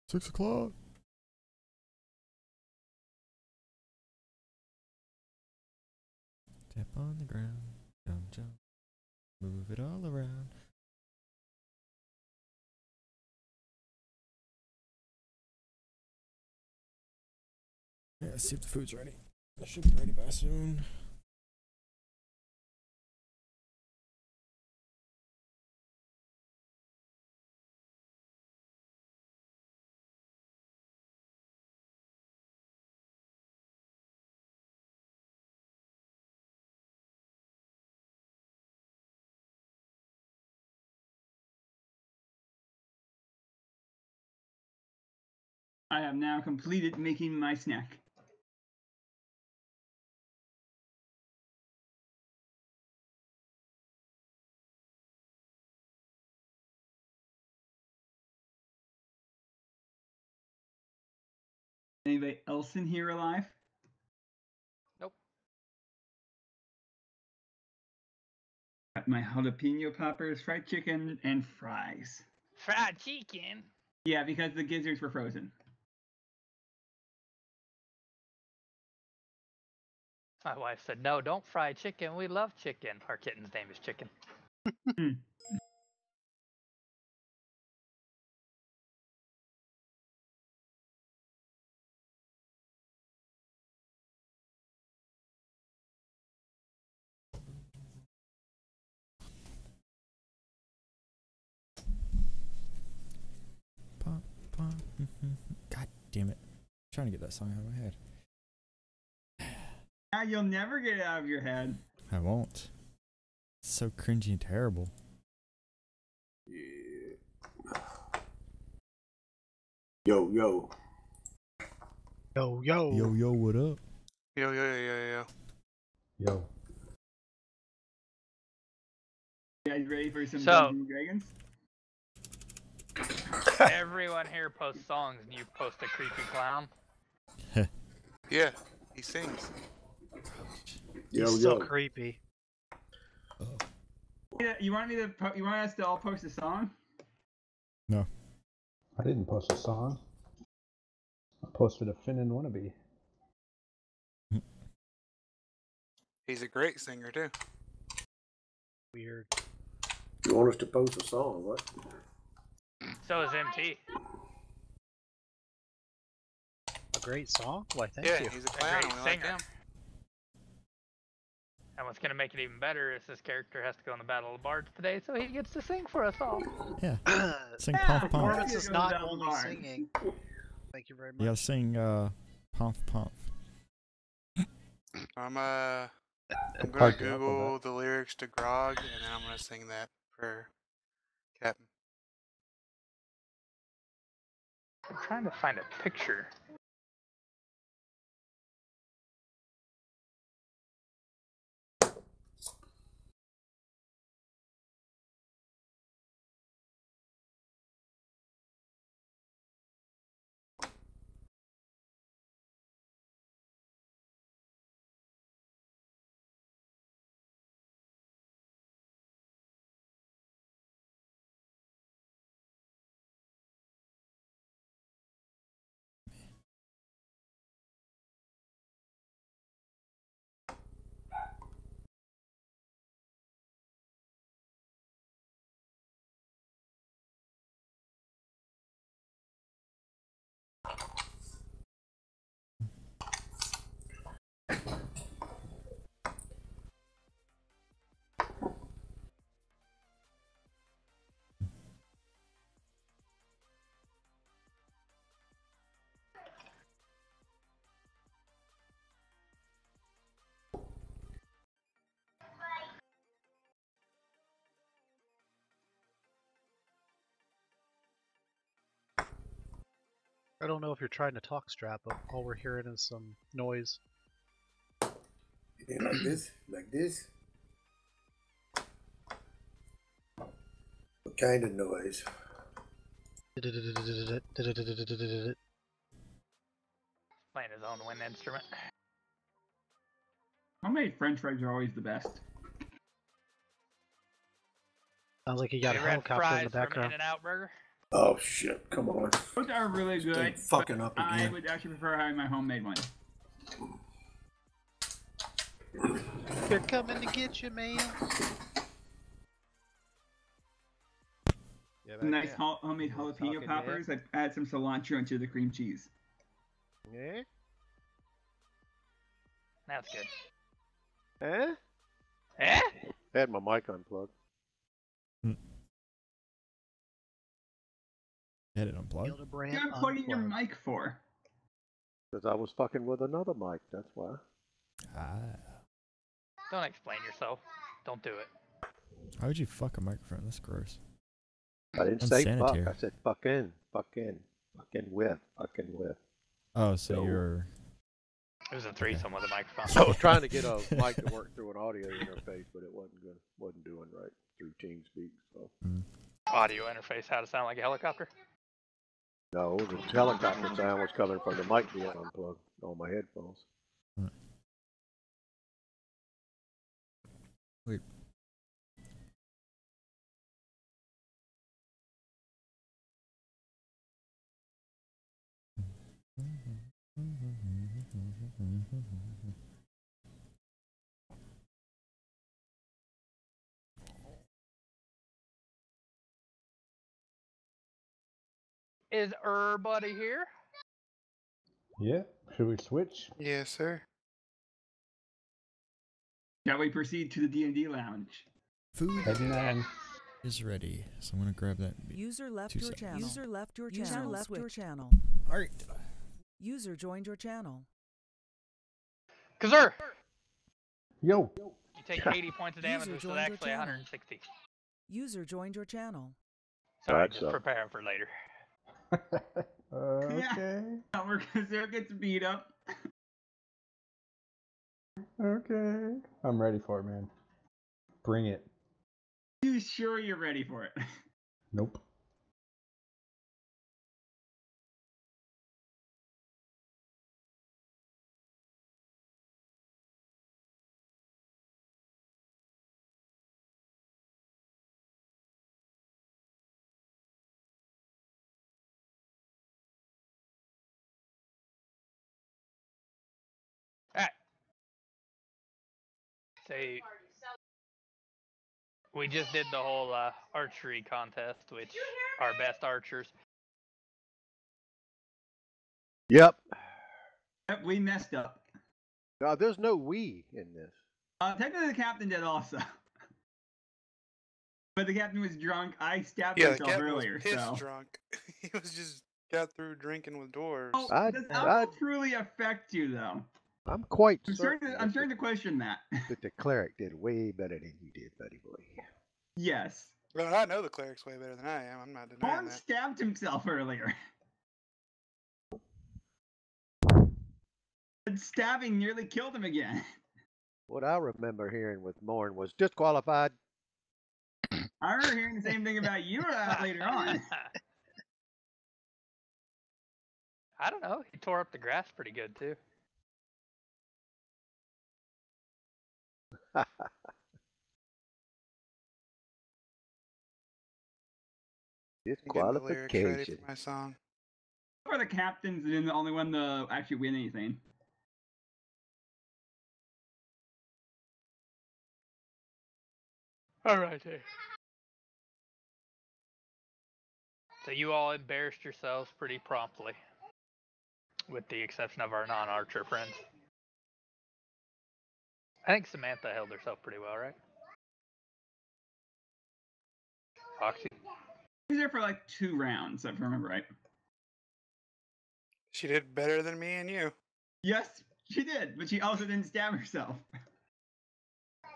6 o'clock. Tap on the ground. Jump, jump. Move it all around. Yeah, let's see if the food's ready. It should be ready by soon. I have now completed making my snack. Anybody else in here alive? Nope. Got my jalapeno poppers, fried chicken, and fries. Fried chicken? Yeah, because the gizzards were frozen. My wife said, no, don't fry chicken. We love chicken. Our kitten's name is Chicken. Pop, pop. God damn it. I'm trying to get that song out of my head. Now you'll never get it out of your head. I won't. It's so cringy and terrible. Yeah. Yo, yo. Yo, yo. Yo, yo, what up? Yo, yo, yo, yo, yo. Yo. You guys ready for some So- Dungeons and Dragons? Everyone here posts songs and you post a creepy clown. Yeah, he sings. Yo, He's yo. so creepy. Oh. Yeah, you want us to all post a song? No. I didn't post a song. I posted a Finnan wannabe. He's a great singer, too. Weird. You want us to post a song, what? So is MT. A great song? Why, thank Yeah, you. he's a clown. great We like singer. him. And what's going to make it even better is this character has to go in the Battle of the Bards today, so he gets to sing for us all. Yeah. Sing Yeah, Pomp Pomp. Performance Here is goes not Battle only Bard. singing. Thank you very much. You gotta sing Pomp Pomp. I'm gonna Part the Google alphabet. the lyrics to Grog, and then I'm gonna sing that for Captain. I'm trying to find a picture. I don't know if you're trying to talk, Strap, but all we're hearing is some noise. Yeah, like this? Like this? What kind of noise? Playing his own wind instrument. Homemade French fries are always the best. Sounds like you got a You ever had helicopter in fries the from background. In-N-Out Burger? Oh shit! Come on. Both are really This thing good. fucking but up I again. would actually prefer having my homemade one. They're coming to get you, man. Yeah, Nice homemade jalapeno Talking, poppers. I add some cilantro into the cream cheese. Yeah? That's good. Eh? Eh? I had my mic unplugged. Had it unplugged. Hildebrand What are you unplugging your Unplugged. mic for? Because I was fucking with another mic, that's why. Ah. Don't explain yourself. Don't do it. Why would you fuck a microphone? That's gross. I didn't say fuck, Unsanitary. I said fucking with. Oh, so No. you're. It was a threesome with a microphone. I was trying to get a mic to work through an audio interface, but it wasn't doing right through TeamSpeak, so. Audio interface, how to sound like a helicopter. No, the helicopter sound was coming from the mic being unplugged on my headphones. Wait. Is everybody here? Yeah. Should we switch? Yes, sir. Shall we proceed to the D&D lounge? Food Heading on. is ready, so I'm gonna grab that. User left 2 your seconds. channel. User left your User channel. left your Switch. channel. All right. User joined your channel. Kazur! Yo. You take 80 points of damage, User which is joined your actually channel. 160. User joined your channel. Sorry, That just sucks. preparing for later. Okay. Where Kazir gets beat up. Okay. I'm ready for it, man. Bring it. You sure you're ready for it? Nope. Alright. Say, we just did the whole archery contest, which our best archers. Yep. Yep, we messed up. No, there's no we in this. Technically, the captain did also. But the captain was drunk. I stabbed Yeah, the myself captain earlier, was pissed so. drunk. He was just got through drinking with dwarves. Oh, does I- alcohol truly affect you, though? I'm quite I'm certain starting to question that. that the cleric did way better than you did, buddy boy. Yes. Well, I know the cleric's way better than I am. I'm not denying Horn that. stabbed himself earlier. And stabbing nearly killed him again. What I remember hearing with Morn was disqualified. I remember hearing the same thing about you later on. I don't know. He tore up the grass pretty good too. I'm getting the lyrics ready Disqualification. for my song. For the captains, and the only one to actually win anything. Alrighty. So you all embarrassed yourselves pretty promptly, with the exception of our non-archer friends. I think Samantha held herself pretty well, right? Foxy. She was there for like 2 rounds, if I remember right. She did better than me and you. Yes, she did, but she also didn't stab herself.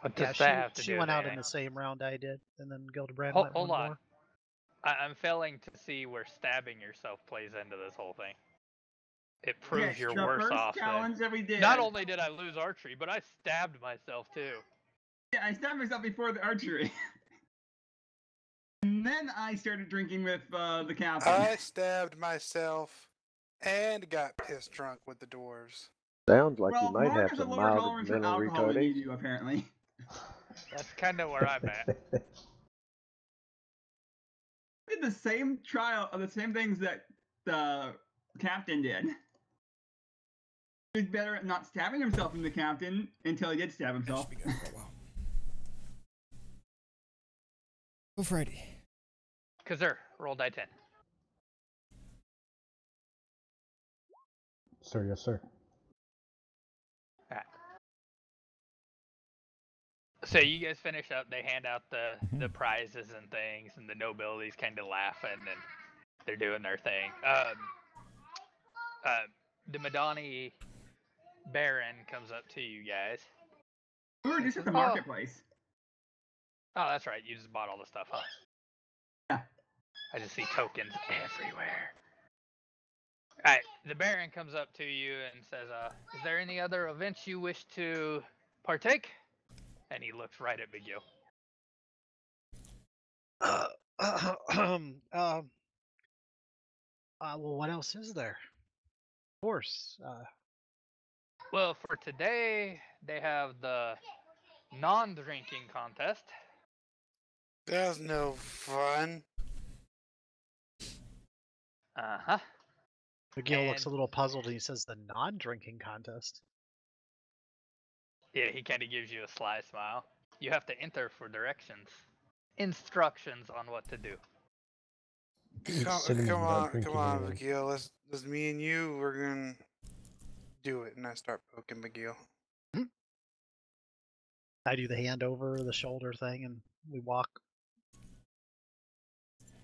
What Yeah, does that have to she do went with out in anything? the same round I did, and then Gildebrand Hold, went hold one on. more. I'm failing to see where stabbing yourself plays into this whole thing. It proves Yes, you're the worse first off. challenge that we did. Not only did I lose archery, but I stabbed myself too. Yeah, I stabbed myself before the archery. And then I started drinking with the captain. I stabbed myself and got pissed drunk with the dwarves. Sounds like well, you might Mark have has a some lower mild tolerance for mental alcohol than you retardation. do, apparently. That's kind of where I'm at. Did did the same trial of the same things that the captain did. He was better at not stabbing himself than the captain until he did stab himself. Should be good for a while. Go Friday. Kazur, roll die 10. Sir, yes, sir. Alright. So you guys finish up, they hand out the prizes and things, and the nobility's kind of laughing, and they're doing their thing. The Madani Baron comes up to you guys. We were just at the marketplace. Oh, that's right, you just bought all the stuff, huh? Yeah. I just see tokens everywhere. Alright, the Baron comes up to you and says, is there any other events you wish to partake? And he looks right at Big Yo. Well, what else is there? Of course. Well, for today, they have the non-drinking contest. That was no fun. Uh-huh. McGill looks a And- little puzzled and he says the non-drinking contest. Yeah, he kind of gives you a sly smile. You have to enter for instructions on what to do. Sitting Come without on, drinking anything. McGill. Let's me and you. We're gonna do it, and I start poking McGill. I do the hand over the shoulder thing and we walk.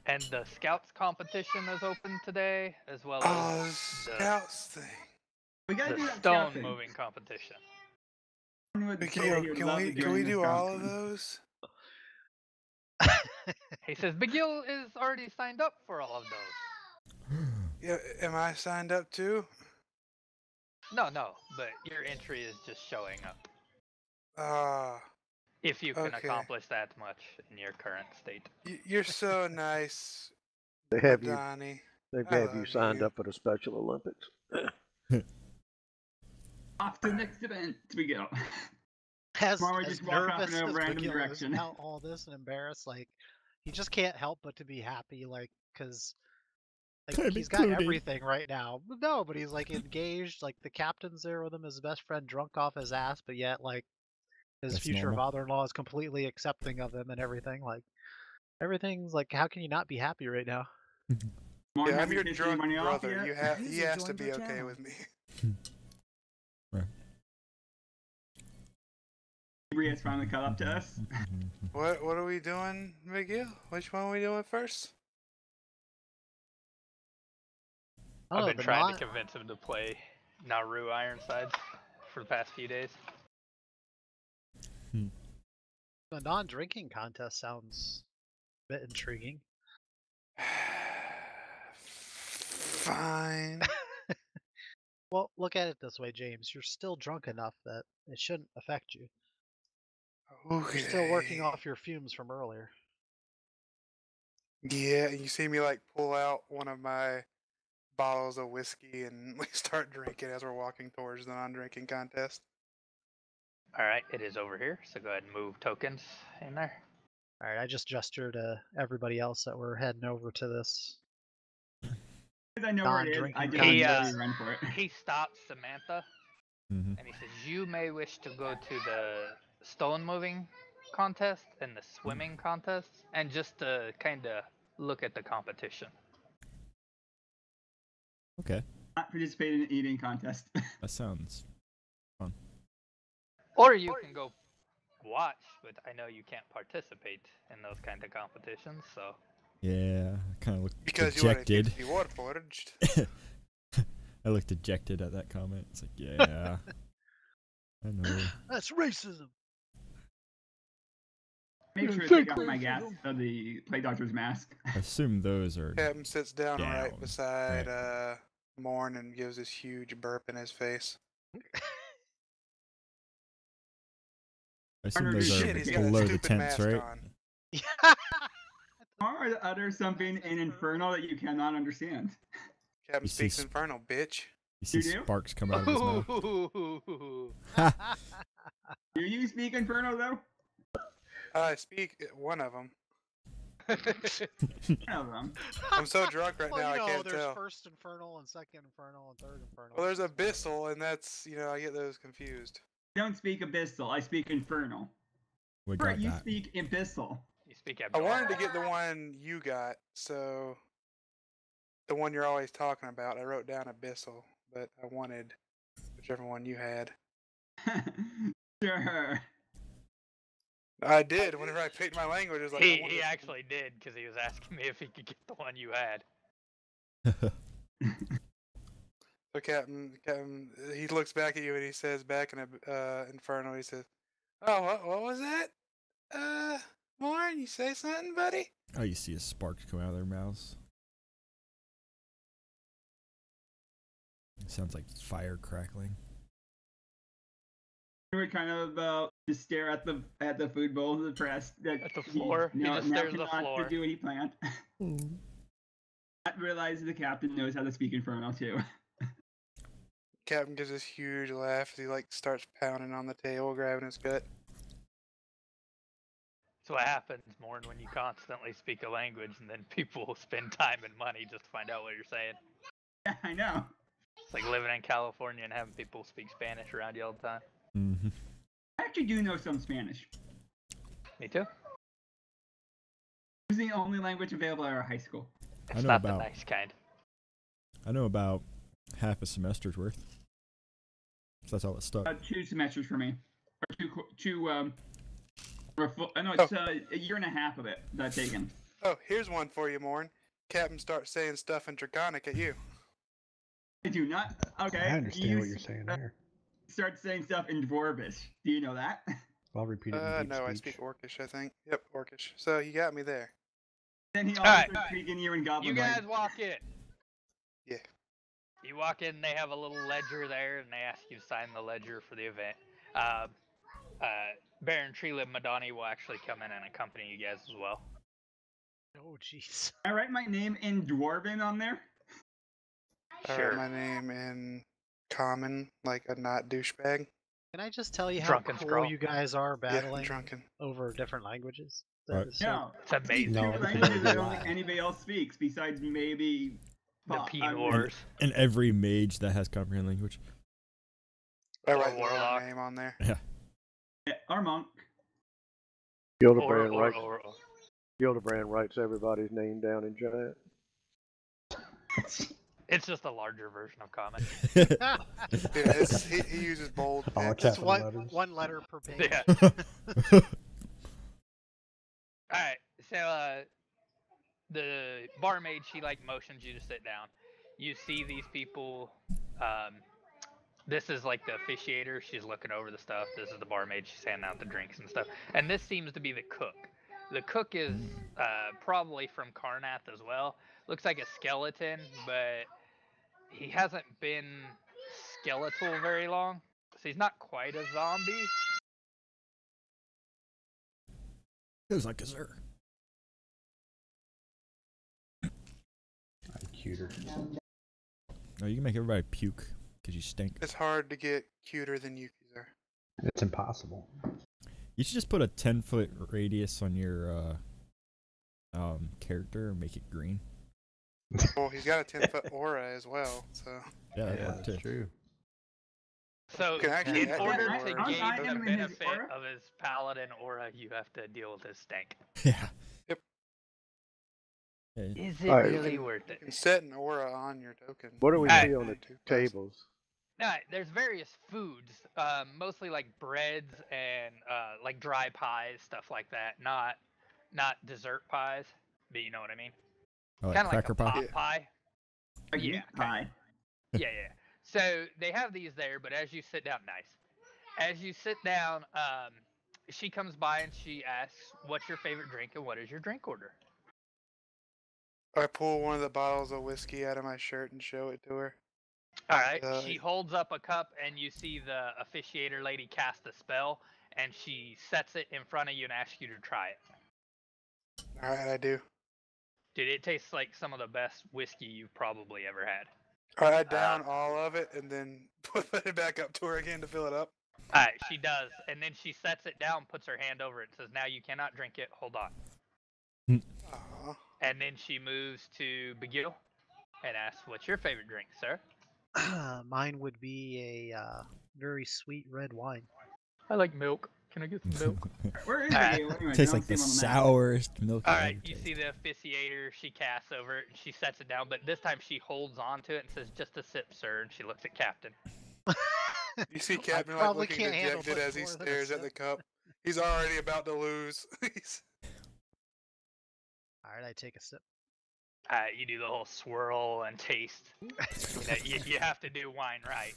And the Scouts competition is open today, as well Oh, as the Scouts thing. We gotta the do that stone thing. moving competition. McGill, can we do all of those? He says McGill is already signed up for all of those. Yeah, am I signed up too? No, but your entry is just showing up. Ah, If you can Okay. accomplish that much in your current state. you're so nice, They have you. Donnie. They've I have you love signed you. up for the Special Olympics. Off to the next event we go. As, Tomorrow we as just walk off nervous in a as random McGill direction. is about all this and embarrassed, like he just can't help but to be happy, like because like I'm he's got included. everything right now. No, but he's like engaged. Like the captain's there with him, his best friend, drunk off his ass, but yet like his That's future normal. father-in-law is completely accepting of him and everything. Like everything's like, how can you not be happy right now? Mom, Yeah, have I'm you your taken any drunk money off brother. yet? He User has to joined be your okay channel. with me. Bria's finally caught up to us. What are we doing, McGill? Which one are we doing first? Oh, I've been the trying non- to convince him to play Naru Ironsides for the past few days. the non-drinking contest sounds a bit intriguing. Fine. Well, look at it this way, James. You're still drunk enough that it shouldn't affect you. Okay. You're still working off your fumes from earlier. Yeah, you see me like pull out one of my bottles of whiskey and we start drinking as we're walking towards the non-drinking contest. Alright, it is over here, so go ahead and move tokens in there. All right, I just gesture to everybody else that we're heading over to this. Because I know where it is, I Non-drinking just contest. run for it. He stops Samantha Mhm. and he says, you may wish to go to the stone moving contest and the swimming contest, and just to kind of look at the competition. Okay, Not participate in an eating contest. that sounds fun. Or you can go watch, but I know you can't participate in those kind of competitions, so. Yeah, I kind of looked Because you dejected. you were forged. I looked dejected at that comment. It's like, yeah, I know. That's racism. Make sure to take off my gas of the plague doctor's mask. I assume those are. Captain sits down right Down, beside Morn and gives this huge burp in his face. I assume Arnold, those you are shit, he's got a below the stupid tents, mask right? on. Or utter something in Infernal that you cannot understand. Captain You see speaks infernal, bitch. You see You do? sparks come out of his mouth. Ooh. Do you speak Infernal though? I speak one of them. of them. I'm so drunk right well, now you know, I can't there's tell. first infernal and second infernal and third infernal. Well, there's abyssal, and that's I get those confused. I don't speak abyssal. I speak infernal. We Bert, got you that. speak abyssal. You speak I abnormal. wanted to get the one you got, so the one you're always talking about. I wrote down abyssal, but I wanted whichever one you had. Sure. I did. Whenever I picked my language, it was like I He wanted actually did because he was asking me if he could get the one you had. So Captain, he looks back at you and he says, back in Inferno, he says, "Oh, what was that? Warren, you say something, buddy?" Oh, you see a spark come out of their mouths. It sounds like fire crackling. We were kind of just stare at the food bowl, depressed that At the floor? He just now stares at the cannot floor. do what he planned. I realize the captain knows how to speak Infernal too. Captain gives this huge laugh as he starts pounding on the table, grabbing his gut. That's what happens, Morn, when you constantly speak a language and then people spend time and money just to find out what you're saying. Yeah, I know. It's like living in California and having people speak Spanish around you all the time. Mm-hmm. I actually do know some Spanish. Me too. It's the only language available at our high school. It's know not about- the nice kind. I know about half a semester's worth. So that's all that's stuck. 2 semesters for me, or no, Oh. it's a year and a half of it that I've taken. Oh, here's one for you, Morn. Captain starts saying stuff in Draconic at you. I do not. Okay. I understand what you're saying there. Start saying stuff in Dwarvish. Do you know that? I'll repeat it in No, I speech. speak Orcish, I think. Yep, Orcish. So you got me there. Then he also Alright. starts speaking you in Goblin. You guys walk in. Yeah. You walk in, they have a little ledger there, and they ask you to sign the ledger for the event. Baron Treelib Madani will actually come in and accompany you guys as well. Oh, jeez. I write my name in Dwarven on there. I Sure. write my name in common, like a not douchebag. Can I just tell you how Drunken cool scroll. you guys are Yeah, battling drunken. over different languages? Right. That is so- No, It's amazing. these No, two it's languages very I don't think good. anybody else speaks besides maybe The Pop- Peen I mean, Wars. And every mage that has comprehend language. I Or write the warlock. name on there. yeah, or monk. Gildebrand Or, writes or, Gildebrand writes everybody's name down in giant. it's just a larger version of common. Yeah, he uses bold. All pen. Just capital letters. one letter per page. Yeah. Alright, so the barmaid, she motions you to sit down. You see these people, this is the officiator, she's looking over the stuff. This is the barmaid, she's handing out the drinks and stuff. And this seems to be the cook. The cook is probably from Karnath as well. Looks like a skeleton, but he hasn't been skeletal very long. So he's not quite a zombie. Feels like a sir. I'm cuter. Oh, you can make everybody puke because you stink. It's hard to get cuter than Yuki's are. It's impossible. You should just put a 10-foot radius on your character and make it green. Well, he's got a 10-foot aura as well, so. Yeah, that Yeah, worked too. that's true. So, can actually in add order that to aura. gain I the am in his benefit aura. of his paladin aura, you have to deal with his stank. Yeah. Yep. Is it Alright. really worth it? You can set an aura on your token. What do we Alright. see on the Two tables? No, there's various foods, mostly breads and dry pies, stuff like that. Not dessert pies, but you know what I mean. I like Kind of like cracker a pie. pot Yeah. pie. Like Yeah, meat pie. Yeah. So they have these there, but as you sit down, As you sit down, she comes by and she asks, "What's your favorite drink and what is your drink order?" I pull one of the bottles of whiskey out of my shirt and show it to her. All right. Uh, She holds up a cup, and you see the officiator lady cast a spell, and she sets it in front of you and asks you to try it. Alright, I do. Dude, it tastes like some of the best whiskey you've probably ever had. Alright, I down all of it and then put it back up to her again to fill it up. All right, she does, and then she sets it down, puts her hand over it, and says, "Now you cannot drink it. Hold on." Oh, And then she moves to Begil and asks, "What's your favorite drink, sir?" Mine would be a very sweet red wine. I like milk. Can I get some milk? Where is Alright. Miguel anyway? Tastes I like don't the see him on the map. sourest milk All I've right, ever you tasted. see the officiator. She casts over it and she sets it down, but this time she holds on to it and says, "Just a sip, sir." And she looks at Captain. You see I Captain like probably looking can't handle dejected much as he more than a stares at the sip. cup. He's already about to lose. All right, I take a sip. You do the whole swirl and taste. You have to do wine right.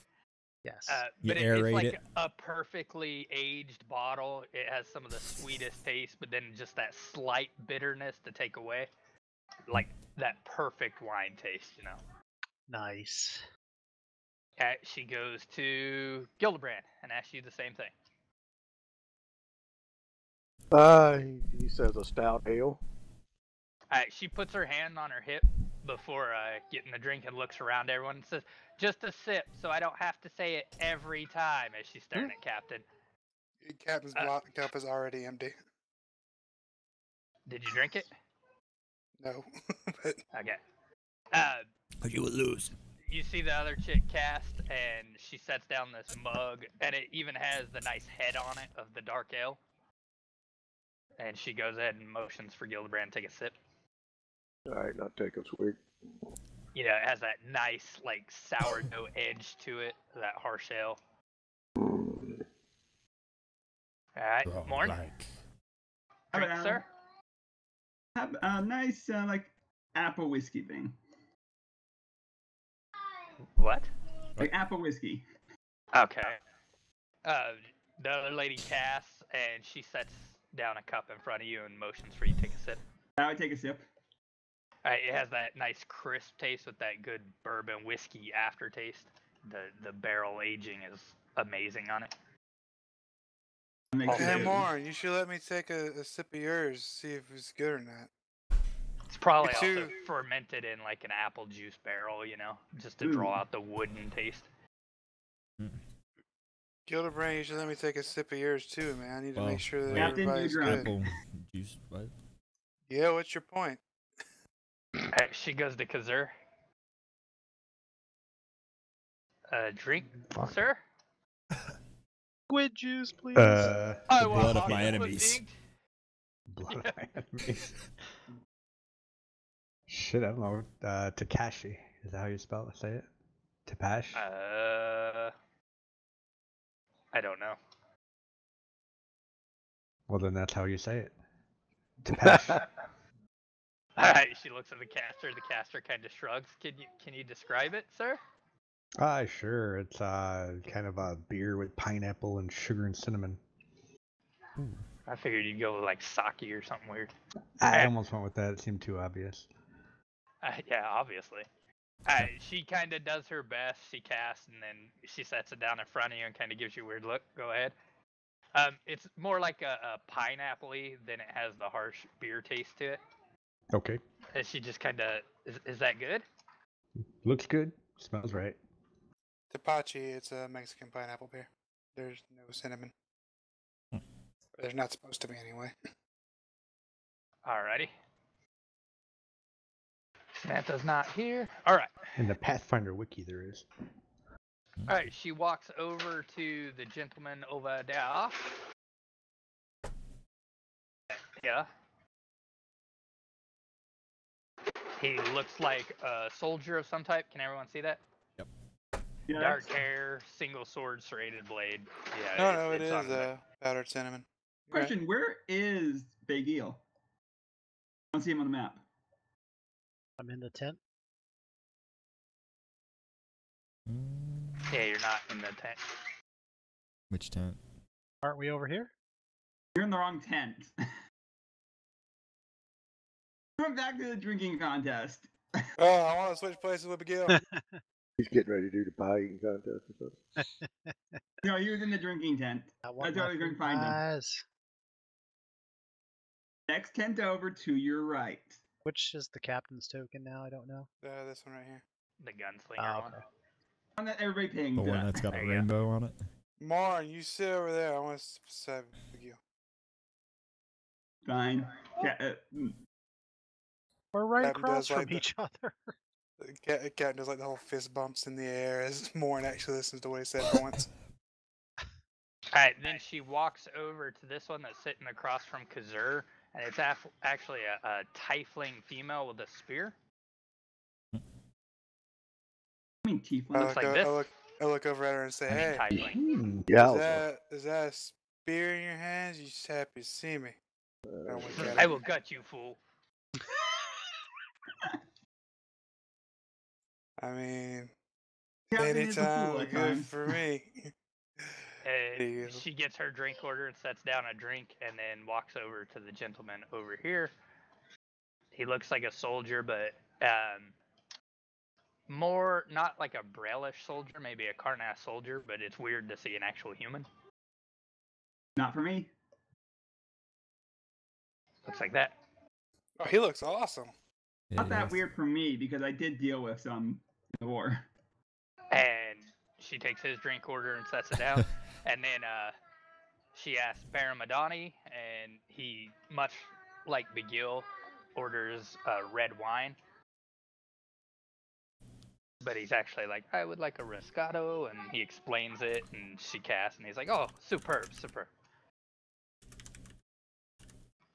Yes. You But it's aerate like it. a perfectly aged bottle. It has some of the sweetest taste, but then just that slight bitterness to take away. Like that perfect wine taste, you know. Nice. She goes to Gildebrand and asks you the same thing. He says a stout ale. She puts her hand on her hip before getting the drink and looks around everyone and says, "Just a sip, so I don't have to say it every time," as she's staring at Captain. Captain's cup is already empty. Did you drink it? No. But Okay. You would lose. You see the other chick cast, and she sets down this mug, and it even has the nice head on it of the dark ale. And she goes ahead and motions for Gildebrand to take a sip. All right, not take a swig. You know, it has that nice, like, sourdough edge to it, that harsh ale. Alright, Morn? Drink, sir? Have a nice, like, apple whiskey thing. What? Like apple whiskey. Okay. The other lady casts, and she sets down a cup in front of you and motions for you to take a sip. I would take a sip. It has that nice crisp taste with that good bourbon whiskey aftertaste. The barrel aging is amazing on it. hey, Morn, you should let me take a sip of yours, see if it's good or not. It's probably also fermented in like an apple juice barrel, you know, just to draw out the wooden taste. Gildebrand, you should let me take a sip of yours too, man. I need to make sure that Captain, everybody's you good. Apple juice, what? Yeah, what's your point? She goes to Kazur. Drink, sir? Squid juice, please. The blood of my enemies. Blood of my enemies. Shit, I don't know. Takashi. Is that how you say it? Tapash? I don't know. Well, then that's how you say it. Tapash. Alright, she looks at the caster. The caster kind of shrugs. Can you describe it, sir? Sure. It's kind of a beer with pineapple and sugar and cinnamon. I figured you'd go with like sake or something weird. I almost went with that. It seemed too obvious. Yeah, obviously. She kind of does her best. She casts and then she sets it down in front of you and kind of gives you a weird look. Go ahead. It's more like a pineapple-y than it has the harsh beer taste to it. Okay. And she just kind of is that good? Looks good. Smells right. Tapachi, it's a Mexican pineapple beer. There's no cinnamon. There's not supposed to be anyway. Alrighty. Samantha's not here. Alright. In the Pathfinder wiki, there is. Alright, she walks over to the gentleman over there. Yeah. He looks like a soldier of some type. Can everyone see that? Yep. Yeah, Dark hair, single sword, serrated blade. No, Yeah. no, it it's is on the- powdered cinnamon. Question: where is Begil? I don't see him on the map. I'm in the tent. Yeah, you're not in the tent. Which tent? Aren't we over here? You're in the wrong tent. Going back to the drinking contest. Oh, I want to switch places with Miguel. He's getting ready to do the pie eating contest or something. No, he was in the drinking tent. I That's why we couldn't find him. Guys. Next tent over to your right. Which is the captain's token now? I don't know. This one right here. The gunslinger one. Okay. One that everybody paying The to. one that's got a There you go. rainbow on it? Marn, you sit over there. I want to sip Miguel. Fine. We're right Captain across does, like, from each other. Captain does like the whole fist bumps in the air as Morin actually listens to what he said for once. Alright, then she walks over to this one that's sitting across from Kazur, and it's actually a tiefling female with a spear. I mean, tiefling. Looks like this. I look over at her and say, I mean, "Hey, tiefling. Yeah. is that a spear in your hands? You just happy to see me?" I don't look at I her. will gut you, fool. I mean, Captain is a anytime fool is at good times. for me. And she gets her drink order and sets down a drink and then walks over to the gentleman over here. He looks like a soldier, but more not like a Braillish soldier, maybe a Karnas soldier, but it's weird to see an actual human. Not for me. Looks like that. Oh, he looks awesome. Not that weird for me because I did deal with some in the war. And she takes his drink order and sets it down. And then she asks Baron Madani, and he, much like Begil, orders red wine. But he's actually like, I would like a Riscato, and he explains it, and she casts, and he's like, oh, superb, superb.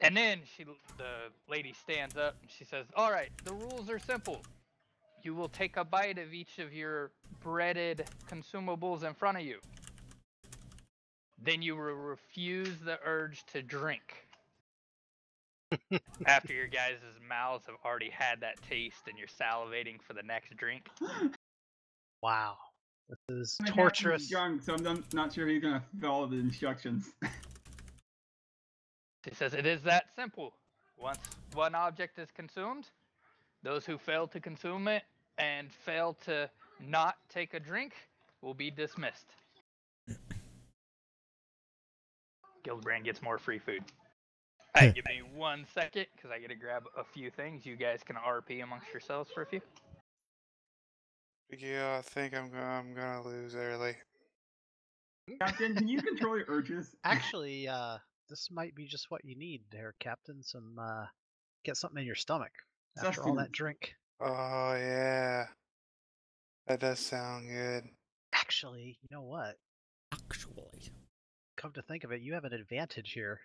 And then the lady stands up, and she says, all right, the rules are simple. You will take a bite of each of your breaded consumables in front of you. Then you will refuse the urge to drink. After your guys' mouths have already had that taste and you're salivating for the next drink. Wow. This is The captain's torturous. drunk, so I'm not sure he's gonna follow the instructions. She says it is that simple. Once one object is consumed, those who fail to consume it and fail to not take a drink will be dismissed. Gildebrand gets more free food. Alright, give me 1 second, because I gotta grab a few things. You guys can RP amongst yourselves for a few. Yeah, I think I'm gonna lose early. Captain, can you control your urges? Actually, this might be just what you need there, Captain. Some get something in your stomach after all that Sustenance. drink. Oh yeah, that does sound good. Actually, you know what? Actually. Come to think of it, you have an advantage here.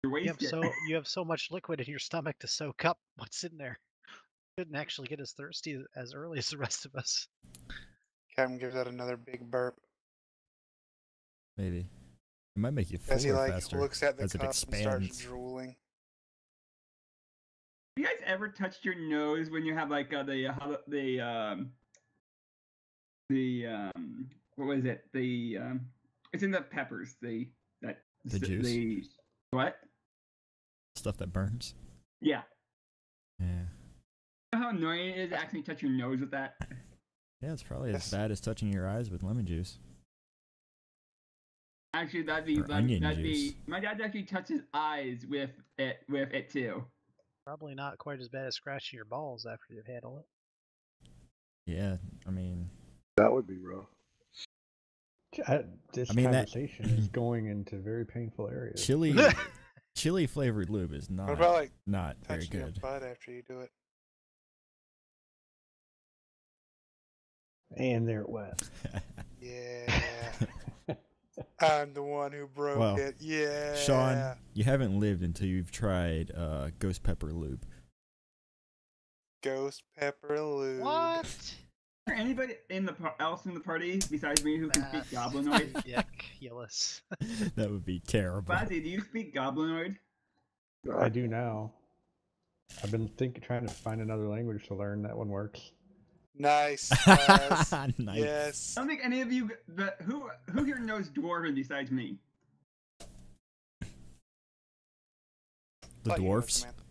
You're You have wasted. you have so much liquid in your stomach to soak up what's in there. Couldn't actually get as thirsty as early as the rest of us. Captain gives out another big burp Maybe. It might make you as he fuller like faster looks at the as it cup and starts expands. drooling. Have you guys ever touched your nose when you have like what was it? It's in the peppers. The juice? The what? Stuff that burns. Yeah. Yeah. You know how annoying it is to actually touch your nose with that? Yeah, it's probably as bad as touching your eyes with lemon juice. Actually, that'd be Or onion juice. my dad actually touches eyes with it too. Probably not quite as bad as scratching your balls after you've handled it. Yeah, I mean, That would be rough. This I mean, that- conversation is going into very painful areas. chili flavored lube is What not about like not very touching your good. butt after you do it? And there it went. Yeah. I'm the one who broke Well, it. Yeah. Sean, you haven't lived until you've tried ghost pepper lube. Ghost pepper lube. What? Is there anybody else in the party besides me who can speak Goblinoid? Ridiculous. That would be terrible. Bazzy, do you speak Goblinoid? I do now. I've been trying to find another language to learn. That one works. Nice. Nice. Nice. Yes. I don't think any of you. Who here knows Dwarven besides me? The Thought you knew, dwarfs. Samantha.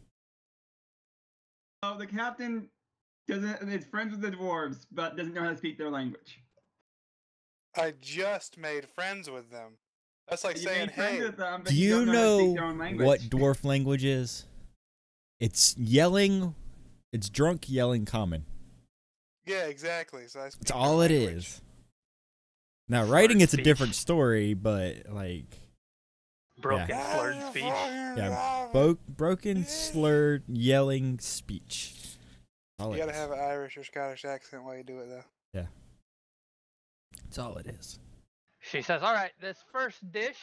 Oh, the captain is friends with the dwarves, but doesn't know how to speak their language. I just made friends with them. That's like You saying, made friends hey, with them, but Do you don't know how to speak know their own language. what dwarf language is? It's yelling. It's drunk yelling common. yeah, exactly. So I speak It's their all it language. is. Now, writing it's a speech. different story, but like broken, slurred speech. Yeah, broken, slurred, yelling speech. All You it gotta is. have an Irish or Scottish accent while you do it, though. Yeah. That's all it is. She says, all right, this first dish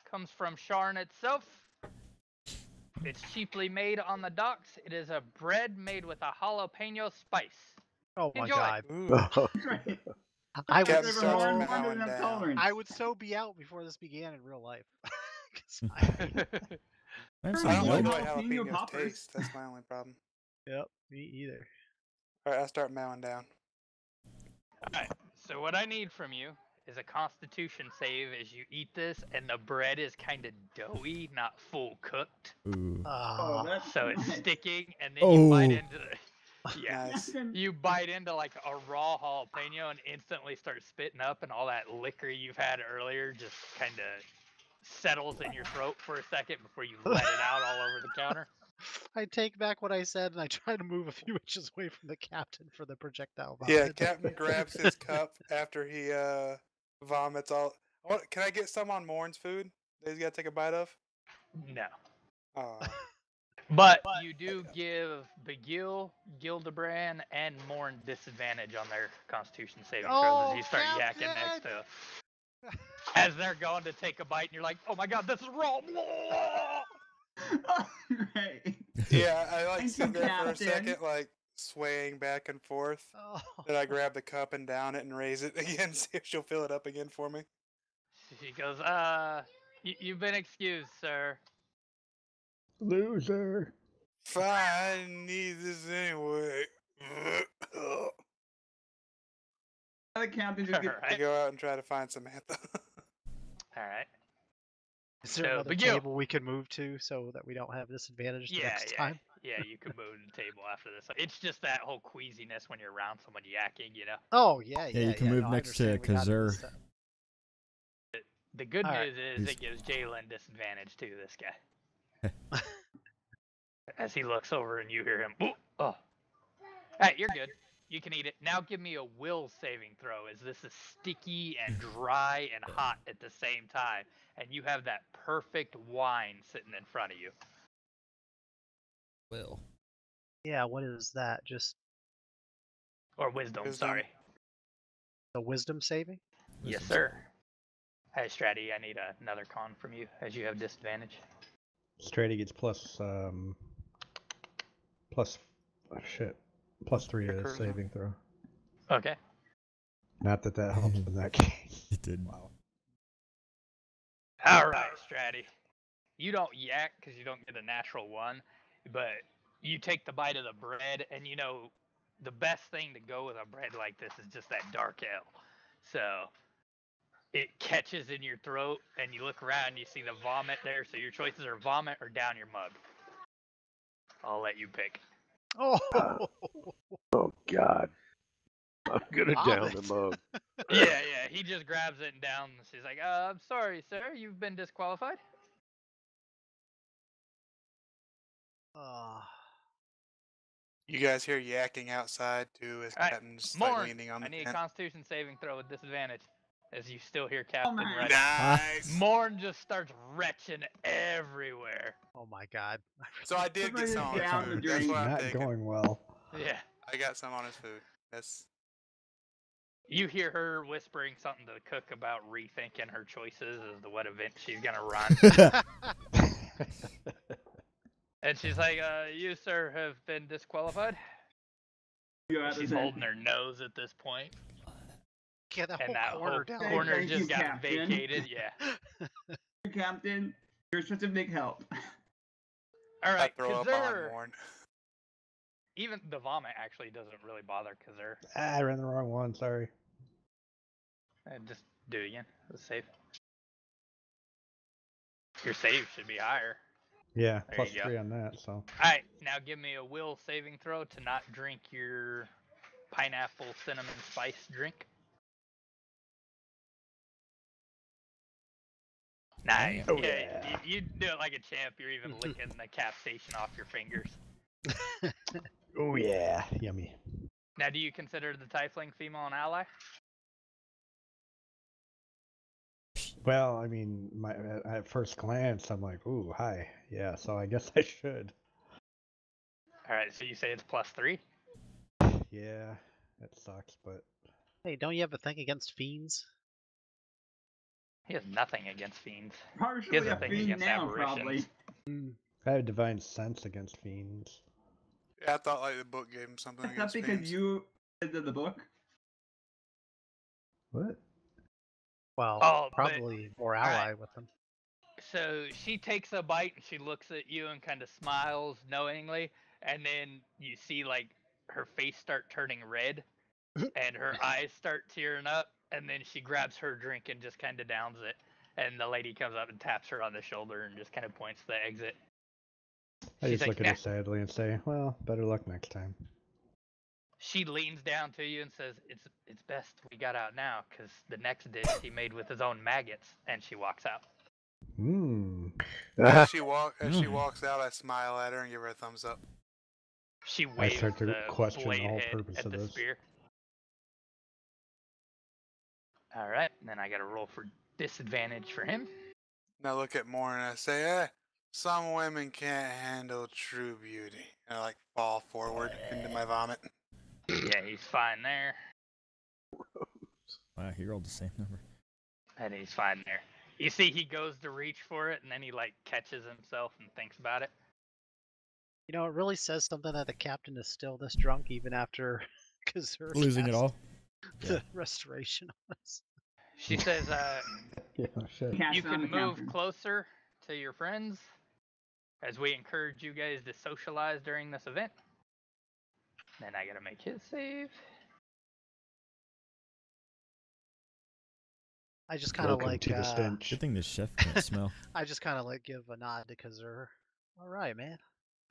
comes from Sharn itself. It's cheaply made on the docks. It is a bread made with a jalapeno spice. Oh my Enjoy. god. Ooh. Right. I Captain would starts so mowing down. I would so be out before this began in real life. 'Cause I- I'm I saying don't like the nope. way Jalapeno jalapenos poppers. taste. That's my only problem. Yep, me either. Alright, I start mowing down. Alright, so what I need from you is a constitution save as you eat this, and the bread is kind of doughy, not full cooked. Ooh. Oh, that's So it's nice. sticking, and then you bite Oh. into the... Yeah. Nice. You bite into like a raw jalapeno and instantly start spitting up, and all that liquor you've had earlier just kind of settles in your throat for a second before you let it out all over the counter. I take back what I said and I try to move a few inches away from the captain for the projectile Yeah, vomit. Captain grabs his cup after he vomits all. Can I get some on Morn's food that he's got to take a bite of? No. Oh, But you do give Begil, Gildebrand, and Morn disadvantage on their Constitution saving throws as you start yakking next to as they're going to take a bite, and you're like, "Oh my God, this is raw!" Right. yeah. I like Thank sit you, there for a Captain. second, like swaying back and forth. Oh. Then I grab the cup and down it and raise it again, see if she'll fill it up again for me. She goes, you've been excused, sir." Loser. Fine, I need this anyway. The captain just gets I Alright. go out and try to find Samantha. Alright. Is there So, another Begil. table we can move to so that we don't have disadvantage the next time? Yeah, you can move to the table after this. It's just that whole queasiness when you're around someone yakking, you know? Oh yeah, Yeah, you can move no, I next to understand we got it this Kazur. time. The good Alright. news is it gives Jalen disadvantage too, this guy. As he looks over and you hear him, "Ooh, oh. Alright, you're good. You can eat it. Now give me a will saving throw, as this is sticky and dry and hot at the same time. And you have that perfect wine sitting in front of you. Will. Yeah, what is that? Just Or wisdom, Wisdom. sorry. the wisdom saving? Yes, sir. Hey, Stratty, I need another con from you, as you have disadvantage. Strady gets plus oh shit, +3 to Charisma. saving throw. Okay. Not that that helps in that case. It did. Wow. All right, Stratty. You don't yak because you don't get a natural one, but you take the bite of the bread, and you know the best thing to go with a bread like this is just that dark ale. So it catches in your throat, and you look around, and you see the vomit there. So your choices are vomit or down your mug. I'll let you pick. Oh, Oh God. I'm gonna down the Vomit. mug. Yeah. He just grabs it and downs. He's like, I'm sorry, sir. You've been disqualified. oh. You guys hear yakking outside too as Alright, Captain's like Morn, leaning on I the need a tent. Constitution saving throw with disadvantage, as you still hear Captain man. Ready. Nice. Morn just starts retching everywhere. Oh my god. So I did get Everybody some on his down the food. That's drain. what I'm Not taking. going well. Yeah. I got some on his food. That's You hear her whispering something to the cook about rethinking her choices as to what event she's gonna run. And she's like, you, sir, have been disqualified. You have She's to say, holding her nose at this point, Get that and whole that corner whole down. corner Thank just you, got Captain. vacated. Yeah. Captain, you're such a big help. All I right, throw up on Kazur. Morn. Even the vomit actually doesn't really bother Kazur. I ran the wrong one. Sorry. Just do it again. Let's save. Your save should be higher. Yeah, There you go. +3 on that. So Alright, now give me a will saving throw to not drink your pineapple cinnamon spice drink. Nice. Oh, yeah, yeah. you do it like a champ. You're even licking the capsation off your fingers. oh yeah, yummy. Now, do you consider the tiefling female an ally? Well, I mean, at first glance, I'm like, ooh, hi. Yeah, so I guess I should. All right, so you say it's +3. Yeah, that sucks, but Hey, don't you have a thing against fiends? He has nothing against fiends. He Partially has a a thing fiend against now, apparitions. probably. I have divine sense against fiends. Yeah, I thought like the book gave him something Is that against because fiends. you did the book? What? Well, Oh, but probably more ally with them. so she takes a bite and she looks at you and kind of smiles knowingly, and then you see like her face start turning red and her eyes start tearing up, and then she grabs her drink and just kind of downs it, and the lady comes up and taps her on the shoulder and just kind of points to the exit. I She's just like, look at her sadly and say, well, better luck next time. She leans down to you and says, "It's best we got out now, because the next dish he made with his own maggots." And she walks out. Mmm. As she walks out, I smile at her and give her a thumbs up. She I waves start to the question blade all head purpose at of the this. spear. All right, and then I got to roll for disadvantage for him. And I look at Moore and I say, some women can't handle true beauty. And I like fall forward into my vomit. Yeah, he's fine there. Wow, he rolled the same number. And he's fine there. You see, he goes to reach for it, and then he like catches himself and thinks about it. You know, it really says something that the captain is still this drunk even after Kazur Losing it all. the Yeah. restoration on us. She says, Yeah, shit. Cast "You it on can the move captain. closer to your friends, as we encourage you guys to socialize during this event." Then I gotta make his save. I just kind of Welcome like to the stench. Good thing the chef can't smell. I just kind of like give a nod to Kazur. All right, man.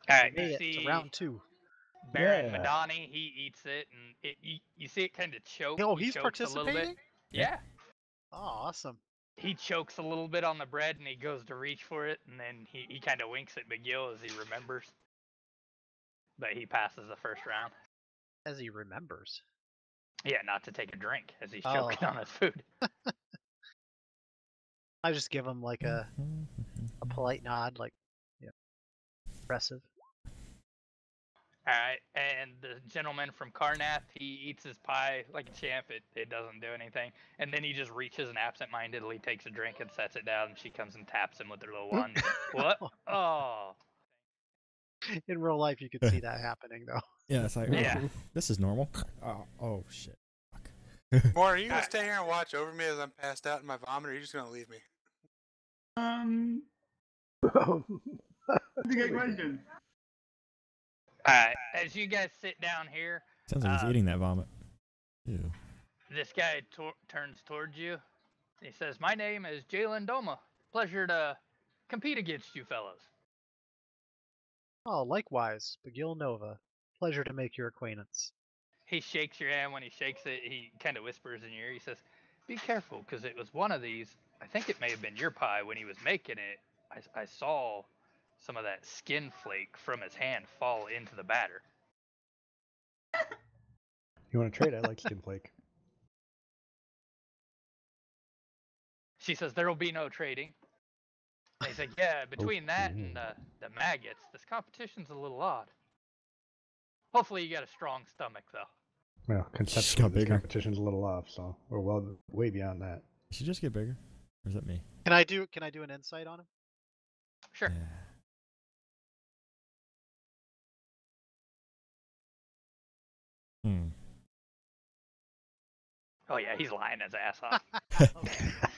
All We right, made you it to see round 2. Baron Yeah. Madani, he eats it, and you see it kind of choke. Oh, he he's chokes a little bit. participating? Yeah. Oh, awesome. He chokes a little bit on the bread, and he goes to reach for it, and then he kind of winks at McGill as he remembers. But he passes the first round. As he remembers. Yeah, not to take a drink as he's Oh. choking on his food. I just give him like a polite nod, like, yeah, impressive. All right, and the gentleman from Karnath, he eats his pie like a champ. It doesn't do anything, and then he just reaches and absentmindedly takes a drink and sets it down. And she comes and taps him with her little wand. What? Oh, In real life, you could see that happening, though. Yeah, it's like, Yeah. this is normal. Oh shit. Moore, are you going to stay here and watch over me as I'm passed out in my vomit, or are you just going to leave me? That's a good question. all right. As you guys sit down here, Sounds like he's eating that vomit. Ew. this guy turns towards you. He says, "My name is Jalen Doma. Pleasure to compete against you fellows." Oh, likewise, Bagil Nova. Pleasure to make your acquaintance. He shakes your hand. When he shakes it, he kind of whispers in your ear. He says, "Be careful, because it was one of these. I think it may have been your pie. When he was making it, I saw some of that skin flake from his hand fall into the batter." You want to trade? I like skin flake. She says, "There will be no trading." And he's like, "Yeah, between that and the maggots, this competition's a little odd. Hopefully you got a strong stomach, though." Well, got conceptually, this bigger. competition's a little off, so we're way beyond that. Did she just get bigger? Or is that me? Can I do an insight on him? Sure. Yeah. Hmm. Oh yeah, he's lying his ass off.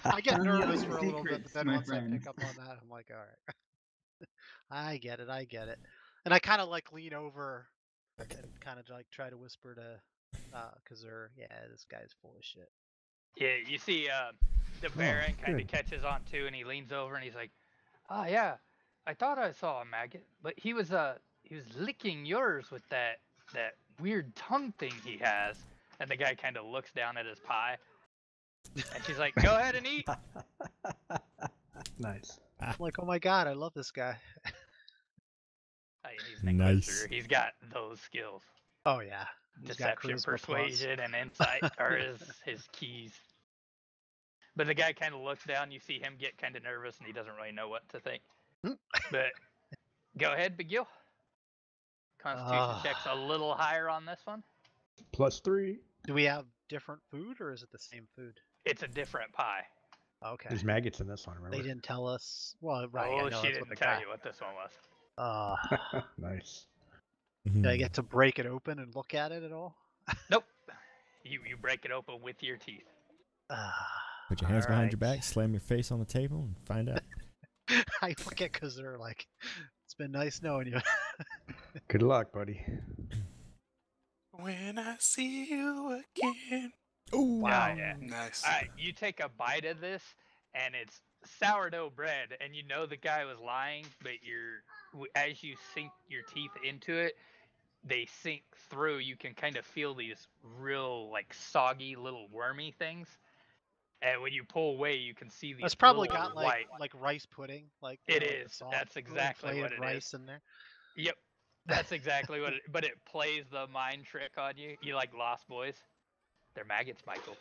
I get None of nervous those for a little bit, secrets, but then my once I friend. pick up on that, I'm like, all right. I get it. And I kind of like lean over and kind of like try to whisper to Kazur, yeah, this guy's full of shit. Yeah, you see the Baron kind of catches on too, and he leans over and he's like, "Oh yeah, I thought I saw a maggot, but he was licking yours with that weird tongue thing he has." And the guy kind of looks down at his pie, and she's like, "Go ahead and eat." Nice. I'm like, oh my god, I love this guy. He's an Nice. inquisitor. He's got those skills. Oh yeah. He's got Deception, charisma plus. persuasion, and insight are his keys. But the guy kind of looks down. You see him get kind of nervous, and he doesn't really know what to think. But go ahead, Big Gil. Constitution check's a little higher on this one. +3. Do we have different food, or is it the same food? It's a different pie. Okay. There's maggots in this one, remember? They didn't tell us. Well, right. Oh, I know she that's what didn't the tell guy. you what this one was. Nice. Did I get to break it open and look at it at all? Nope. You break it open with your teeth. Put your hands behind your Alright. back, slam your face on the table, and find out. I look at Kazur like, it's been nice knowing you. Good luck, buddy. When I see you again. Oh, Wow. Yeah. Nice. All right, you take a bite of this, and it's sourdough bread, and you know the guy was lying, but as you sink your teeth into it, they sink through. You can kind of feel these real, like, soggy little wormy things, and when you pull away, you can see these. It's probably little got white. like rice pudding, like It the is. soft, That's exactly what inflated it is. rice in there. Yep, that's exactly what it. But it plays the mind trick on you. You like Lost Boys? They're maggots, Michael.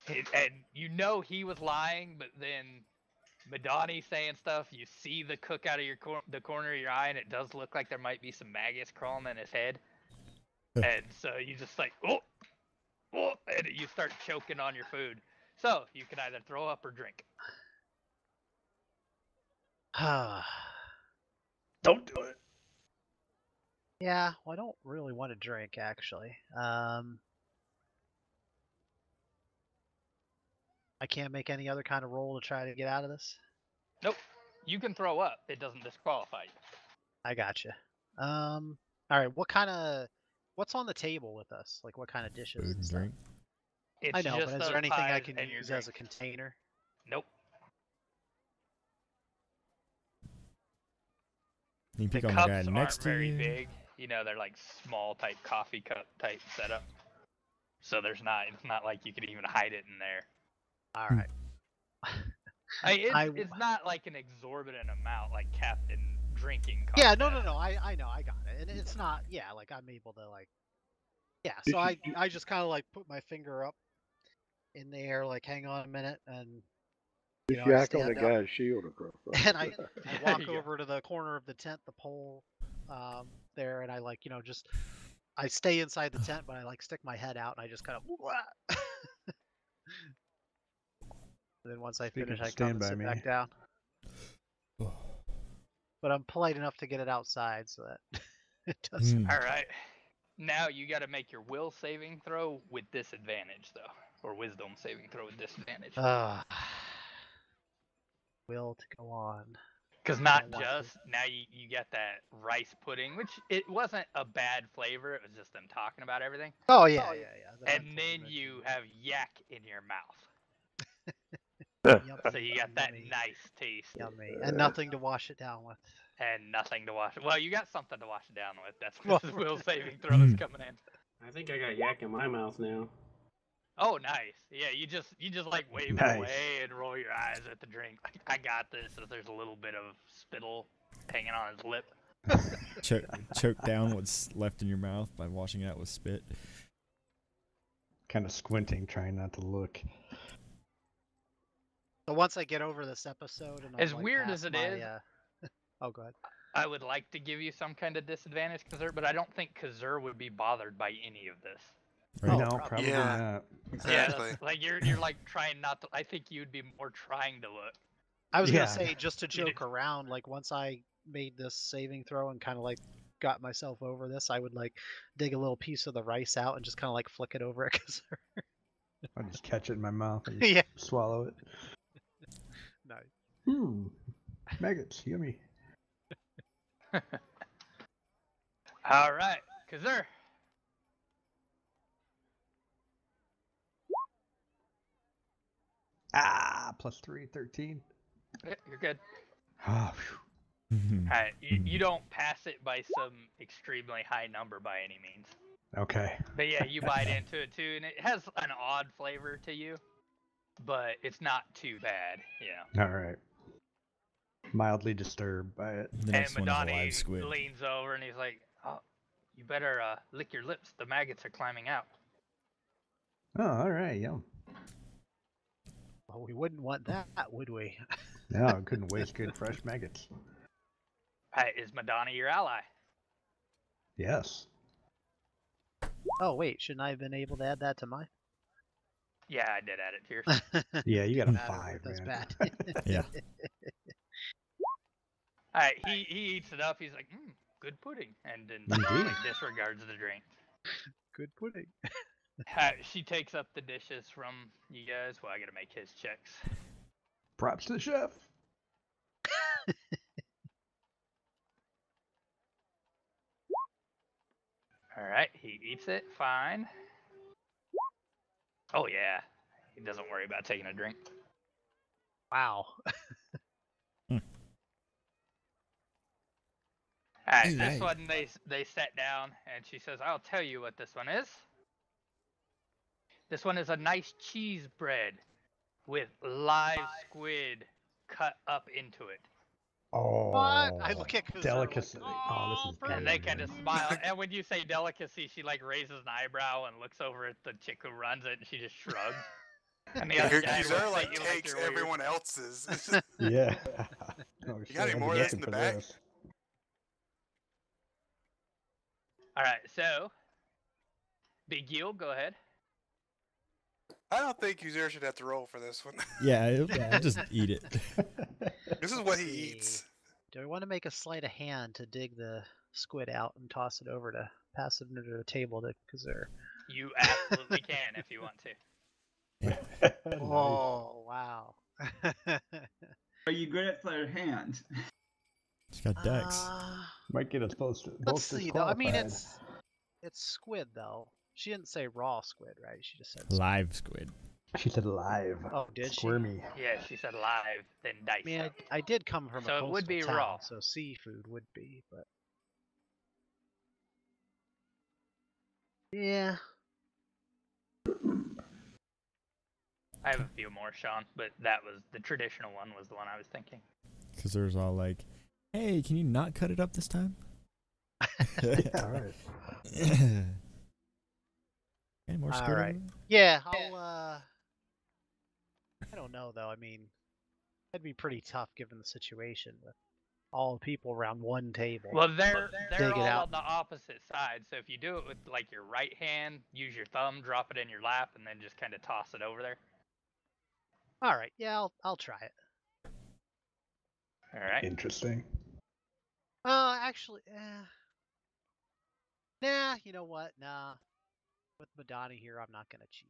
And you know he was lying, but then Madani saying stuff. You see the cook out of the corner of your eye, and it does look like there might be some maggots crawling in his head. And so you just like, oh, and you start choking on your food. So you can either throw up or drink. Don't do it. Yeah, well, I don't really want to drink actually. I can't make any other kind of roll to try to get out of this. Nope. You can throw up. It doesn't disqualify you. I gotcha. All right. What's on the table with us? Like, what kind of dishes? food and and stuff? drink. It's I know, just but is those there anything I pies can and your use as a drink. container? Nope. You can The pick on the cups guy aren't next to very you. big. You know, they're like small type coffee cup type setup. So it's not like you could even hide it in there. All right. It's not like an exorbitant amount like Captain drinking coffee. Yeah, no. I know, I got it, and it's not. Yeah, like I'm able to like. Yeah, so I just kind of like put my finger up in the air, like hang on a minute, and Just I yak on the stand up, guy's shield across. and I There walk you go. over to the corner of the tent, the pole, there, and I like just I stay inside the tent, but I like stick my head out, and I just kind of. And then once I Speaking finish, of I come and stand by sit me. back down. But I'm polite enough to get it outside so that it doesn't. Mm. All right. Now you got to make your will saving throw with disadvantage, though, or wisdom saving throw with disadvantage. Will to go on. Because not don't want to. just now you get that rice pudding, which it wasn't a bad flavor. It was just them talking about everything. Oh yeah. The And unfortunate then mention. you have yak in your mouth. Yummy, So you got that yummy, nice taste. yummy, and nothing to wash it down with. And nothing to wash it. Well, you got something to wash it down with. That's Well, this is will saving throws coming in. I think I got yak in my mouth now. Oh, nice. Yeah, you just like wave Nice. it away and roll your eyes at the drink. Like, I got this. If there's a little bit of spittle hanging on his lip. Choke down what's left in your mouth by washing it out with spit. Kind of squinting, trying not to look. So once I get over this episode, and As I'm, like, weird past as it my, is- oh, go ahead. I would like to give you some kind of disadvantage, Kazur, but I don't think Kazur would be bothered by any of this. Right? No, probably Yeah. not. Exactly. Yeah, like you're like trying not to. I think you'd be more trying to look. I was Yeah. gonna say just to You did- joke around, like once I made this saving throw and kind of like got myself over this, I would like dig a little piece of the rice out and just kind of like flick it over at Kazur. I just catch it in my mouth and just Yeah. swallow it. Nice. Maggots, yummy. All right, Kazur. +3, 13. Yeah, you're good. Ah, All right, you don't pass it by some extremely high number by any means. okay. But yeah, you bite into it too, and it has an odd flavor to you, but it's not too bad, you know. All right. Mildly disturbed by it. The next And one is a live squid. Madani leans over and he's like, "Oh, you better lick your lips. The maggots are climbing out." Oh, all right, yum. Well, we wouldn't want that, would we? No, I couldn't waste good fresh maggots. Alright, is Madonna your ally? Yes. Oh wait, shouldn't I have been able to add that to mine? Yeah, I did add it to yours. Yeah, you got a Didn't matter, 5, that's man. bad. Yeah. Alright, he eats it up. He's like, good pudding. And then Indeed. like, disregards the drink. Good pudding. She takes up the dishes from you guys. Well, I gotta make his checks. Props to the chef. Alright, he eats it. Fine. Oh, yeah. He doesn't worry about taking a drink. Wow. Alright, this one they sat down and she says, I'll tell you what this one is. This one is a nice cheese bread with live squid cut up into it. Oh, What? I look at Kazur delicacy. like, Oh, this is perfect. good. And they kind of smile. And when you say delicacy, she like raises an eyebrow and looks over at the chick who runs it and she just shrugs. And the other guy looks Kazur at like you takes you're weird. everyone else's. Yeah. Oh, You got any more of this in the bag? Alright, so Big Yule, go ahead. I don't think Kazur should have to roll for this one. Yeah, I'll just eat it. This is what he eats. Do we want to make a sleight of hand to dig the squid out and toss it over to pass it under the table to Kazur? You absolutely can if you want to. Nice. Oh, wow. Are you good at sleight of hand? It's got Dex. Might get us both. Let's see, though. I mean, it's squid, though. She didn't say raw squid, right? She just said squid. Live squid. She said live. Oh, did she? Squirmy. Yeah, she said live, then dice. I mean, I did come from a So it coastal would be town, raw. so seafood would be, but yeah. I have a few more, Sean, but that was the traditional one was the one I was thinking. Because there's all like, hey, can you not cut it up this time? All right. Any more All squid? right. Yeah, I'll I don't know though. I mean, that'd be pretty tough given the situation with all the people around one table. Well, they're Dig it all out. on the opposite side. So if you do it with like your right hand, use your thumb, drop it in your lap, and then just kind of toss it over there. All right. Yeah, I'll try it. All right. Interesting. Actually, nah. You know what? Nah. With Madani here, I'm not gonna cheat.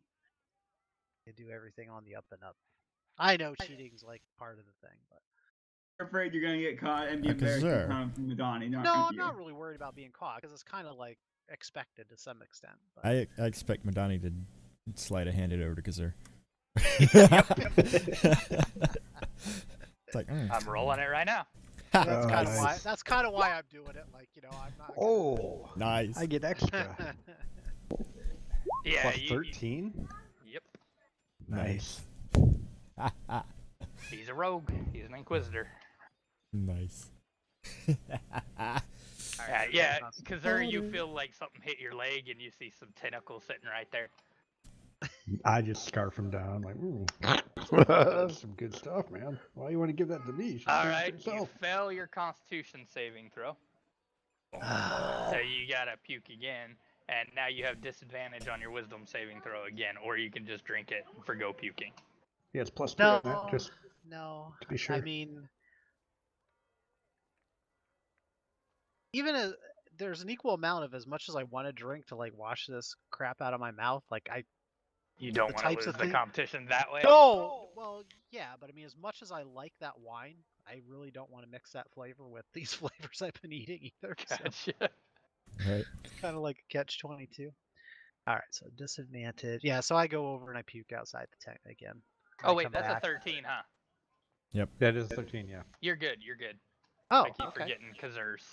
I do everything on the up and up. I know cheating's like part of the thing, but You're afraid you're gonna get caught and be Because embarrassed in there- front of Madani, not no, with I'm you. not really worried about being caught because it's kind of like expected to some extent. But I expect Madani to sleight of hand it over to Kazur. It's like, I'm rolling it right now. that's Oh, kind of why. nice. That's kind of why I'm doing it. Like, you know, I'm not. Oh, nice. I get extra. Yeah. Plus you- 13. Yep. Nice. He's a rogue. He's an inquisitor. Nice. Yeah, Kazur, you feel like something hit your leg and you see some tentacles sitting right there. I just scarf him down. Like, ooh, that's some good stuff, man. Why you want to give that to me? You should All keep it right, to you yourself. fail your Constitution saving throw. So you gotta puke again, and now you have disadvantage on your Wisdom saving throw again, or you can just drink it and forgo puking. Yeah, it's plus 2, No, isn't it? Just no. to be sure. I mean, even as there's an equal amount of as much as I want to drink to like wash this crap out of my mouth. Like You don't The want to types lose of the thing- competition that way. No. Well, yeah, but I mean, as much as I like that wine, I really don't want to mix that flavor with these flavors I've been eating either. So Gotcha. Right. kind of like a catch-22. All right, so disadvantage. Yeah, so I go over and I puke outside the tent again. Oh I wait, come that's back. a 13, huh? That is 13, yeah. You're good. You're good. Oh, I keep okay. forgetting Kazur's.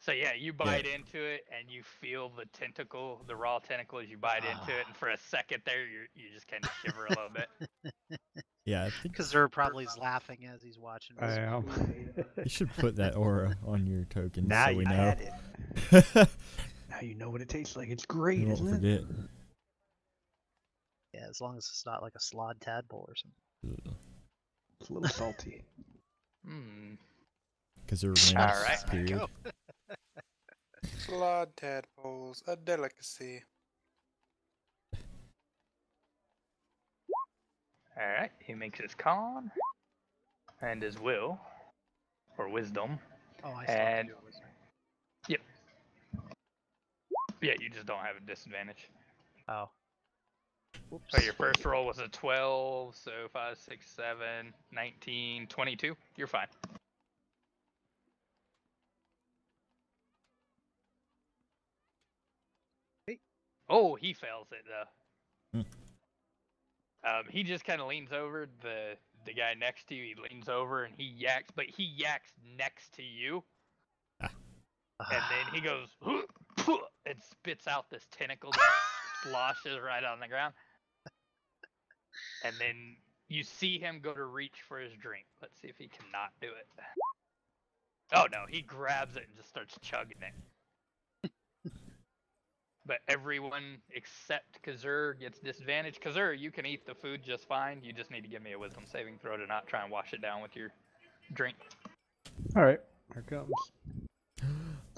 So yeah, you bite into it and you feel the tentacle, the raw tentacle as you bite into it, and for a second there, you just kind of shiver a little bit. Yeah, I think Kazur probably is laughing as he's watching. I this. am. you should put that aura on your token Now so you we know. had it. Now you know what it tastes like. It's great, We won't isn't it? forget. Yeah, as long as it's not like a slod tadpole or something. Ugh. It's a little salty. Hmm. Because they're All wings right. period. Go. Slod tadpoles, a delicacy. All right. He makes his con and his will or wisdom. Oh, I still have And to do a wisdom. yep. Yeah, you just don't have a disadvantage. Oh. Whoops. So your first roll was a 12, so 5, 6, 7, 19, 22. You're fine. Hey. Oh, he fails it though. Hmm. He just kind of leans over. The guy next to you, he leans over and he yaks, but he yaks next to you. And then he goes and spits out this tentacle that sloshes right on the ground. And then you see him go to reach for his drink. Let's see if he cannot do it. Oh no, he grabs it and just starts chugging it. But everyone except Kazur gets disadvantage. Kazur, you can eat the food just fine. You just need to give me a wisdom saving throw to not try and wash it down with your drink. All right, here it comes.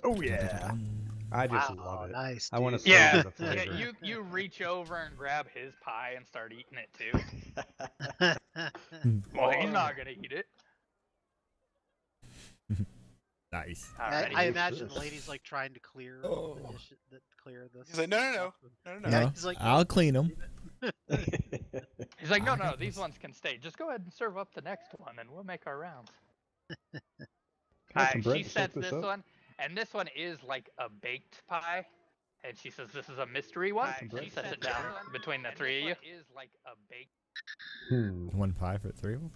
Oh yeah, Dun-dun-dun-dun. I just Wow, love it. nice, I want to dude. Yeah, savor the yeah. flavor. You reach over and grab his pie and start eating it too. Well, he's not gonna eat it. Nice. Alrighty. I imagine the lady's like trying to clear the dish, clear this. He's like, no. stuff. No. Yeah, No, he's like, I'll clean them. He's like, no, I got these this. ones can stay. Just go ahead and serve up the next one, and we'll make our rounds. Can I have some bread She to soak sets this up? one, and this one is like a baked pie. And she says this is a mystery one. She sets it down between the three of you. Is like a baked. One pie for 3 of them?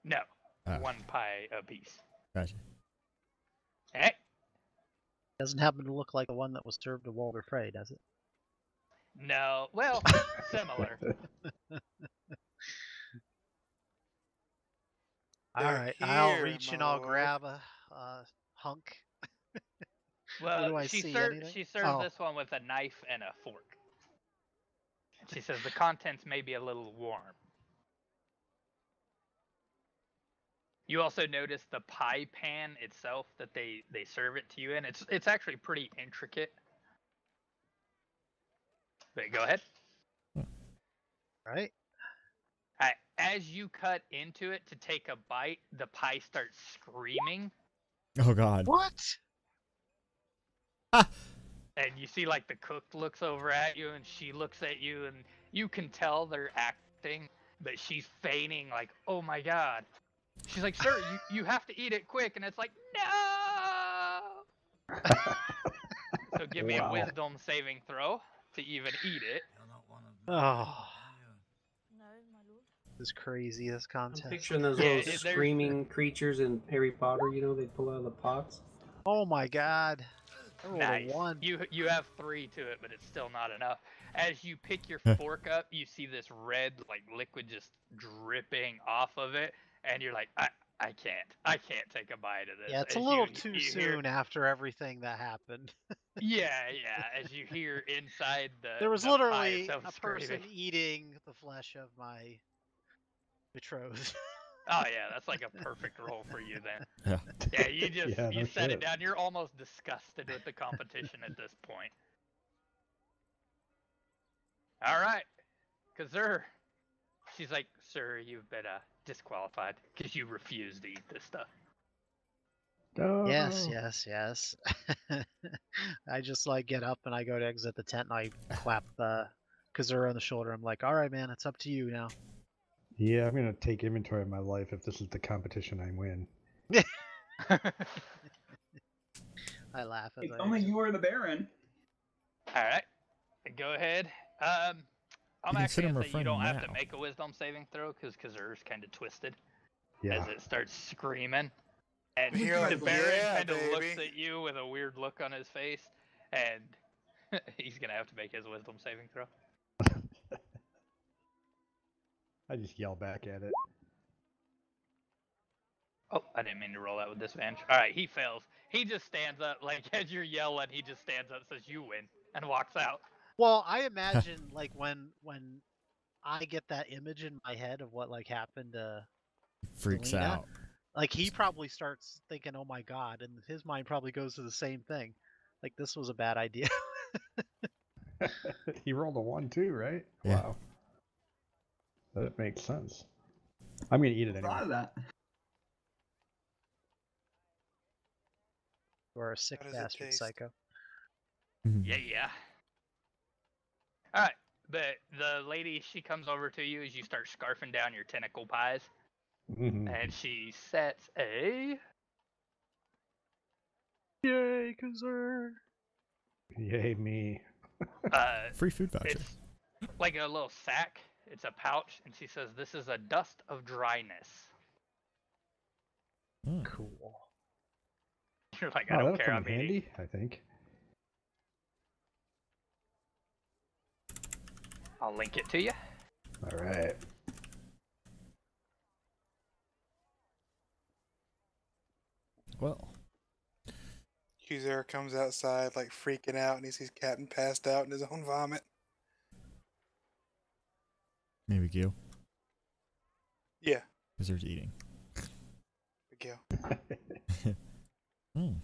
No, Ah. one pie apiece. Gotcha. Hey, doesn't happen to look like the one that was served to Walter Frey, does it? no, well, similar. All They're right, I'll here, reach my and I'll lord. grab a hunk. Well, do I she see, served anything? Oh. this one with a knife and a fork. She says the contents may be a little warm. You also notice the pie pan itself that they serve it to you in. It's actually pretty intricate. But go ahead. All right. As you cut into it to take a bite, the pie starts screaming. Oh god. What? And you see like the cook looks over at you and she looks at you and you can tell they're acting, but she's feigning like, oh my god. She's like, sir, you have to eat it quick. And it's like, no! So give me a wisdom saving throw to even eat it. Oh. This is crazy, this contest. I'm picturing those Yeah, little screaming creatures in Harry Potter, you know, they pull out of the pots. Oh my god. I rolled Nice. a 1. You have 3 to it, but it's still not enough. As you pick your fork up, you see this red like liquid just dripping off of it, and you're like, I can't take a bite of this. Yeah, it's a As little you too soon after everything that happened. Yeah. As you hear inside There was the pie literally itself a person screaming. eating the flesh of my betrothed. Oh yeah, that's like a perfect roll for you then. Yeah. Yeah, you just Yeah, you no set it shit. down. You're almost disgusted with the competition at this point. All right, Kazur. She's like, sir, you've been disqualified because you refuse to eat this stuff. Oh. Yes. I just like get up and I go to exit the tent and I clap Kazura on the shoulder. I'm like, all right, man, it's up to you now. Yeah, I'm gonna take inventory of my life if this is the competition I win. I laugh as If I only you were the Baron. All right, go ahead. I'm You actually consider him a gonna say you friend don't have to now. make a wisdom saving throw because Kazur's kind of twisted Yeah. as it starts screaming. And You're the like, Baron "Yeah, kind of looks baby." at you with a weird look on his face, and he's gonna have to make his wisdom saving throw. I just yell back at it. Oh, I didn't mean to roll that with disadvantage. All right, he fails. He just stands up, like as you're yelling, he just stands up, says you win, and walks out. Well, I imagine like when I get that image in my head of what like happened to Freaks Selena, out. like he probably starts thinking, "Oh my god," and his mind probably goes to the same thing. Like this was a bad idea. He rolled a 1 too, right? Yeah. Wow. That makes sense. I'm gonna eat it anyway. Thought of that. Or a sick How does it bastard taste? psycho. Yeah. All right. The lady, she comes over to you as you start scarfing down your tentacle pies, Mhm. and she sets a Yay, concern. Yay me. Free food voucher. it's like a little sack. It's a pouch, and she says this is a dust of dryness. Mm. Cool. You're like, I Oh, don't that'll care. come in I'm eating. handy, I think. I'll link it to you. All right. Well, Cusair comes outside like freaking out, and he sees Captain passed out in his own vomit. maybe Gil, Yeah, because there's eating. Big Gil.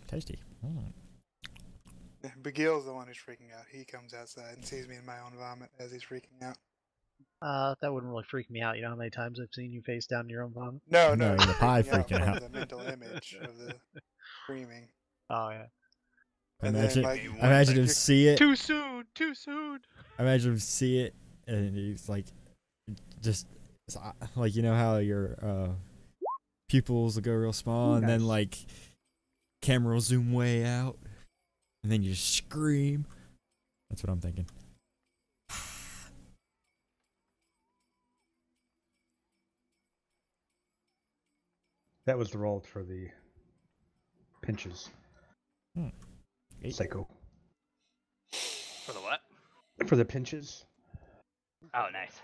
Tasty. Yeah, Big Gil's the one who's freaking out. He comes outside and sees me in my own vomit as he's freaking out. That wouldn't really freak me out. You know how many times I've seen you face down in your own vomit? No, No, he's the pie freaking out freaking from out. the mental image of the screaming. Oh yeah. And then, Imagine, like, imagine him you're- see it. Too soon. Too soon. Imagine him see it, and he's like, just like, you know how your pupils will go real small, and then Nice. like camera will zoom way out, and then you just scream. That's what I'm thinking. That was the roll for the pinches. Eight. Psycho. For the what? For the pinches. Oh, nice.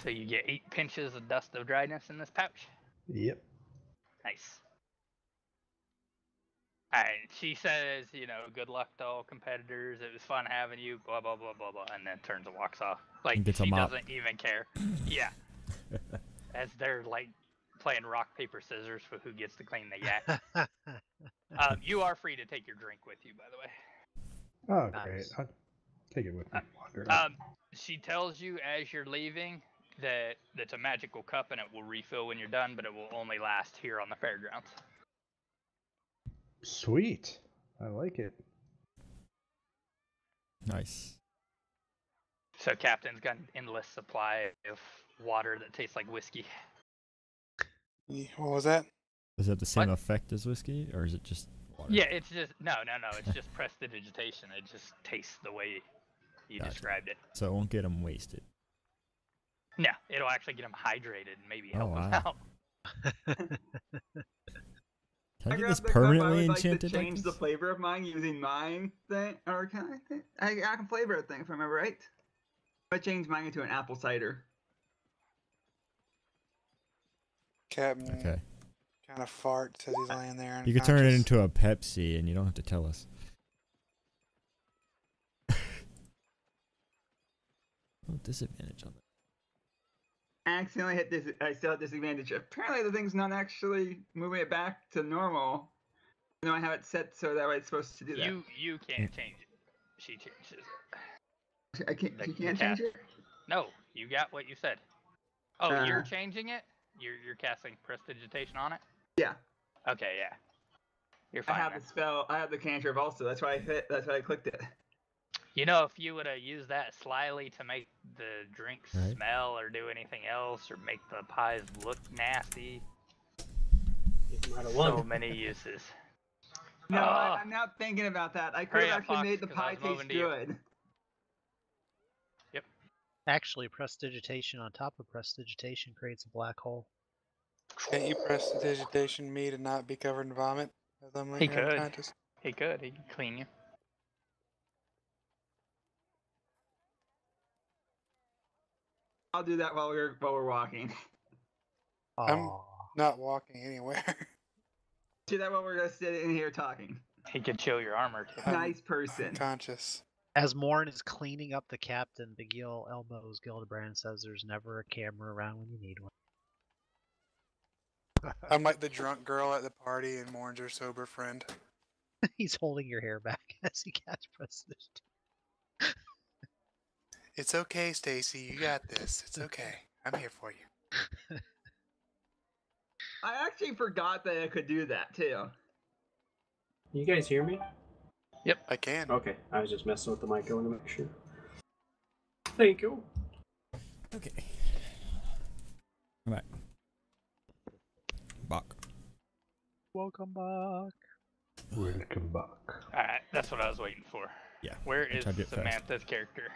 So you get 8 pinches of dust of dryness in this pouch. Yep. Nice. Alright, she says, you know, good luck to all competitors. It was fun having you, blah, blah, blah, blah, blah, and then turns and walks off. Like, And gets a she mop. doesn't even care. Yeah. As they're, like, playing rock, paper, scissors for who gets to clean the yak. You are free to take your drink with you, by the way. Oh, Nice. great. I'll take it with me. Wander. She tells you as you're leaving that it's a magical cup and it will refill when you're done, but it will only last here on the fairgrounds. Sweet. I like it. Nice. So Captain's got an endless supply of water that tastes like whiskey. What was that? Is that the same What? effect as whiskey, or is it just water? Yeah, it's just no. It's just prestidigitation. It just tastes the way you Gotcha. described it. So it won't get them wasted. No, it'll actually get them hydrated and maybe help Oh, them wow. out. Can I get grabbed this the cup, permanently I would enchanted? like to like change this? the flavor of mine using mine thing, or can I can flavor a thing if I remember right. I changed mine into an apple cider. Captain Okay. kind of farts as he's laying there. You could turn it unconscious. into a Pepsi, and you don't have to tell us. Oh, disadvantage on that. I accidentally hit this. I still have disadvantage. Apparently, the thing's not actually moving it back to normal. You know, I have it set so that way it's supposed to do that. You can't change it. She changes it. I can't. the- You the can't cat- change it. No, you got what you said. Oh, you're Uh. changing it? You're casting prestidigitation on it? Yeah. Okay, yeah. You're I fine. have there. the spell. I have the cantrip also. That's why I hit. That's why I clicked it. You know, if you would have used that slyly to make the drinks Right. smell or do anything else or make the pies look nasty, You might have so won. many uses. No, Ah. I'm not thinking about that. I could Hurry have up, actually Fox, made the 'cause I pie was taste moving to you. good. Actually, prestidigitation on top of prestidigitation creates a black hole. Can't you prestidigitation me to not be covered in vomit? As I'm He laying there could. unconscious? He could. He could clean you. I'll do that while we're walking. I'm- Aw. Not walking anywhere. Do that while we're just sitting here talking. He could chill your armor too. Nice person. Unconscious. As Morn is cleaning up the captain, Big Eel elbows Gildebrand and says there's never a camera around when you need one. I'm like the drunk girl at the party, and Mourn's your sober friend. He's holding your hair back as he casts presses. It's okay, Stacy. You got this. It's okay. I'm here for you. I actually forgot that I could do that too. You guys hear me? Yep. I can. Okay, I was just messing with the mic. I want to make sure. Thank you. Okay. Come back. Back. Welcome back. Welcome back. Alright, that's what I was waiting for. Yeah. Where is tried to do it fast. Samantha's character?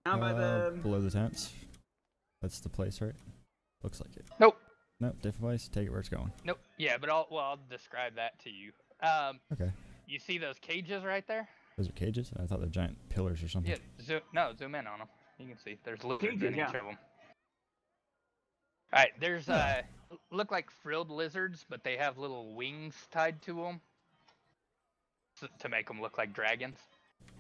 Down by the. Below the tents. That's the place, right? Looks like it. Nope. Nope, different place. Take it where it's going. Nope. Yeah, but I'll describe that to you. Okay. You see those cages right there? Those are cages? I thought they're giant pillars or something. Yeah. Zoom in on them. You can see there's lizards Cages, in each yeah. of them. All right. There's look like frilled lizards, but they have little wings tied to them to make them look like dragons.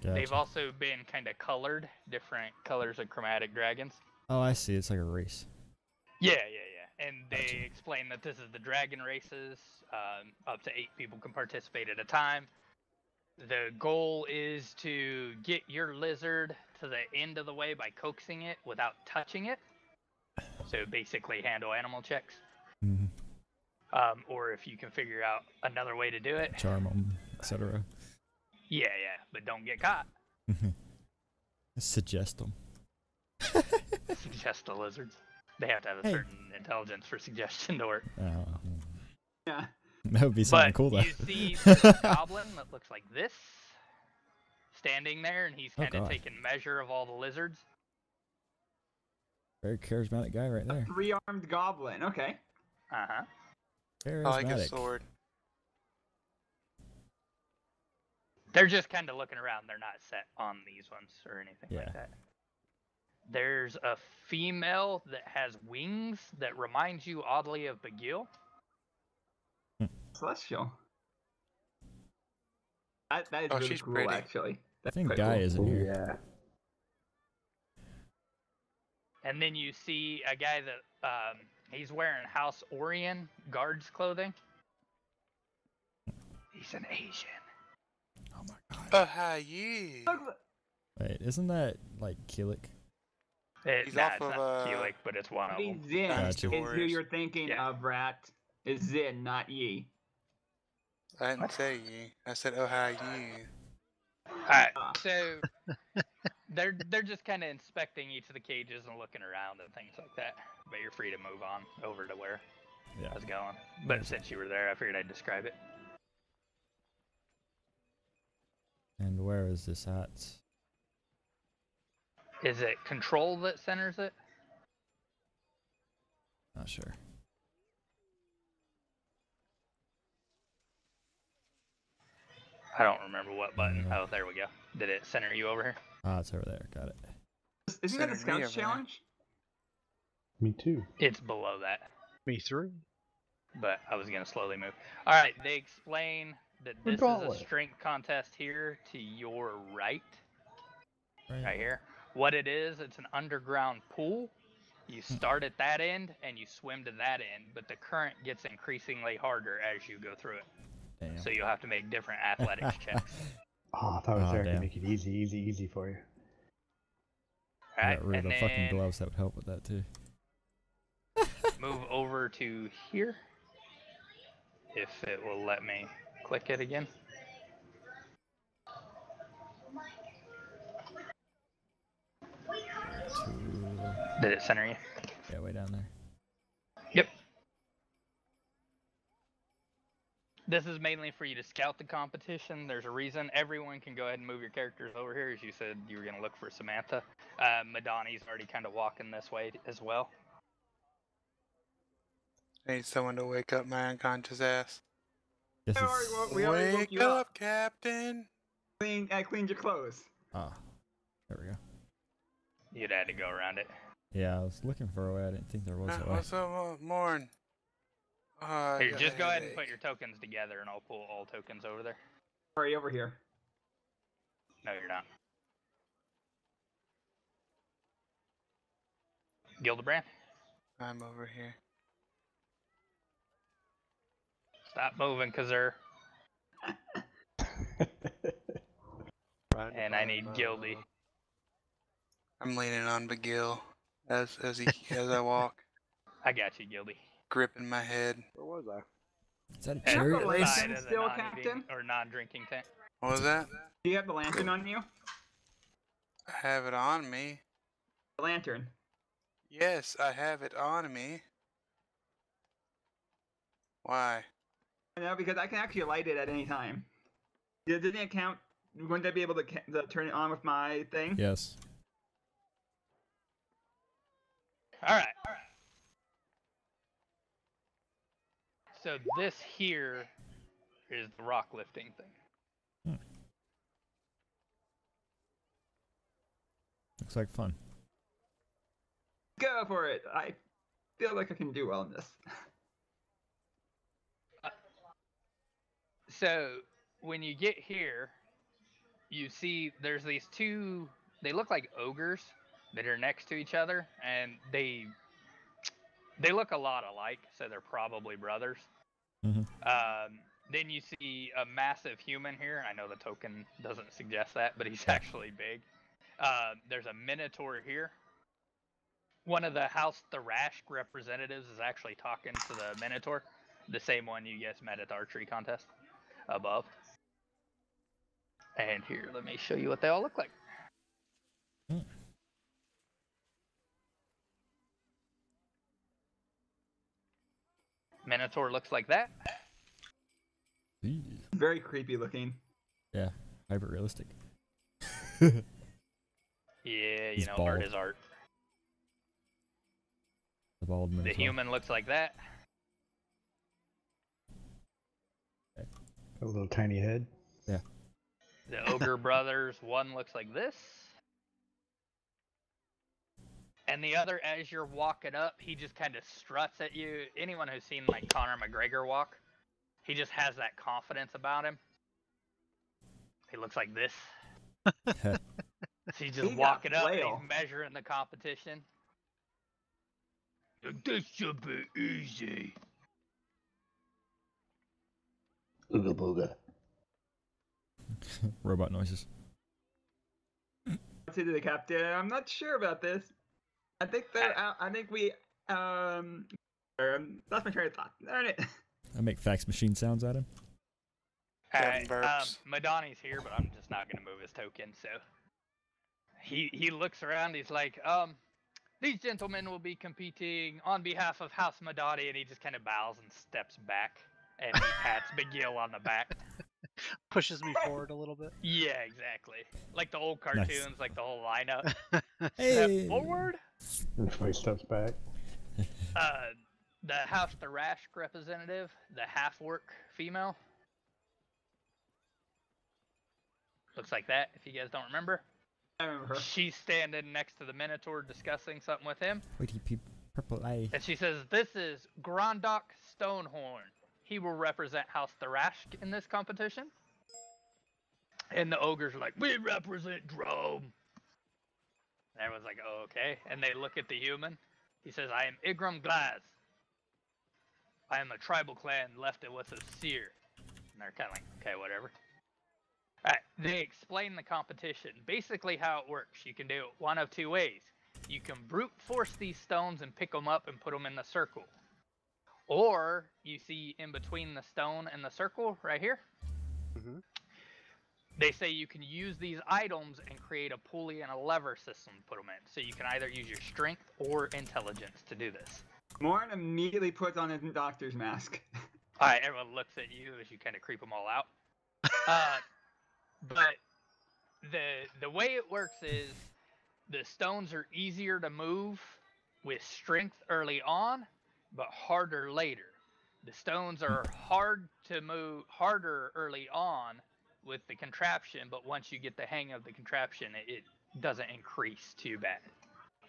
Gotcha. They've also been kind of colored, different colors of chromatic dragons. Oh, I see. It's like a race. Yeah. And they explain that this is the dragon races. Up to 8 people can participate at a time. The goal is to get your lizard to the end of the way by coaxing it without touching it. So basically handle animal checks. Mm-hmm. Or if you can figure out another way to do it. Charm them, etc. Yeah, but don't get caught. Suggest them. Suggest the lizards. They have to have a certain intelligence for suggestion to work. Yeah. That would be something But cool, though. you see this goblin that looks like this, standing there, and he's kind of God. taking measure of all the lizards. Very charismatic guy right there. 3-armed goblin. Okay. Uh-huh. Charismatic. I like a sword. They're just kind of looking around. They're not set on these ones or anything Yeah. like that. There's a female that has wings that reminds you oddly of Bagil. Celestial. That is Oh, really she's cool, pretty. actually. I That's think quite Guy cool. isn't here. Yeah. And then you see a guy that he's wearing House Orion guards clothing. He's an Asian. Oh my god. Oh, hi, you. Wait, isn't that like Kilik? He's Nah, off it's of, not Keelik, but it's one of Maybe them. Zin Gotcha. is who Warriors. you're thinking Yeah. of, Rat. Is Zin, not Yi. I didn't say you. I said, oh, hi, you. Alright, so they're just kind of inspecting each of the cages and looking around and things like that. But you're free to move on over to where Yeah. I was going. But since you were there, I figured I'd describe it. And where is this at? Is it control that centers it? Not sure. I don't remember what button. Oh, there we go. Did it center you over here? Ah, it's over there. Got it. Isn't that the Center me Scouts over there. challenge? Me too. It's below that. Me through. But I was going to slowly move. Alright, they explain that this is a Regardless. strength contest here to your right. Right here. What it is, it's an underground pool. You start at that end and you swim to that end, but the current gets increasingly harder as you go through it. Damn. So you'll have to make different athletics checks. Oh, I thought it was Oh, there to damn. make it easy for you. I Alright, got rid of and the fucking then gloves. That would help with that too. move over to here. If it will let me click it again. Did it center you? Yeah, way down there. Yep. This is mainly for you to scout the competition. There's a reason. Everyone can go ahead and move your characters over here. As you said, you were going to look for Samantha. Madani's already kind of walking this way as well. I need someone to wake up my unconscious ass. Guess We already it's... we already woke Wake you up, up. Captain. I cleaned your clothes. Ah, there we go. You'd had to go around it. Yeah, I was looking for a way. I didn't think there was a way. What's up, Morn? Here, just go ahead and put your tokens together and I'll pull all tokens over there. Or are you over here? No, you're not. Gildebrand, I'm over here. stop moving, Kazur. Trying to And I find need my, Gildy. I'm leaning on McGill as I walk, I got you, Gildy. gripping my head. Where was I? Is that a At Do you have chariot the the race? side lantern of the still, non-eating Captain? or non-drinking tent. What was that? Do you have the lantern on you? I have it on me. The lantern. Yes, I have it on me. Why? No, because I can actually light it at any time. Doesn't it count? Wouldn't I be able to turn it on with my thing? Yes. All right. So this here is the rock lifting thing. Looks like fun. Go for it. I feel like I can do well in this. So when you get here, you see there's these two. They look like ogres that are next to each other, and they look a lot alike. So they're probably brothers. Mhm. Then you see a massive human here. I know the token doesn't suggest that, but he's actually big. There's a minotaur here. One of the House Thrashk representatives is actually talking to the minotaur, the same one you guys met at the archery contest above. And here, let me show you what they all look like. Minotaur looks like that. Very creepy looking. Yeah, hyper realistic. Yeah, He's you know, bald. art is art. The bald The minotaur. human looks like that. A little tiny head. Yeah. The ogre brothers, one looks like this. And the other, as you're walking up, he just kind of struts at you. Anyone who's seen like Conor McGregor walk, he just has that confidence about him. He looks like this. So he's just He got walking up and flail. he's measuring the competition. This should be easy. Ooga booga. Robot noises. I'd say to the captain, I'm not sure about this. I think they're out. I think we that's my train of thought. Darn it. I make fax machine sounds at him. Alright, burps. Madani's here, but I'm just not gonna move his token, so he looks around, he's like, these gentlemen will be competing on behalf of House Madani, and he just kinda bows and steps back and he pats Big Gil on the back. Pushes me forward a little bit. Yeah, exactly. Like the old cartoons, like the whole lineup. Hey. Step forward. Everybody steps back. The House Thrashk representative, the half-orc female. Looks like that, if you guys don't remember. I remember her. She's standing next to the Minotaur discussing something with him. Wait, purple eye. And she says, this is Grondok Stonehorn. He will represent House Thrashk in this competition. And the ogres are like, we represent Drome. And everyone's like, oh, okay. And they look at the human. He says, I am Igram Glaz. I am a tribal clan left in what's of Cyre. And they're kind of like, okay, whatever. Alright, they explain the competition. Basically how it works. You can do it one of two ways. You can brute force these stones and pick them up and put them in the circle. Or, you see in between the stone and the circle, right here, they say you can use these items and create a pulley and a lever system to put them in. So you can either use your strength or intelligence to do this. Morn immediately puts on his doctor's mask. Alright, everyone looks at you as you kind of creep them all out. But the way it works is the stones are easier to move with strength early on, but harder later. The stones are hard to move, harder early on with the contraption, but once you get the hang of the contraption, it doesn't increase too bad,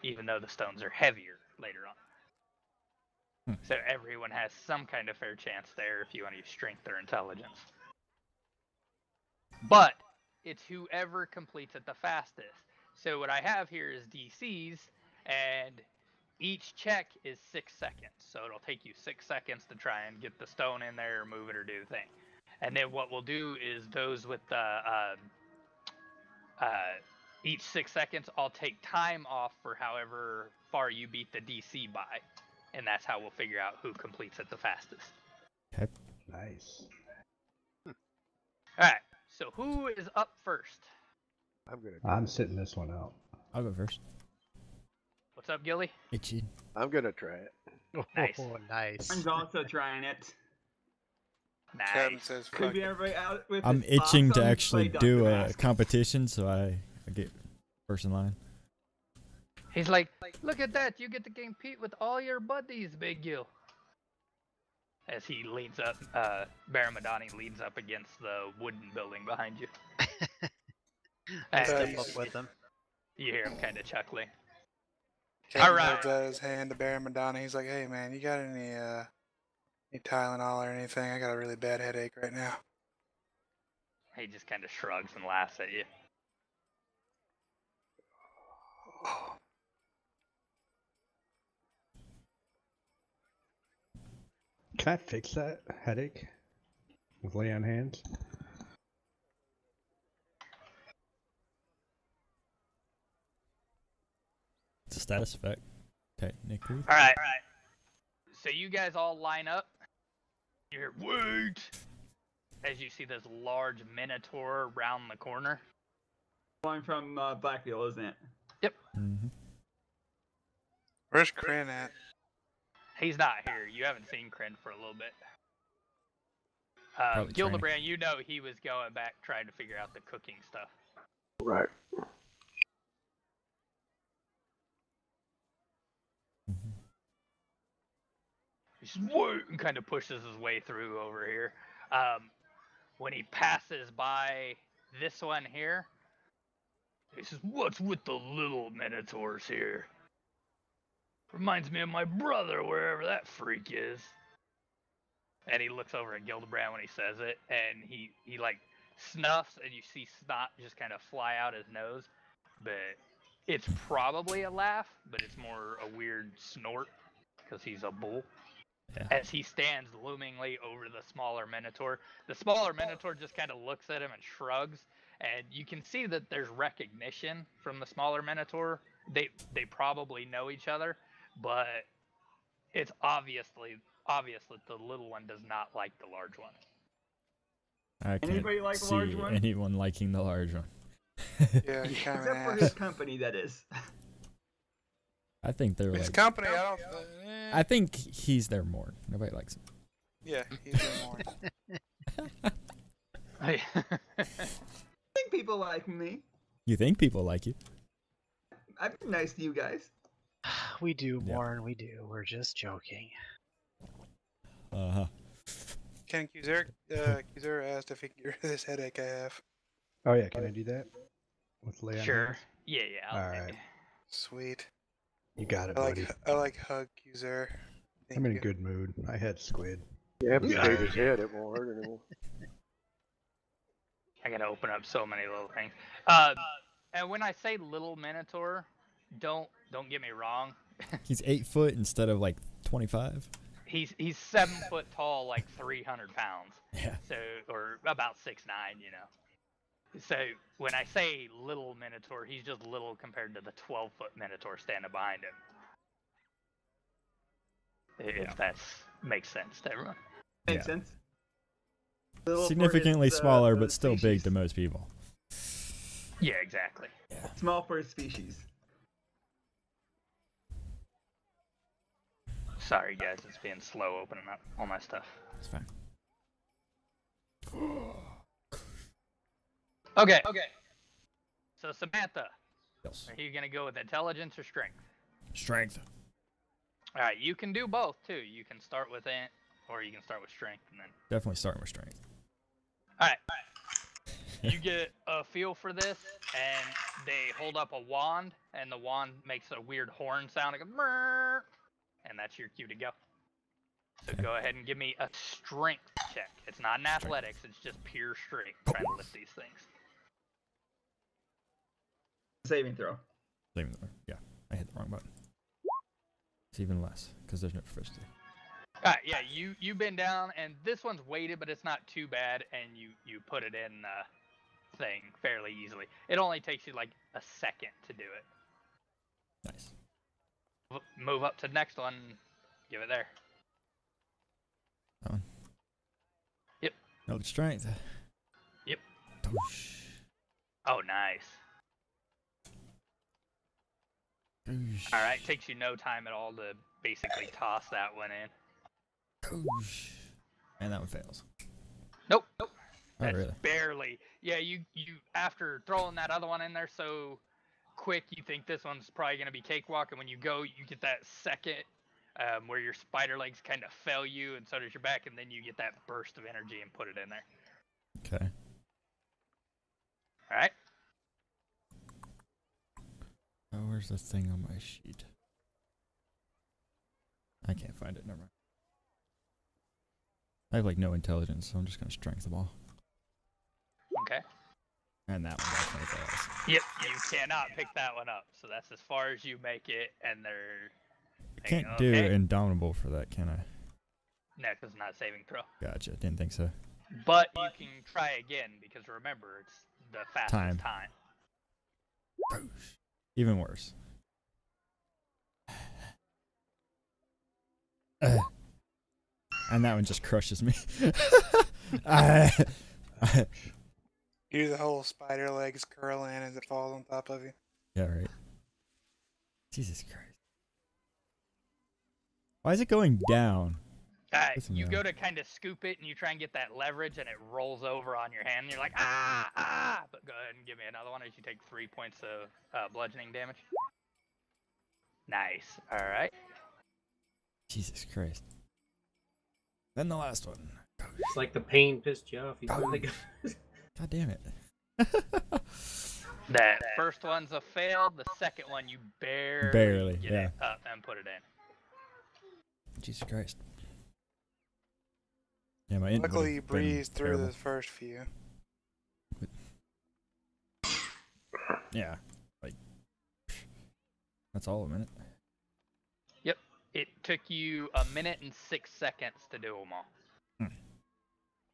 even though the stones are heavier later on. So everyone has some kind of fair chance there if you want to use strength or intelligence. but it's whoever completes it the fastest. So what I have here is DCs, and each check is 6 seconds. So it'll take you 6 seconds to try and get the stone in there or move it or do the thing. And then what we'll do is those with the each 6 seconds, I'll take time off for however far you beat the DC by. And that's how we'll figure out who completes it the fastest. Okay. Nice. Alright, so who is up first? I'm sitting this one out. I'll go first. What's up, Gilly? Itchy. I'm gonna try it. Nice. Oh, nice. I'm also trying it. Captain Nice. says, Could fuck be it. everybody out with I'm his itching to awesome actually play do Dr. a Mask. competition, so I get first in line. He's like, look at that, you get to compete with all your buddies, Big Gil. As he leans up, Baron Madani leans up against the wooden building behind you. I And step you- up with him. You hear him kind of chuckling. Captain Alright. holds out his hand to Baron Madonna. He's like, hey man, you got any Tylenol or anything? I got a really bad headache right now. He just kind of shrugs and laughs at you. Can I fix that headache with lay on hands? It's a status effect, technically. Alright. So you guys all line up. You hear, wait! As you see this large minotaur round the corner. Going from Blackfield, isn't it? Mm-hmm. Where's Kryn at? He's not here. You haven't seen Kryn for a little bit. Probably training. Gildebrand, you know he was going back trying to figure out the cooking stuff. Right. He's wait and kind of pushes his way through over here. When he passes by this one here, he says, "What's with the little minotaurs here? Reminds me of my brother, wherever that freak is." And he looks over at Gildebrand when he says it, and he like snuffs, and you see snot just kind of fly out his nose. But it's probably a laugh, but it's more a weird snort because he's a bull. Yeah. As he stands loomingly over the smaller minotaur, the smaller minotaur just kind of looks at him and shrugs, and you can see that there's recognition from the smaller minotaur. They probably know each other, but it's obvious that the little one does not like the large one. I can't Anybody like the see large one? anyone liking the large one. Yeah, you kind of Except for his company, that is. I think they're His like. company, I don't. I think he's their Morn. Nobody likes him. Yeah, he's doing more. I think people like me. You think people like you? I've been nice to you guys. We do, Yeah. Morn, we do. We're just joking. Uh-huh. Ken Kuzer asked if he can get rid of this headache I have. Oh yeah, can I do that? With lay on Sure. hands? Yeah. I'll All take right. it. Sweet. You got it, I buddy. like hug Kuzer. I'm in a good mood. I had squid. Yeah, but he shaved his head. It won't hurt anymore. I gotta open up so many little things. And when I say little minotaur, don't get me wrong. He's 8 foot instead of like 25. He's 7 foot tall, like 300 pounds. Yeah. So, or about 6'9", you know. So when I say little minotaur, he's just little compared to the 12-foot minotaur standing behind him. If that makes sense to everyone. Makes Yeah. sense. Little for Significantly his, smaller, but still big species. to most people. Yeah, exactly. Small for his species. Sorry, guys, it's being slow opening up all my stuff. It's fine. Okay. So Samantha, Yes. are you gonna go with intelligence or strength? Strength. All right, you can do both too. You can start with int, or you can start with strength, and then. Definitely starting with strength. All right. You get a feel for this, and they hold up a wand, and the wand makes a weird horn sound. It goes, "Brrr," and that's your cue to go. So Okay. go ahead and give me a strength check. It's not an athletics, it's just pure strength trying to lift these things. Saving throw. Yeah, I hit the wrong button. It's even less because there's no proficiency. Alright, yeah, you bend down, and this one's weighted, but it's not too bad, and you put it in thing fairly easily. It only takes you like a second to do it. Nice. Move up to the next one. Give it there. That one. Yep. No strength. Yep. Doosh. Oh, nice. Doosh. All right, takes you no time at all to basically toss that one in. Doosh. And that one fails. Nope. Oh, That's really? barely. Yeah, you after throwing that other one in there so quick, you think this one's probably gonna be cakewalk, and when you go, you get that second where your spider legs kind of fail you, and so does your back, and then you get that burst of energy and put it in there. Okay. All right. Oh, where's the thing on my sheet? I can't find it. Never mind. I have like no intelligence, so I'm just gonna strength them all. Okay. And that one definitely fails. Yep, you cannot pick that one up, so that's as far as you make it, and they're. I can't do Indomitable for that, can I? No, because it's not a saving throw. Gotcha. Didn't think so. But you can try again, because remember, it's the fastest time. Even worse. And that one just crushes me. You the whole spider legs curling as it falls on top of you. Yeah, right. Jesus Christ. Why is it going down? You go to kind of scoop it, and you try and get that leverage, and it rolls over on your hand, and you're like, ah! But go ahead and give me another one as you take 3 points of bludgeoning damage. Nice. All right. Jesus Christ. Then the last one. It's like the pain pissed you off. You finally got God damn it. That first one's a fail. The second one, you barely get it up and put it in. Jesus Christ. Yeah, my Luckily, you breezed through the first few. Yeah, like that's all a minute. Yep, it took you 1 minute and 6 seconds to do them all.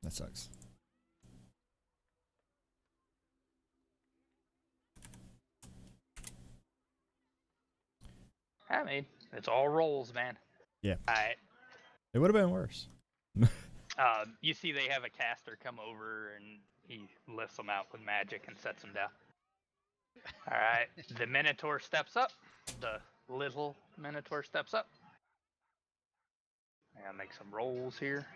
That sucks. I mean, it's all rolls, man. Yeah. All right. It would have been worse. You see they have a caster come over, and he lifts them out with magic and sets them down. All right. The Minotaur steps up. The little Minotaur steps up. I gotta make some rolls here.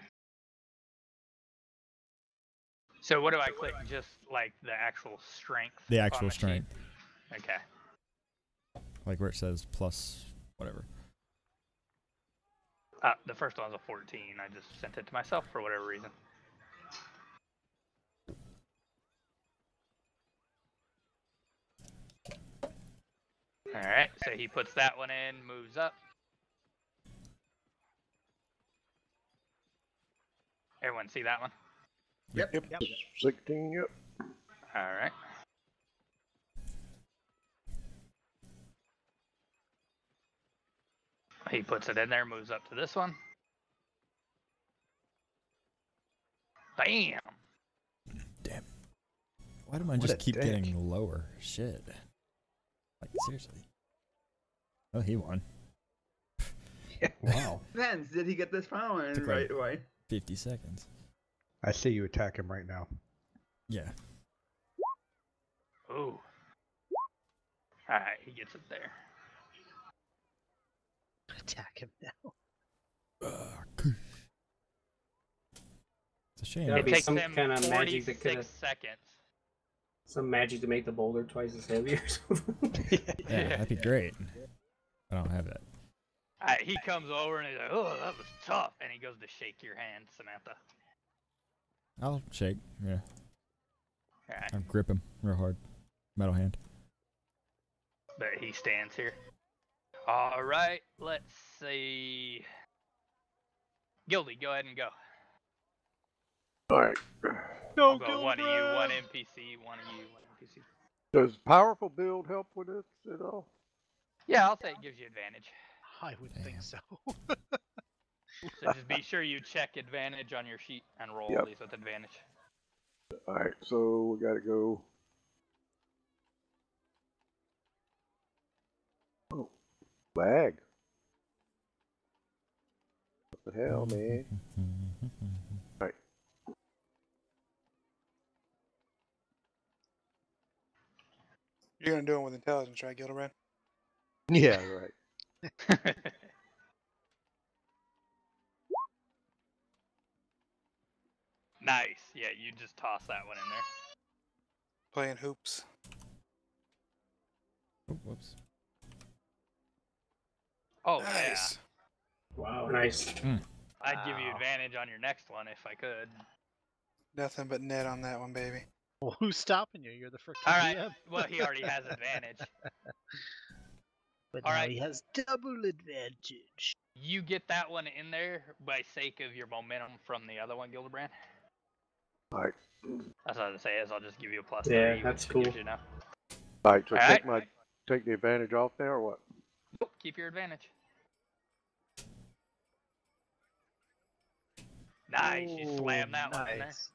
So what do I click? Just like the actual strength? The actual strength. Okay. Like where it says plus whatever. The first one's a 14. I just sent it to myself for whatever reason. Alright, so he puts that one in, moves up. Everyone see that one? Yep. 16, yep. Alright. He puts it in there, moves up to this one. Bam! Damn. Why do mine just keep getting lower? Shit. Like, seriously. Oh, he won. Wow. Depends. Did he get this final in right away? 50 seconds. I see you attack him right now. Yeah. Ooh. Alright, he gets it there. Attack him now. It's a shame. That'd It be takes some him kind of magic 46 seconds. Some magic to make the boulder twice as heavy or something. Yeah, that'd be great. I don't have that. He comes over and he's like, "Oh, that was tough," and he goes to shake your hand, Samantha. I'll shake. Yeah. Alright. I'll grip him real hard. Metal hand. But he stands here. Alright, let's see. Gildy, go ahead and go. All right. No, I'll go one of you, one NPC, one of you, one NPC. Does powerful build help with this at all? Yeah, I'll say it gives you advantage. I would think so. So just be sure you check advantage on your sheet and roll Yep. these with advantage. All right, so we got to go. Oh, lag. What the hell, man? All right. You're gonna do it with intelligence, right, Gildebrand? Yeah, right. Nice. Yeah, you just toss that one in there. Playing hoops. Oh, whoops. Oh Nice. Wow, nice. I'd give you Wow. advantage on your next one if I could. Nothing but net on that one, baby. Well, who's stopping you? You're the freaking All right. DM. Well, he already has advantage. But All now right. he has double advantage. You get that one in there by sake of your momentum from the other one, Gildebrand. All right. That's what I was say is I'll just give you a plus Yeah, 3. that's which cool. gives you enough. All right, so All take the advantage off there or what? Nope, keep your advantage. Nice, you slam that one in there. Nice.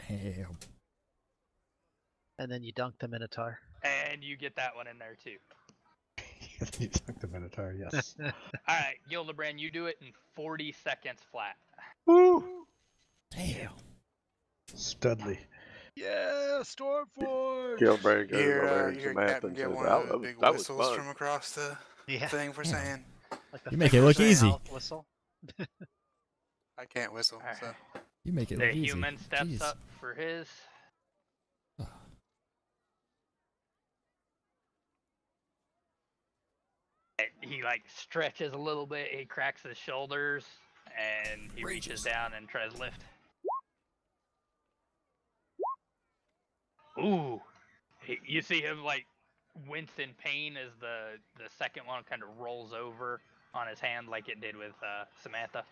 Damn. And then you dunk the Minotaur. And you get that one in there too. You took the Minotaur, yes. Alright, Gildebrand, you do it in 40 seconds flat. Woo! Damn. Studley. Yeah, Stormforge! Gilbrand goes Here, over there and you hear Samantha Captain and get says, one "Wow, of the big that was whistles fun." from across the Yeah. thing for Yeah. saying Like the You make it finger look to the easy. mouth whistle. I can't whistle, so You make it The look easy. human steps Jeez. up for his. Oh, He like stretches a little bit, he cracks his shoulders, and he reaches down and tries to lift. Ooh. You see him like wince in pain as the second one kind of rolls over on his hand like it did with Samantha.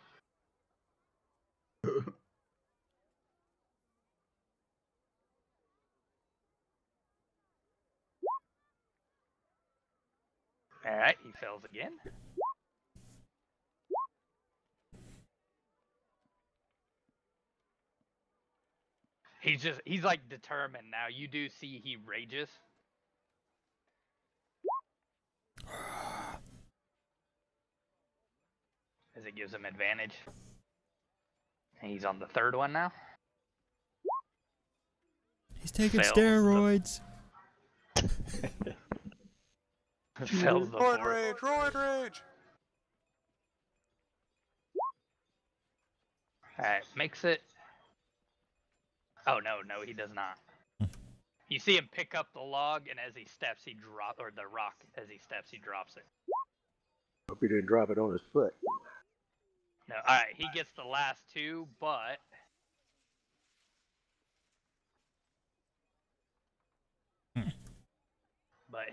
Alright, he fails again. He's like determined now. You do see he rages. As it gives him advantage. And he's on the third one now. he's taking Fails steroids. Fails the roid fourth. rage, roid rage. Alright, makes it. Oh no, he does not. You see him pick up the log, and as he steps, he drops, or the rock. As he steps, he drops it. Hope he didn't drop it on his foot. No, all right, he gets the last two, but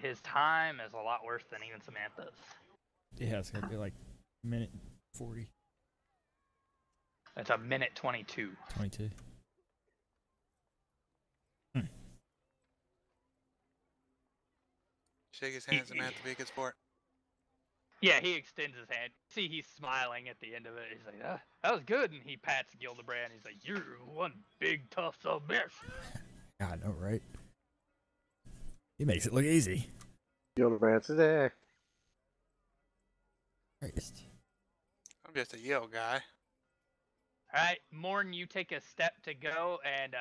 his time is a lot worse than even Samantha's. Yeah, it's gonna be like minute 40, It's a minute 22. 22. Shake his hand, Samantha, be a good sport. Yeah, he extends his hand. See, he's smiling at the end of it. He's like, that was good. And he pats Gildebrand. He's like, you're one big, tough son of a bitch. I know, right? He makes it look easy. Gildebrand says, "Eh." Christ. I'm just a yell guy. All right, Morn, you take a step to go, and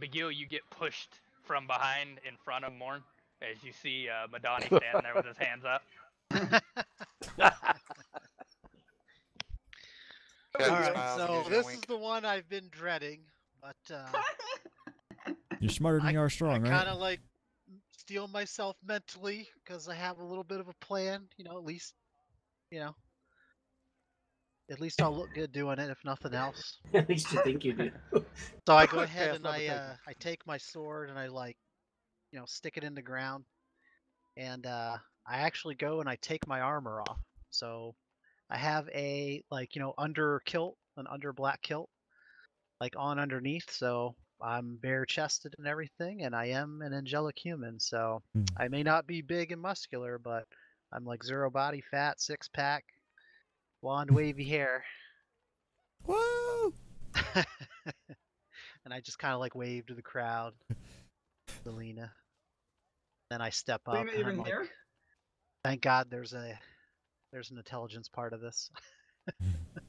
McGill, you get pushed from behind in front of Morn as you see Madani standing there with his hands up. Captain Alright, smiles and so gives you a this is wink. the one I've been dreading, but You're smarter than you are strong, I right? kind of like steel myself mentally because I have a little bit of a plan. At least, at least I'll look good doing it, if nothing else. At least you think you do. So I go ahead Pass and number I taken. I take my sword and I stick it in the ground, and I actually go and I take my armor off. So I have a under kilt, an under black kilt, on underneath, so I'm bare chested and everything, and I am an angelic human, so I may not be big and muscular, but I'm zero body fat, 6-pack, blonde wavy hair. Whoa! And I just kind of wave to the crowd, Selena. Then I step up Selena and even I'm here? thank God there's an intelligence part of this.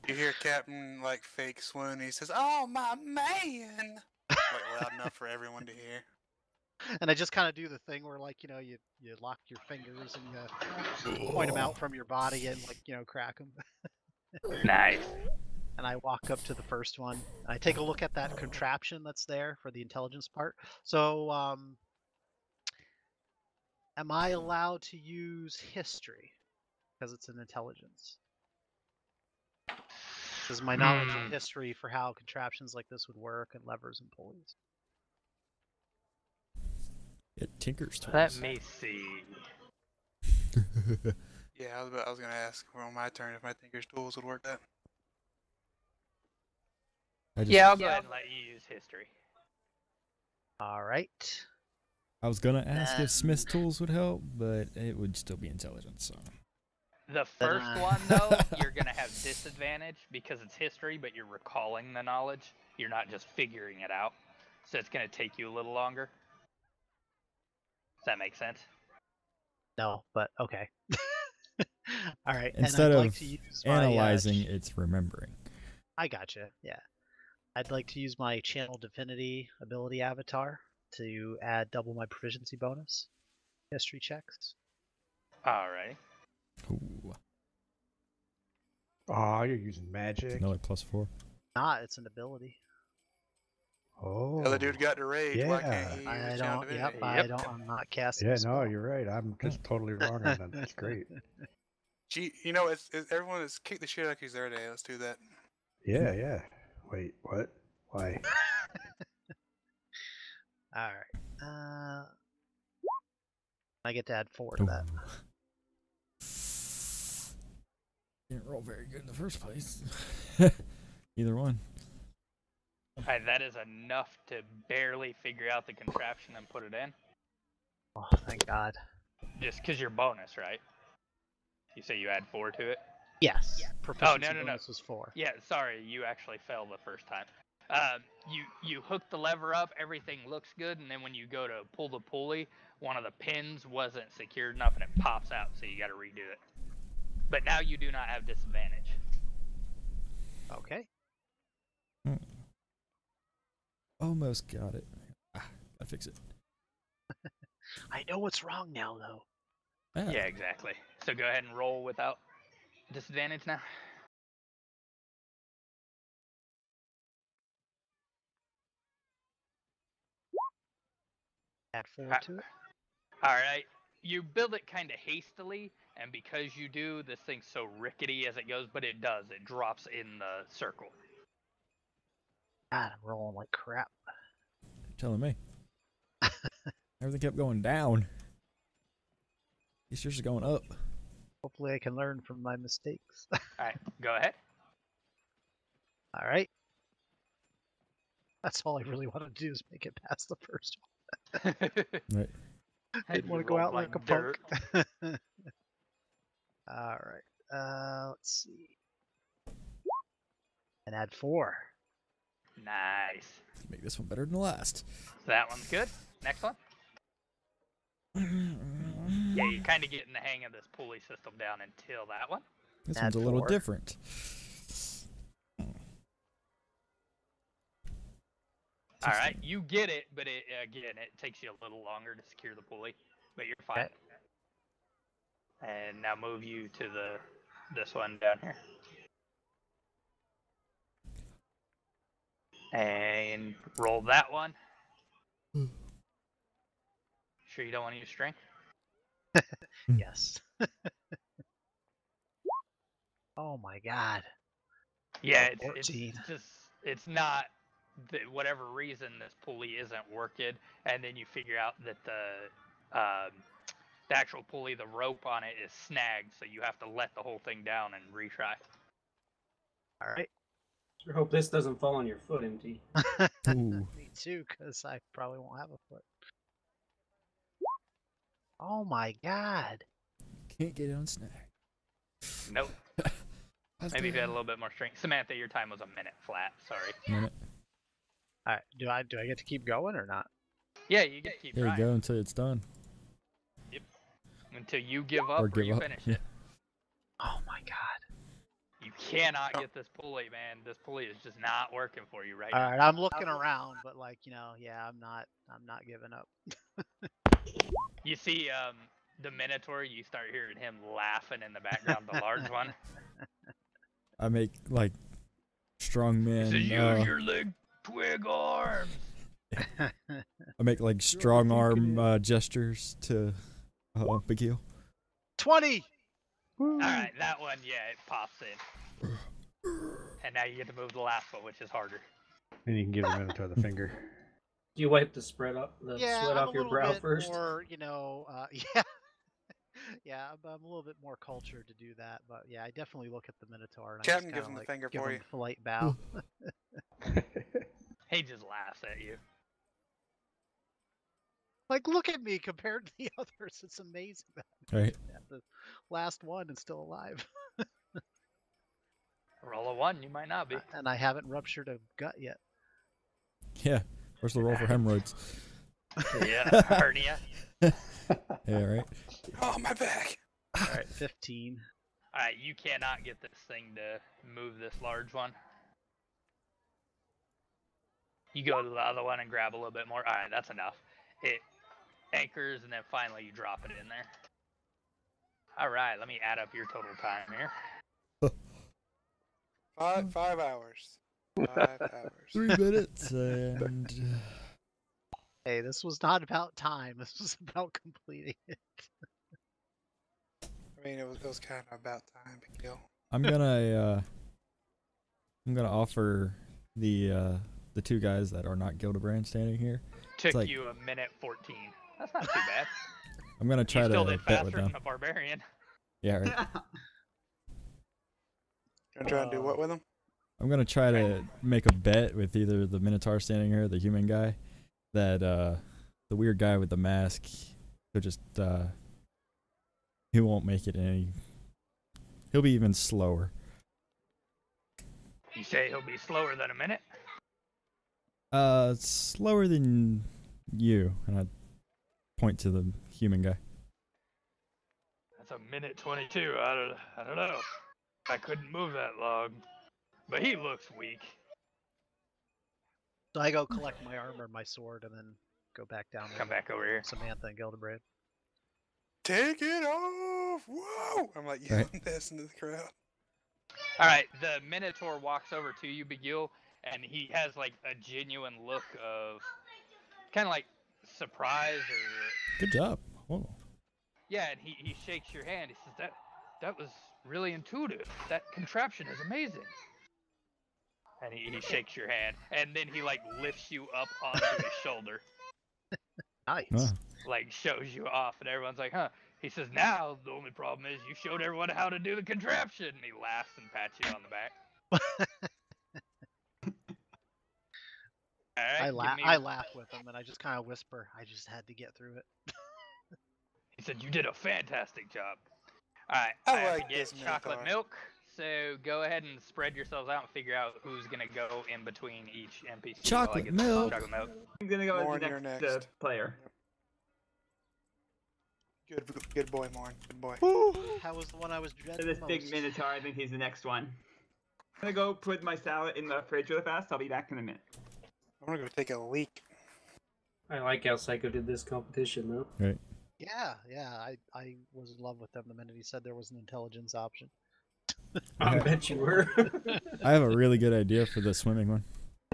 You hear Captain fake swoon. He says, "Oh my man!" Loud enough for everyone to hear. And I just kind of do the thing where you lock your fingers and you point them out from your body and crack them. Nice. And I walk up to the first one. I take a look at that contraption that's there for the intelligence part. So, am I allowed to use history because it's an intelligence? This is my knowledge of history for how contraptions like this would work and levers and pulleys. It tinkers tools. Let me see. Yeah, I was gonna ask on my turn if my Tinker's tools would work that. Yeah, I'll go ahead and let you use history. All right. I was gonna ask if Smith's tools would help, but it would still be intelligence. So. The first one, though, you're going to have disadvantage because it's history, but you're recalling the knowledge. You're not just figuring it out. So it's going to take you a little longer. Does that make sense? No, but okay. All right. Instead and I'd of like to use analyzing, it's remembering. I gotcha. Yeah. I'd like to use my Channel Divinity ability avatar to add double my proficiency bonus. History checks. Alright. Ooh. Oh, you're using magic. Another +4. Nah, it's an ability. Oh. The other dude got the rage. Yeah. Why can't he use I Channel don't. Divinity? Yep. I don't. I'm not casting. Yeah, a spell. no, you're right. I'm just totally wrong on that. That's great. Gee, it's everyone has kicked the shit out of you there today. Let's do that. Yeah, yeah. Wait, what? Why? All right. I get to add 4 to that. Didn't roll very good in the first place. Either one. Alright, that is enough to barely figure out the contraption and put it in. Oh, thank God. Just because you're bonus, right? You say you add 4 to it? Yes. Proficiency no. bonus was 4. Yeah, sorry, you actually fell the first time. You hook the lever up, everything looks good, and then when you go to pull the pulley, one of the pins wasn't secured enough and it pops out, so you got to redo it. But now you do not have disadvantage. Okay. Almost got it. Gotta fix it. I know what's wrong now, though. Yeah, exactly. So go ahead and roll without disadvantage now. Add 4 to it. Alright. You build it kind of hastily, and because you do, this thing's so rickety as it goes, but it does. It drops in the circle. God, I'm rolling like crap. You're telling me. Everything kept going down. These yours are going up. Hopefully I can learn from my mistakes. Alright, go ahead. All right. That's all I really want to do is make it past the first one. Right. I didn't want to go out like a punk. All right. Let's see. And add 4. Nice. Make this one better than the last. That one's good. Next one. Yeah, you're kind of getting the hang of this pulley system down until that one. This Add one's a little 4. different. All right, you get it, but it takes you a little longer to secure the pulley, but you're fine. Okay. And now move you to this one down here. And roll that one. Sure you don't want to use strength? Yes. Oh my God. Yeah, Oh, it's 14. just, it's not, whatever reason this pulley isn't working, and then you figure out that the actual pulley, the rope on it is snagged, so you have to let the whole thing down and retry. All right. I hope this doesn't fall on your foot, MT. Ooh. Me too, because I probably won't have a foot. Oh my god. Can't get it on snag. Nope. Maybe if you had a little bit more strength. Samantha, your time was a minute flat. Sorry. Minute. All right. Do I get to keep going or not? Yeah, you get to keep There you trying. go until it's done. Yep. Until you give up or, give you up. finish Yeah. it. Oh my god. You cannot get this pulley, man. This pulley is just not working for you right All now. right. I'm looking around, but like yeah, I'm not giving up. You see, the Minotaur. You start hearing him laughing in the background. The large one. I make like strong He men. says, "Use your leg twig arms." I make like strong arm gestures to Big Heel. 20. All right, that one, yeah, it pops in. And now you get to move the last one, which is harder. And you can give the Minotaur the finger. Do you wipe the sweat off Yeah, I'm off a your little brow bit first? more, yeah. Yeah, I'm a little bit more cultured to do that, but yeah, I definitely look at the Minotaur and I Captain just gives kind him of the like finger give for him you. a polite bow. He just laughs at you. Like, look at me compared to the others. It's amazing that Right. the last one is still alive, Roll a 1, you might not be. and I haven't ruptured a gut yet. Yeah. Where's the roll for hemorrhoids? Yeah, hernia. Yeah, right. Oh, my back. All right, 15. All right, you cannot get this thing to move this large one. You go to the other one and grab a little bit more. All right, that's enough. It anchors, and then finally you drop it in there. All right, let me add up your total time here. 5 hours. 5 hours. 3 minutes and Hey, this was not about time. This was about completing it. I mean, it was kind of about time to kill. I'm gonna offer the 2 guys that are not Gildebrand standing here. Took like- you a minute 14. That's not too bad. I'm gonna try You still to did bet with faster them. than a barbarian. Yeah, right. Gonna try and do what with him? I'm gonna try to make a bet with either the Minotaur standing here or the human guy that the weird guy with the mask he'll just he won't make it any. He'll be even slower. You say he'll be slower than a minute? Slower than you, and I point to the human guy. That's a minute 22. I don't know. I couldn't move that long. But he looks weak. So I go collect my armor, my sword, and then go back down. Come back over here. Samantha and Gildebrand. Take it off! Whoa! I'm like yelling this into the crowd. All right, the Minotaur walks over to you, Begil, and he has like a genuine look of kind of like surprise or Good job. Whoa. yeah, and he shakes your hand. He says that was really intuitive. That contraption is amazing. And he shakes your hand, and then he like lifts you up onto his shoulder, Nice. Wow. like shows you off, and everyone's like, huh. He says, now the only problem is you showed everyone how to do the contraption. And he laughs and pats you on the back. All right, I laugh with him, and I just kind of whisper, I just had to get through it. He said, you did a fantastic job. All right, I have like to get this chocolate Minotaur. milk. So go ahead and spread yourselves out and figure out who's going to go in between each NPC. while I Chocolate get some milk. Chocolate milk. I'm gonna go Morn, as you're the next, next. player. Good boy, Morn. Good boy. How was the one I was So dreading this most? big Minotaur, I think he's the next one. I'm gonna go put my salad in the fridge really fast. I'll be back in a minute. I'm gonna go take a leak. I like how Psycho did this competition, though. Right. Yeah, I was in love with them the minute he said there was an intelligence option. I bet you were. I have a really good idea for the swimming one.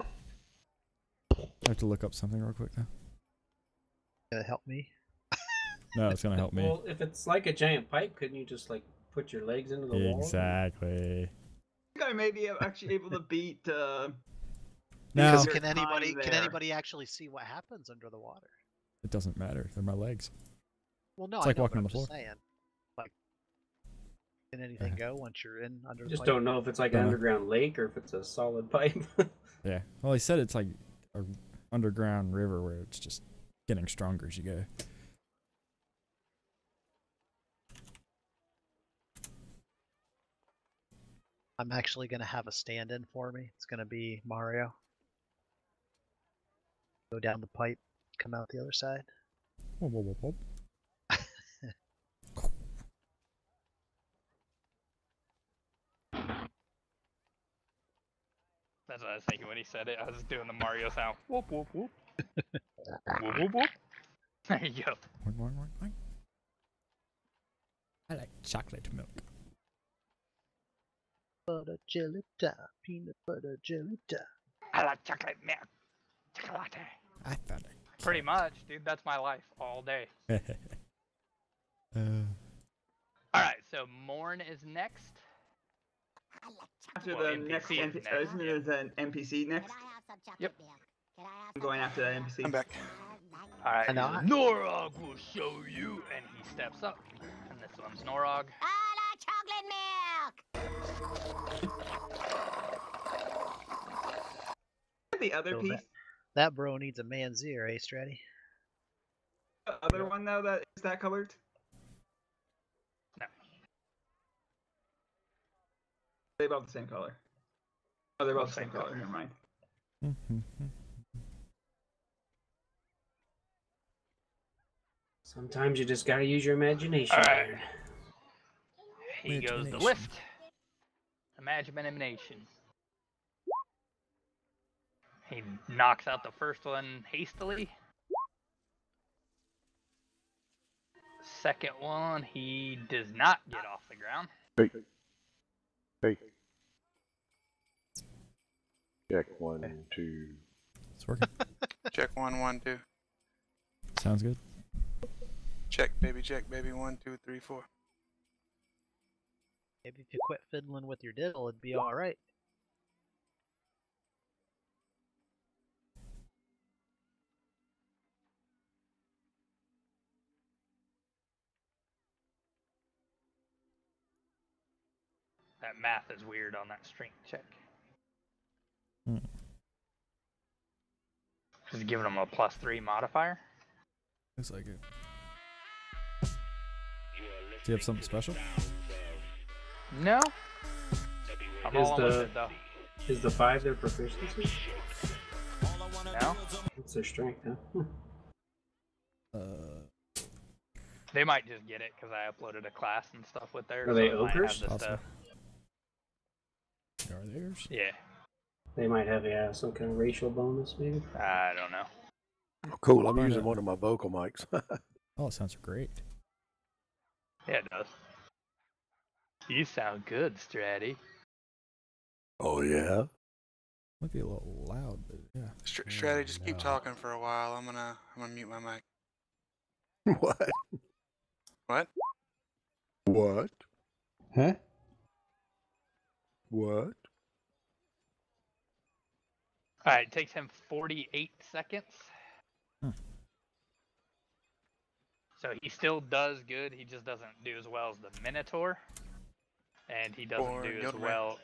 I have to look up something real quick now. Gonna help me? No, it's gonna help me. Well, if it's like a giant pipe, couldn't you just like put your legs into the wall? Exactly. I think I may be actually able to beat. Now Because Your can anybody time can there. anybody actually see what happens under the water? it doesn't matter. They're my legs. Well, no, It's I like know, walking but on I'm the floor. just saying. Like, can anything go once you're in under the Just pipe? don't know if it's like an Dunno. underground lake or if it's a solid pipe. Yeah. Well, he said it's like a underground river where it's just getting stronger as you go. I'm actually going to have a stand-in for me. It's going to be Mario. Go down the pipe, come out the other side. Whoop, whoop, whoop, whoop. That's what I was thinking when he said it. I was doing the Mario sound. Whoop, whoop, whoop. Whoop, whoop, whoop. There you go. Oink, oink, oink, oink. I like chocolate milk. Butter jelly time, peanut butter jelly time. I like chocolate milk. Chocolate. I found it. Pretty much, dude. That's my life all day. Alright, so Morn is next. After Well, the NPC next is NPC, next, isn't yeah. there an NPC next? Yep. I'm going after that NPC. I'm back. Alright, I know. Norog will show you, and he steps up. And this one's Norog. The other So piece, that bro needs a man's ear, eh, Stratty? the other one though, that is that colored? No. They're both the same color. Oh, they're both the same color. Never mind. Sometimes you just gotta use your imagination. Alright. Aaron. He goes the Imagination. lift. Imagination. He knocks out the first one hastily. Second one, he does not get off the ground. Hey. Hey. Check 1, 2. It's working. Check 1, 1, 2. Sounds good. Check, baby, 1, 2, 3, 4. Maybe if you quit fiddling with your diddle, it'd be alright. That math is weird on that strength check. Hmm. Just giving him a +3 modifier. Looks like it. Do you have something special? No. I'm Is all the- with it though. Is the 5 their proficiency? No. It's their strength, huh? They might just get it because I uploaded a class and stuff with theirs. Are they so it might have ogres? the Possible. stuff. Are theirs? Yeah. They might have some kind of racial bonus, maybe. I don't know. Oh, cool. I'm Find using out. one of my vocal mics. Oh, it sounds great. Yeah, it does. You sound good, Stratty. Oh, yeah? Might be a little loud, but yeah. Stratty, just keep no. talking for a while. I'm gonna mute my mic. What? What? What? Huh? What? Alright, it takes him 48 seconds. Hmm. So he still does good, he just doesn't do as well as the Minotaur. And he doesn't Or do as Gildebrand. well.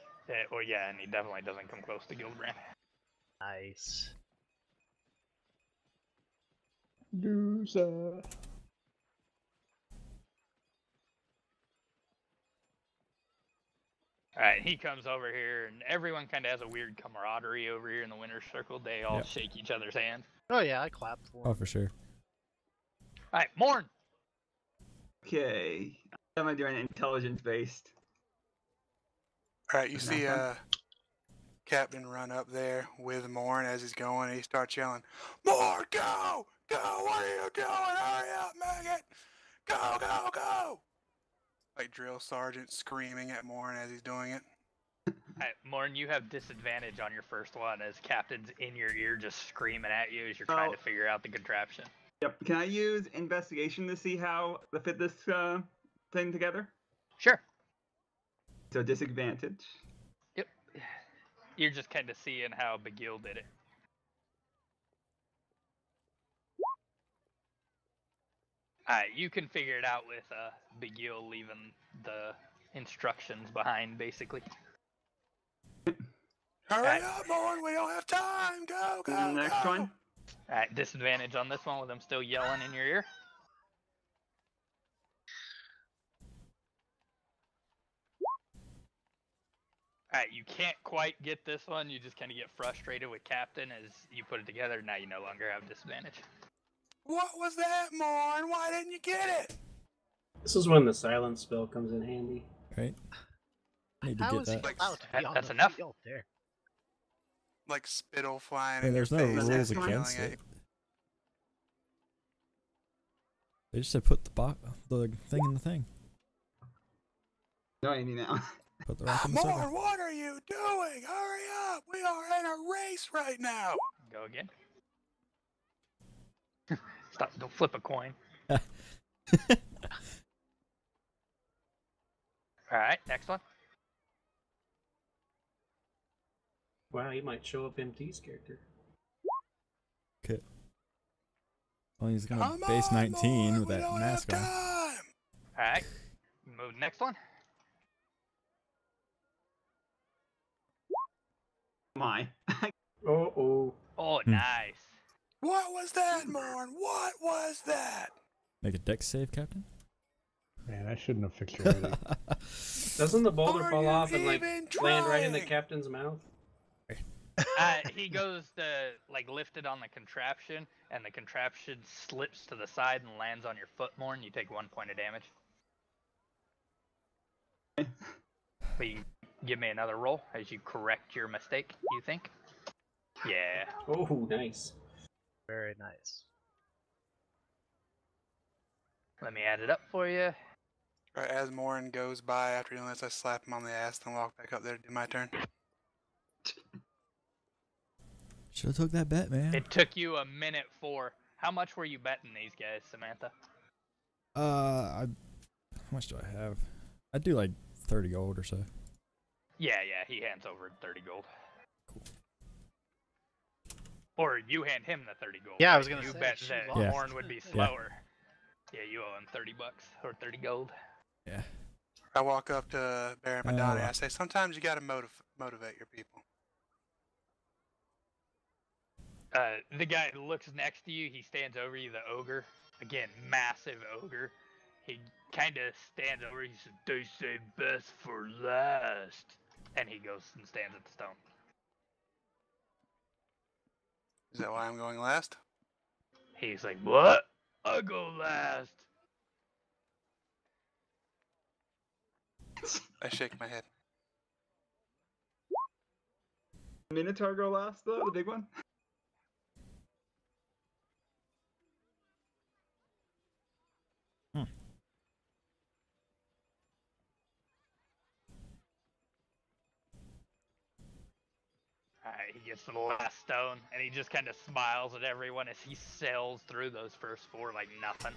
Or yeah, and he definitely doesn't come close to Gildebrand. Nice. Loser. Alright, he comes over here, and everyone kind of has a weird camaraderie over here in the Winner's Circle. They all Yep. shake each other's hands. Oh yeah, I clapped for Oh, him. for sure. Alright, Morn! Okay. I'm gonna do an intelligence based. Alright, you Is see that Captain run up there with Morn as he's going, and he starts yelling, "Morn, go! Go! What are you doing? Hurry up, maggot! Go, go, go!" Like drill sergeant screaming at Morn as he's doing it. Alright, Morn, you have disadvantage on your first one as Captain's in your ear just screaming at you as you're trying to figure out the contraption. Yep. Can I use investigation to see how to fit this thing together? Sure. So disadvantage. Yep. You're just kind of seeing how Begil did it. You can figure it out with Big Eel leaving the instructions behind, basically. Hurry up, Morn. We don't have time. Go, go, And the next go. one. Alright, disadvantage on this one with them still yelling in your ear. Alright, you can't quite get this one. You just kind of get frustrated with Captain as you put it together. Now you no longer have disadvantage. What was that, Morn? Why didn't you get it? This is when the silence spell comes in handy. Right? Need to How get is he that. allowed to be on That's the enough. field there? Like spittle flying Hey, in there's your no face. rules as he's against yelling at it. you. They just said put the thing in the thing. No, Amy now. Put the rock in the circle. Morn, what are you doing? Hurry up. We are in a race right now. Go again. Stop, don't flip a coin. Alright, next one. Wow, he might show up MT's character. Okay. Well, he's gonna Come base on, 19 Morn, with we that don't mask have on. time. Alright, move next one. My. Oh. Oh, nice. What was that, Morn? What was that? Make a dex save, Captain. Man, I shouldn't have fixed your rating. Doesn't the boulder Are fall you off and like even land right in the trying? captain's mouth? He goes to like lift it on the contraption, and the contraption slips to the side and lands on your foot more, and you take 1 point of damage. But you can give me another roll as you correct your mistake, you think? Yeah. Oh, nice. Very nice. Let me add it up for you. Right as Morn goes by after doing this, I slap him on the ass and walk back up there to do my turn. Should have took that bet, man. It took you a minute 4. How much were you betting these guys, Samantha? How much do I have? I'd do like 30 gold or so. Yeah, he hands over 30 gold. Cool. Or you hand him the 30 gold. Yeah, I right? was gonna you say, bet she that lost. Horn would be slower. Yeah, you owe him 30 bucks or 30 gold. Yeah. I walk up to Baron Madonna and I say, sometimes you gotta motivate your people. The guy looks next to you. He stands over you, the ogre. Again, massive ogre. He kind of stands over. He says, "They say best for last," and he goes and stands at the stone. Is that why I'm going last? He's like, "What? I go last." I shake my head. Minotaur go last though, the big one. He gets to the last stone, and he just kind of smiles at everyone as he sails through those first 4 like nothing.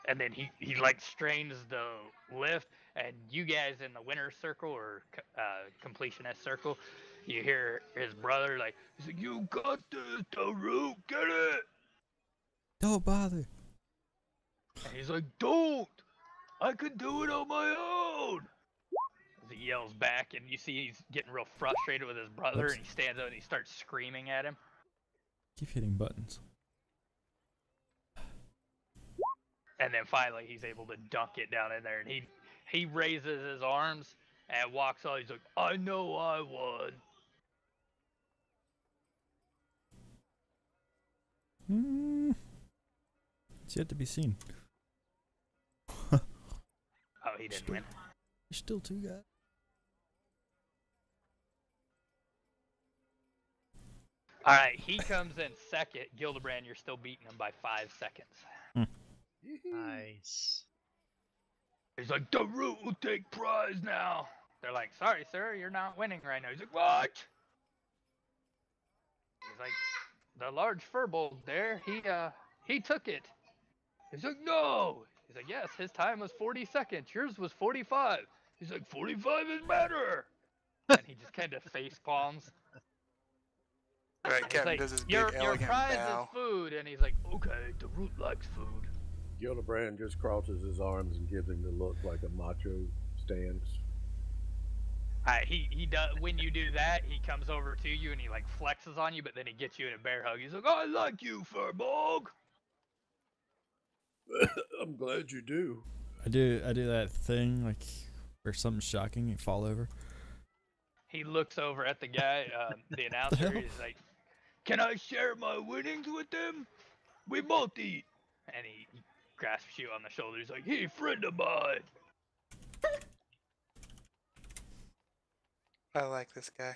And then he like strains the lift, and you guys in the winner's circle or completionist circle, you hear his brother he's like, "You got this, Daru, get it!" Don't bother. And he's like, "Don't! I can do it on my own!" As he yells back, and you see he's getting real frustrated with his brother, Oops. and he stands up and he starts screaming at him. Keep hitting buttons. And then finally he's able to dunk it down in there, and he raises his arms and walks on. He's like, "I know I won." It's yet to be seen. Oh, he didn't win. There's still 2 guys. All right, he comes in second. Gildebrand, you're still beating him by 5 seconds. Nice. He's like, "The root will take prize now." They're like, "Sorry, sir, you're not winning right now." He's like, "What?" He's like, "The large furbolg there, he took it." He's like, "No." He's like, "Yes, his time was 40 seconds. Yours was 45. He's like, "45 is better." And he just kind of face palms. Right, He's Captain like, does his big your elegant prize bow. is food, and he's like, okay, the root likes food. Gildebrand just crosses his arms and gives him the look like a macho stance. He does. When you do that, he comes over to you and he like flexes on you, but then he gets you in a bear hug. He's like, I like you, Furbog. I'm glad you do. I do that thing like where something's shocking, you fall over. He looks over at the guy, the announcer. He's like, can I share my winnings with them? We both eat. And he grasps you on the shoulder. He's like, hey, friend of mine. I like this guy.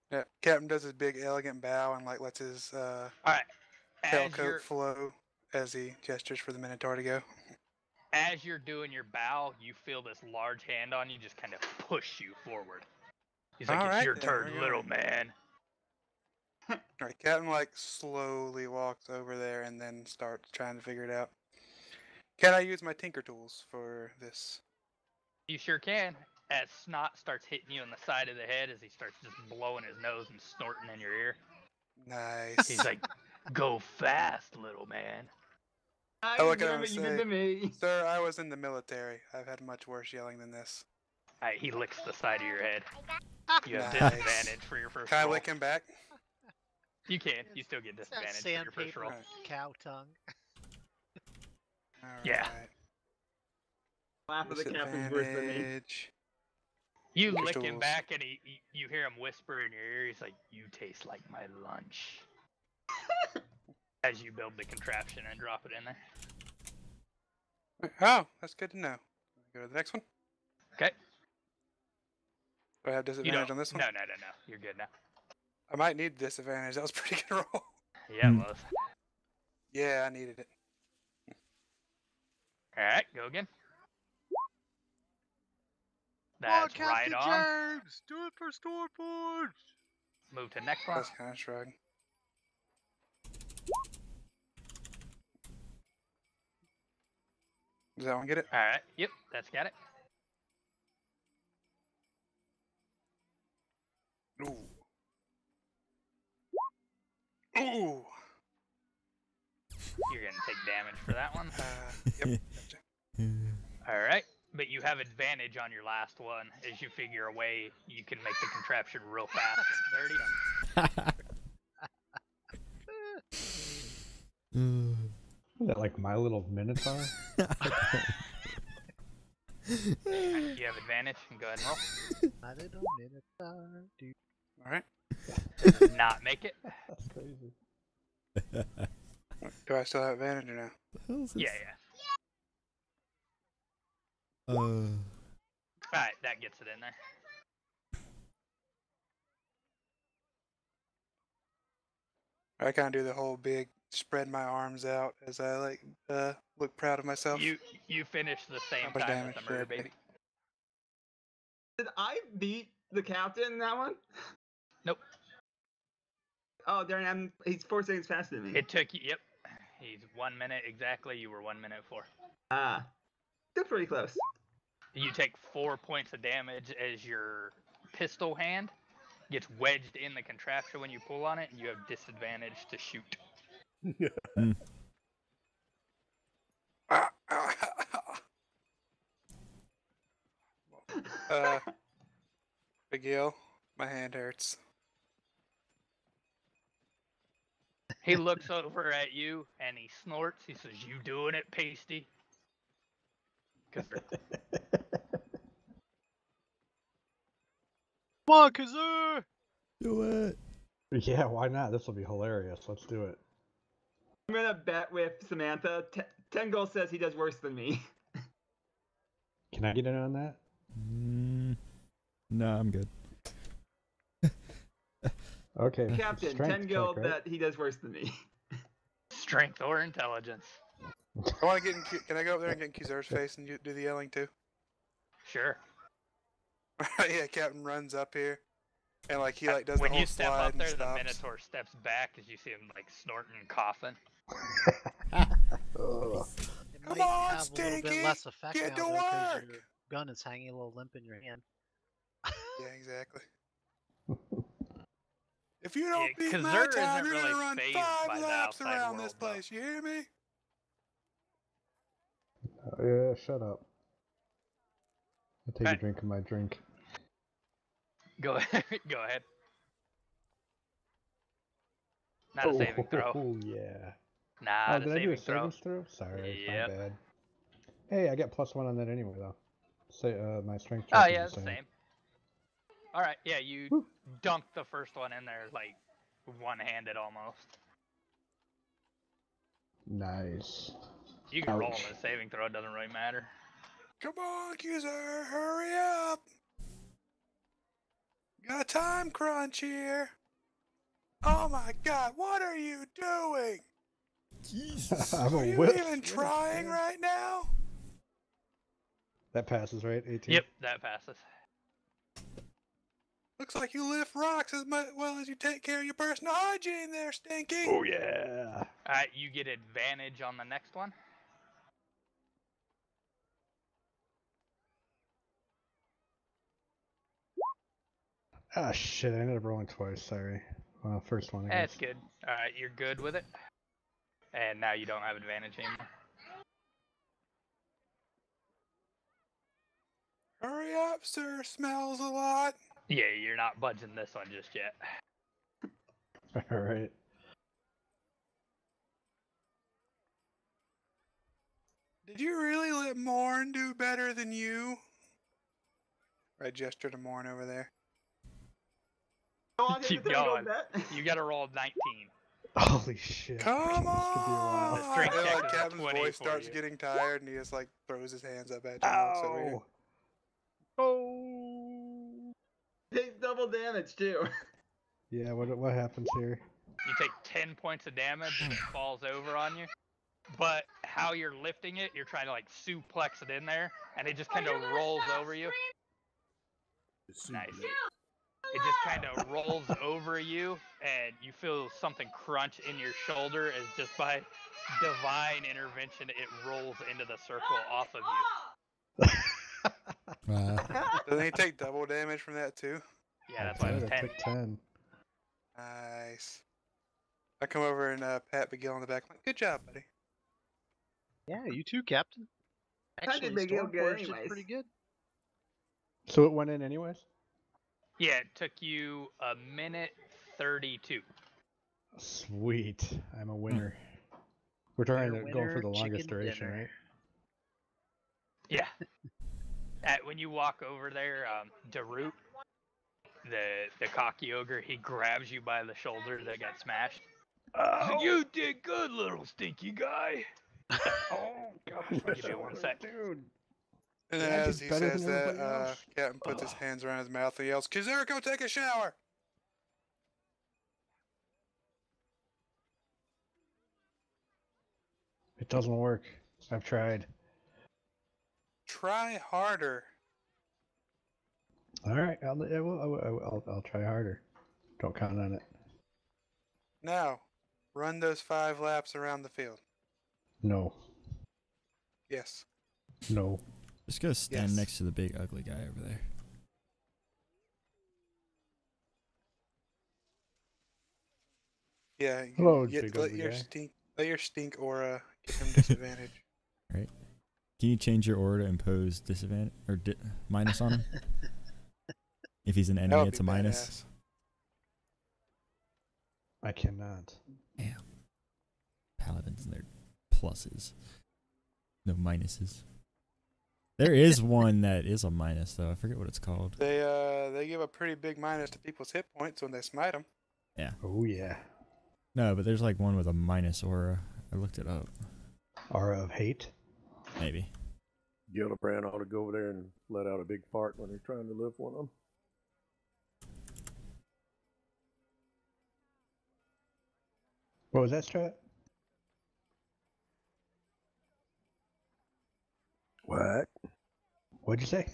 Yeah, Captain does his big elegant bow and like lets his All right. tailcoat flow as he gestures for the Minotaur to go. As you're doing your bow, you feel this large hand on you just kind of push you forward. He's like, All it's right, your then, turn, we're little going. man. All right, Captain like slowly walks over there and then starts trying to figure it out. Can I use my tinker tools for this? You sure can. As snot starts hitting you on the side of the head as he starts just blowing his nose and snorting in your ear. Nice. He's like, go fast, little man. I look at him and you did to say, me. sir, I was in the military. I've had much worse yelling than this. He licks the side of your head. You have Nice. disadvantage for your first Can I roll. lick him back? You can. You still get It's that disadvantage for your first roll. sandpaper cow tongue. All Yeah. right. Laugh of the captain's worse than me. Disadvantage. You Tinker lick him tools. back, and you hear him whisper in your ear. He's like, "You taste like my lunch." As you build the contraption and drop it in there. Oh, that's good to know. Go to the next one. Okay. Do I have You disadvantage don't. on this one? No. You're good now. I might need disadvantage. That was a pretty good roll. Yeah, it was. Yeah, I needed it. All right, go again. Come on, That's right Captain on. James! Do it for store points! Move to the next one. That's kind of shrug. Does that one get it? All right. Yep, that's got it. Ooh. Ooh. You're gonna take damage for that one. Yep. Gotcha. All right, but you have advantage on your last one as you figure a way you can make the contraption real fast and sturdy. Is that like My Little Minotaur? You have advantage and go ahead and roll. My little minotaur, dude. All right. Not make it. That's crazy. Do I still have advantage or no? Yeah. All right, that gets it in there. I kind of do the whole big spread my arms out as I like look proud of myself. You finish the same How much time damage as the murder did I baby. Did I beat the captain in that one? Nope. Oh, darn! He's 4 seconds faster than me. It took you. Yep. He's 1 minute exactly. You were 1 minute 4. Ah, still pretty close. You take 4 points of damage as your pistol hand gets wedged in the contraption when you pull on it, and you have disadvantage to shoot. Miguel, my hand hurts. He looks over at you and he snorts. He says, "You doing it, Pasty?" Come on, Kazoo! Do it. Yeah, why not? This will be hilarious. Let's do it. I'm gonna bet with Samantha. Ten Gold says he does worse than me. Can I get in on that? No, I'm good. Okay. Captain, strength 10 check, Gold right? that he does worse than me. Strength or intelligence? I want to get in. Can I go up there and get in Kizur's face and do the yelling too? Sure. Yeah, Captain runs up here, and like he like does When the whole you step slide up there, and the stops. Minotaur steps back as you see him like snorting and coughing. Ugh. It Come might on, have a little bit Stinky! less effect Get now to though, 'cause work! your gun is hanging a little limp in your hand. Yeah, exactly. If you don't beat my Kazur time, isn't you're really gonna run fazed 5 by the laps outside around world, this place. You hear me? Yeah, shut up. I'll take a Right. drink of my drink. Go ahead. Go ahead. Not a saving throw. Oh, yeah. Not did a I do a saving throw. savings throw? Sorry, Yep. my bad. Hey, I got +1 on that anyway, though. Say, my strength Oh check yeah, is it's the the same. same. All right, yeah, you Woo. dunked the first one in there like one-handed almost. Nice. You can roll Ouch. on the saving throw; it doesn't really matter. Come on, Kazur, hurry up. Got a time crunch here. Oh my God, what are you doing? Jesus. I'm Are a you whip. even trying right now? That passes, right? 18? Yep, that passes. Looks like you lift rocks as well as you take care of your personal hygiene there, Stinky. Oh, yeah. All right, you get advantage on the next one. Ah, shit, I ended up rolling twice, sorry. Well, first one, I guess. That's good. All right, you're good with it. And now you don't have advantage anymore. Hurry up, sir. Smells a lot. Yeah, you're not budging this one just yet. Alright. Did you really let Morn do better than you? I gesture to Morn over there. Go on, Keep take the going. bet. You got to roll 19. Holy shit. Come This could be a while. The strength on! check Like is a Captain's 20 voice for starts you. getting tired, and he just like throws his hands up at you and looks over here. Oh! Takes double damage too. Yeah, what happens here? You take 10 points of damage and it falls over on you. But how you're lifting it, you're trying to like suplex it in there, and it just kind of rolls over you. Nice. It just kind of rolls over you, and you feel something crunch in your shoulder as just by divine intervention, it rolls into the circle off of you. Doesn't he take double damage from that too? Yeah, that's why it's 10. I took 10. Nice. I come over and pat Miguel on the back. Good job, buddy. Yeah, you too, Captain. How did Actually, Miguel get Stormforge did anyways? pretty good. So it went in anyways? Yeah, it took you a minute 32. Sweet. I'm a winner. We're trying to go for the longest duration, right? Yeah. When you walk over there, Darut, the cocky ogre, he grabs you by the shoulder that got smashed. Oh. You did good, little stinky guy. Oh, gosh. Give me 1 sec. Dude. And Yeah, I as did he better says than that, everybody else. Captain puts his hands around his mouth and yells, Kazur, go take a shower! It doesn't work. I've tried. Try harder. All right, I'll try harder. Don't count on it. Now, run those 5 laps around the field. No. Yes. No. Just go stand Yes. next to the big ugly guy over there. Yeah. Hello, Let big ugly your guy. let your stink aura give him disadvantage. Right? Can you change your aura to impose disadvantage or minus on him? If he's an That enemy, would it's be a minus. badass. I cannot. Damn. Paladins and their pluses. No minuses. There is one that is a minus though. I forget what it's called. They give a pretty big minus to people's hit points when they smite them. Yeah. Oh yeah. No, but there's like one with a minus aura. I looked it up. Aura of hate. Maybe. Gillibrand ought to go over there and let out a big fart when he's trying to lift one of them. What was that, Strat? What? What'd you say?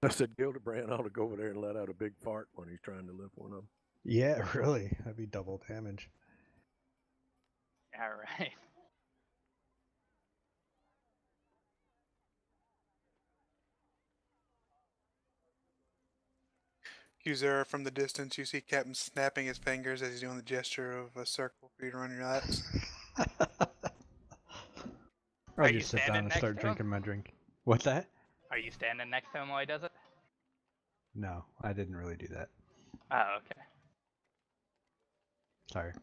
I said Gillibrand ought to go over there and let out a big fart when he's trying to lift one of them. Yeah, really. That'd be double damage. All right. User, from the distance, you see Captain snapping his fingers as he's doing the gesture of a circle for you to relax. I'll you just sit standing down and next start to drinking him? my drink. What's that? Are you standing next to him while he does it? No, I didn't really do that. Oh, okay. Sorry.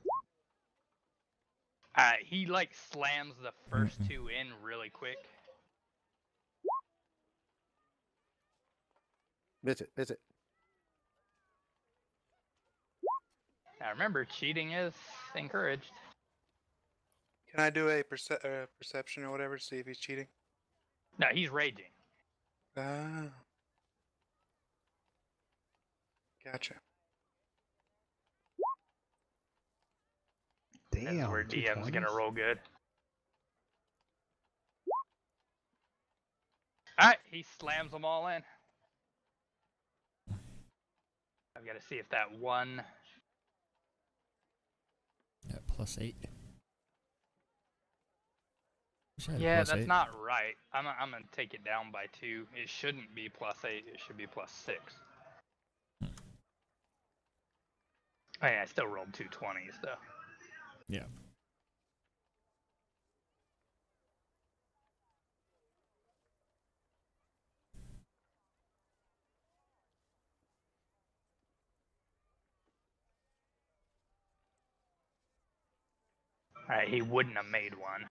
He like slams the first two in really quick. Visit. Now remember, cheating is encouraged. Can I do a perception or whatever to see if he's cheating? No, he's raging. Ah. Gotcha. This is where Damn, DM's gonna 220s? roll good. Alright, he slams them all in. I've got to see if that one... Yeah, +8. Yeah, that's not right. I'm gonna take it down by 2. It shouldn't be +8. It should be +6. Oh yeah, I still rolled 2 20s though. Yeah. Alright, he wouldn't have made one.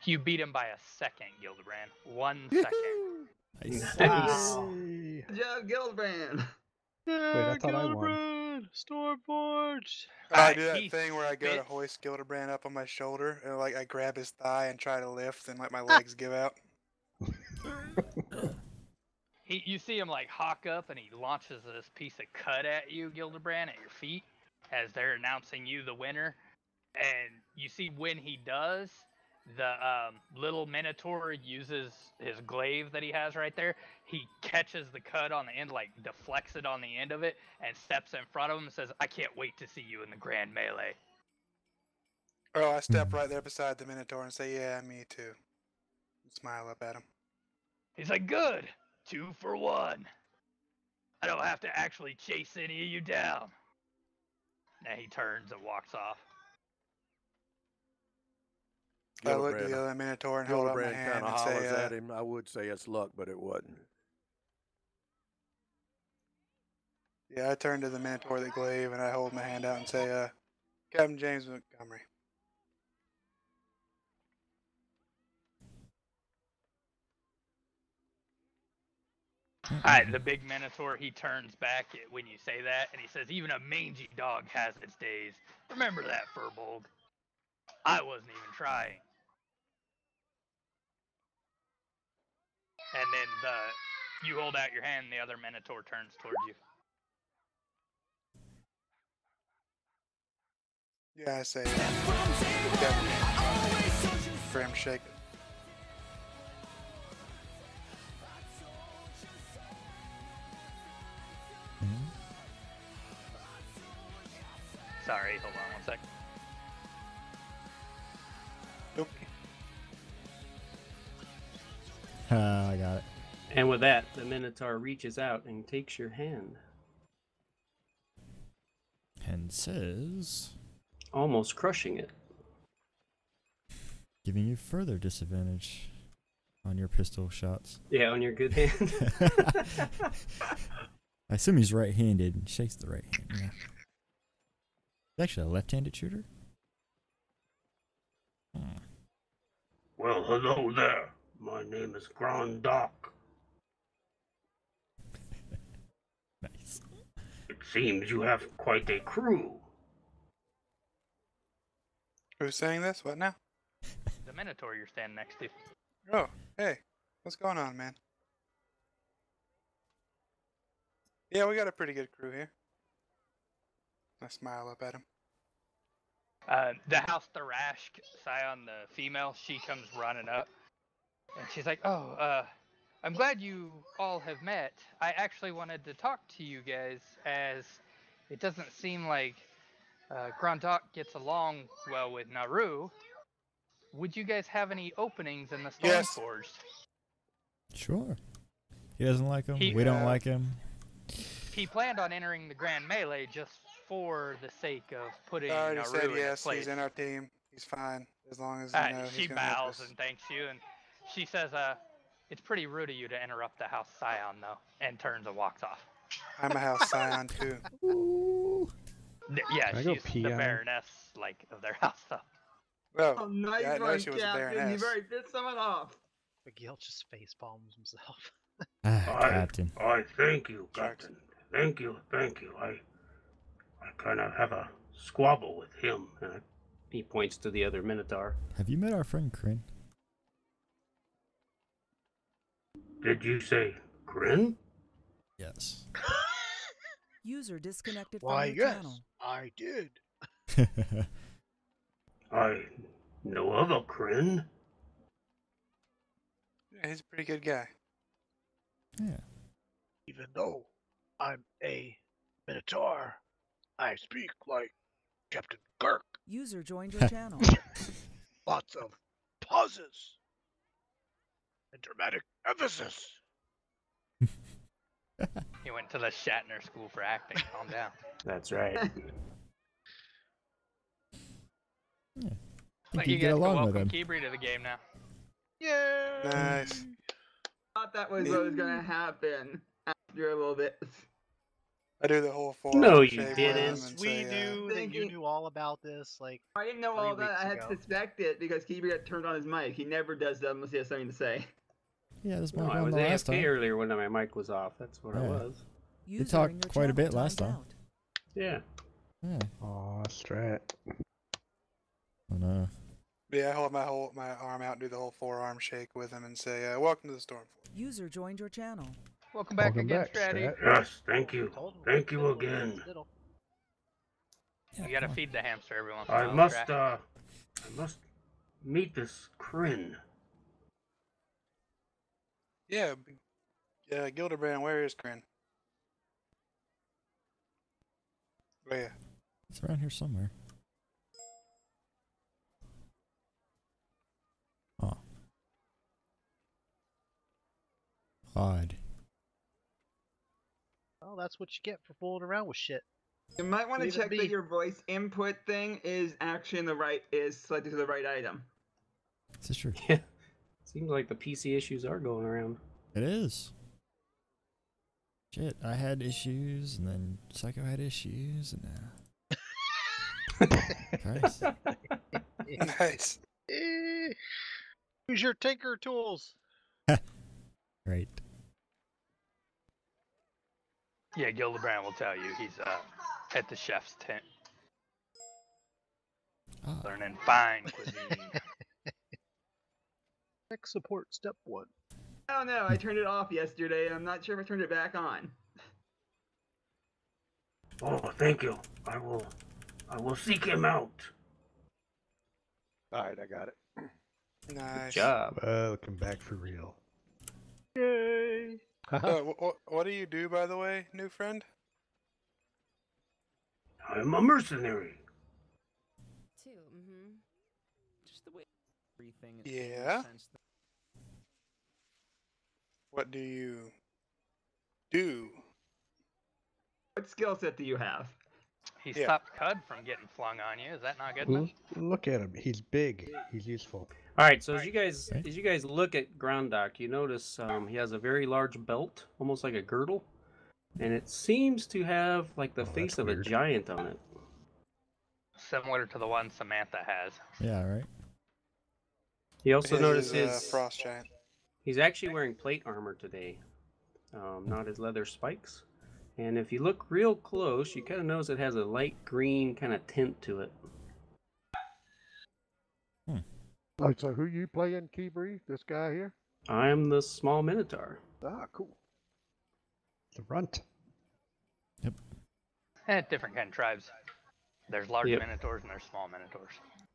You beat him by a second, Gildebrand. 1 second. Nice. Wow. Good job, Gildebrand. Wait, I thought I won. Stormforged. I do that he thing where I go to spits- hoist Gildebrand up on my shoulder, and like I grab his thigh and try to lift, and like my legs give out. You see him like hawk up, and he launches this piece of cut at you, Gildebrand, at your feet, as they're announcing you the winner. And you see when he does, the little Minotaur uses his glaive that he has right there. He catches the cut on the end, like deflects it on the end of it, and steps in front of him and says, "I can't wait to see you in the grand melee." Oh, I step right there beside the Minotaur and say, "Yeah, me too." And smile up at him. He's like, "Good, 2 for 1. I don't have to actually chase any of you down." Now he turns and walks off. I look at Gildebrand, the other Minotaur and hold up my Gildebrand hand kind of and hollers say, at him. I would say it's luck, but it wasn't. yeah, I turn to the Minotaur with the glaive and I hold my hand out and say, Captain James Montgomery. Alright, the big Minotaur, he turns back when you say that, and he says, "Even a mangy dog has its days. Remember that, Furbolg. I wasn't even trying." And then you hold out your hand, and the other Minotaur turns towards you. Yeah, I say, for him to shake it. Sorry, hold on 1 sec. Nope. I got it. And with that, the Minotaur reaches out and takes your hand. And says, Almost crushing it. giving you further disadvantage on your pistol shots. Yeah, on your good hand. I assume he's right-handed and shakes the right hand. Yeah. He's actually a left-handed shooter. Well, hello there. My name is Grand Doc. Nice. It seems you have quite a crew. Who's saying this? What now? The Minotaur you're standing next to. Oh, hey. What's going on, man? Yeah, we got a pretty good crew here. I smile up at him. The House Tharashk, Scion, the female, she comes running up. And she's like, "Oh, I'm glad you all have met. I actually wanted to talk to you guys, as it doesn't seem like Gruntok gets along well with Naru. Would you guys have any openings in the Yes. Stormforged? Sure. He doesn't like him. He- We don't like him. He planned on entering the Grand Melee just for the sake of putting I already Naru said in his yes. place. He's in our team. He's fine as long as you know She he's gonna help bows us. and thanks you, and she says, it's pretty rude of you to interrupt the House Scion, though, and turns and walks off. I'm a House Scion too. Ooh. Yeah, Can I go she's pee the on her? Baroness, like, of their house, though. Well, Oh, nice yeah, I know one, she was a Captain. Baroness. You've already pissed someone off. Miguel just face palms himself. Captain. I thank you, Sharks. Captain. Thank you. I kind of have a squabble with him. He points to the other Minotaur. Have you met our friend Kryn? Did you say Grin? Yes. User disconnected from Why, your yes, channel. I did. I know of a Grin. Yeah, he's a pretty good guy. Yeah. Even though I'm a Minotaur, I speak like Captain Kirk. User joined your channel. Lots of pauses and dramatic emphasis. He went to the Shatner School for Acting. Calm down. That's right. Yeah. I But think you you get guys can along with welcome him. Kibri to the game now. Yay! Nice. Thought that was what was gonna happen after a little bit. I do the whole four. No, you shave with didn't. him and We say, knew that you Thinking- knew all about this. Like, I didn't know 3 all that. weeks I had ago. to suspect it because Kibi got turned on his mic. He never does that unless he has something to say. Yeah, this No, might I on was the last AFK time. earlier when my mic was off. That's what I Yeah. was. User in talked your quite a channel bit last timed time. out. Yeah. Yeah. Aw, strat. Oh no. Yeah, I hold my arm out, do the whole forearm shake with him, and say, "Welcome to the Stormforge." User joined your channel. Welcome back Welcome again, back, Stratty. Strat. Yes, thank you. told him Thank you diddle, again. diddle. You gotta come on. feed the hamster every once in a I while. must Strat. meet this Kryn. Yeah, Gilderbrand, where is Kryn? Oh yeah. It's around here somewhere. Oh. Odd. Well, that's what you get for fooling around with shit. You might want to Leave it check be. that your voice input thing is actually in the right is selected to the right item. This is true. Yeah. Seems like the PC issues are going around. It is. Shit, I had issues, and then Psycho had issues, and Christ. Nice. Use your tinker tools. Great. Yeah, Gildebrand will tell you he's at the chef's tent Ah, learning fine cuisine. Tech support step 1. I don't know. I turned it off yesterday, and I'm not sure if I turned it back on. Oh, thank you. I will seek him out. Alright, I got it. Nice. Good job. Welcome back for real. Yay! What do you do, by the way, new friend? I'm a mercenary. Too. Mm-hmm. Just the way everything. Yeah? What do you do? What skill set do you have? He Yeah. stopped Cud from getting flung on you. Is that not good enough? Look at him. He's big. He's useful. All right, so as you Right. guys look at Groundhog, you notice he has a very large belt, almost like a girdle, and it seems to have like the Oh, that's face of a weird. giant on it. Similar to the one Samantha has. yeah, right? You also His notice is, his Frost Giant. he's actually wearing plate armor today, not his leather spikes. And if you look real close, you kind of notice it has a light green kind of tint to it. Oh, so who you playing, Keybree? This guy here? I'm the small minotaur. Ah, cool. The runt. Different kind of tribes. There's large Yep. minotaurs and there's small minotaurs.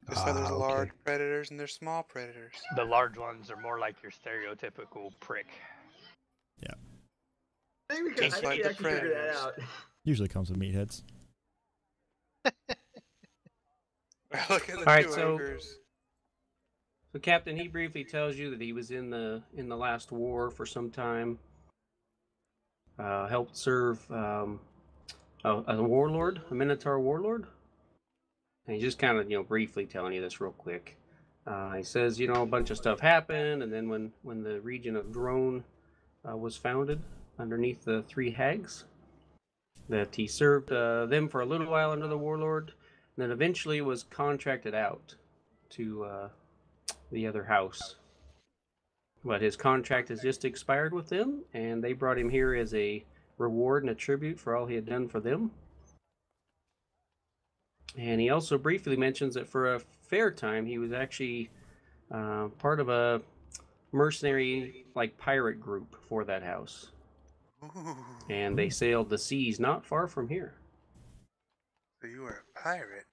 Just so there's okay. large predators and there's small predators. The large ones are more like your stereotypical prick. I think we can Just I like think we the actually figured that predators. out. Usually comes with meatheads. Look at the All right, two so ogres. so Captain, he briefly tells you that he was in the last war for some time. Helped serve a warlord, a Minotaur warlord. And he's just kind of briefly telling you this real quick. He says a bunch of stuff happened, and then when the region of Drone was founded underneath the three hags, that he served them for a little while under the warlord, and then eventually was contracted out to the other house. But his contract has just expired with them, and they brought him here as a reward and a tribute for all he had done for them. And he also briefly mentions that for a fair time, he was actually part of a mercenary, pirate group for that house. Ooh. And they sailed the seas not far from here. So you were a pirate.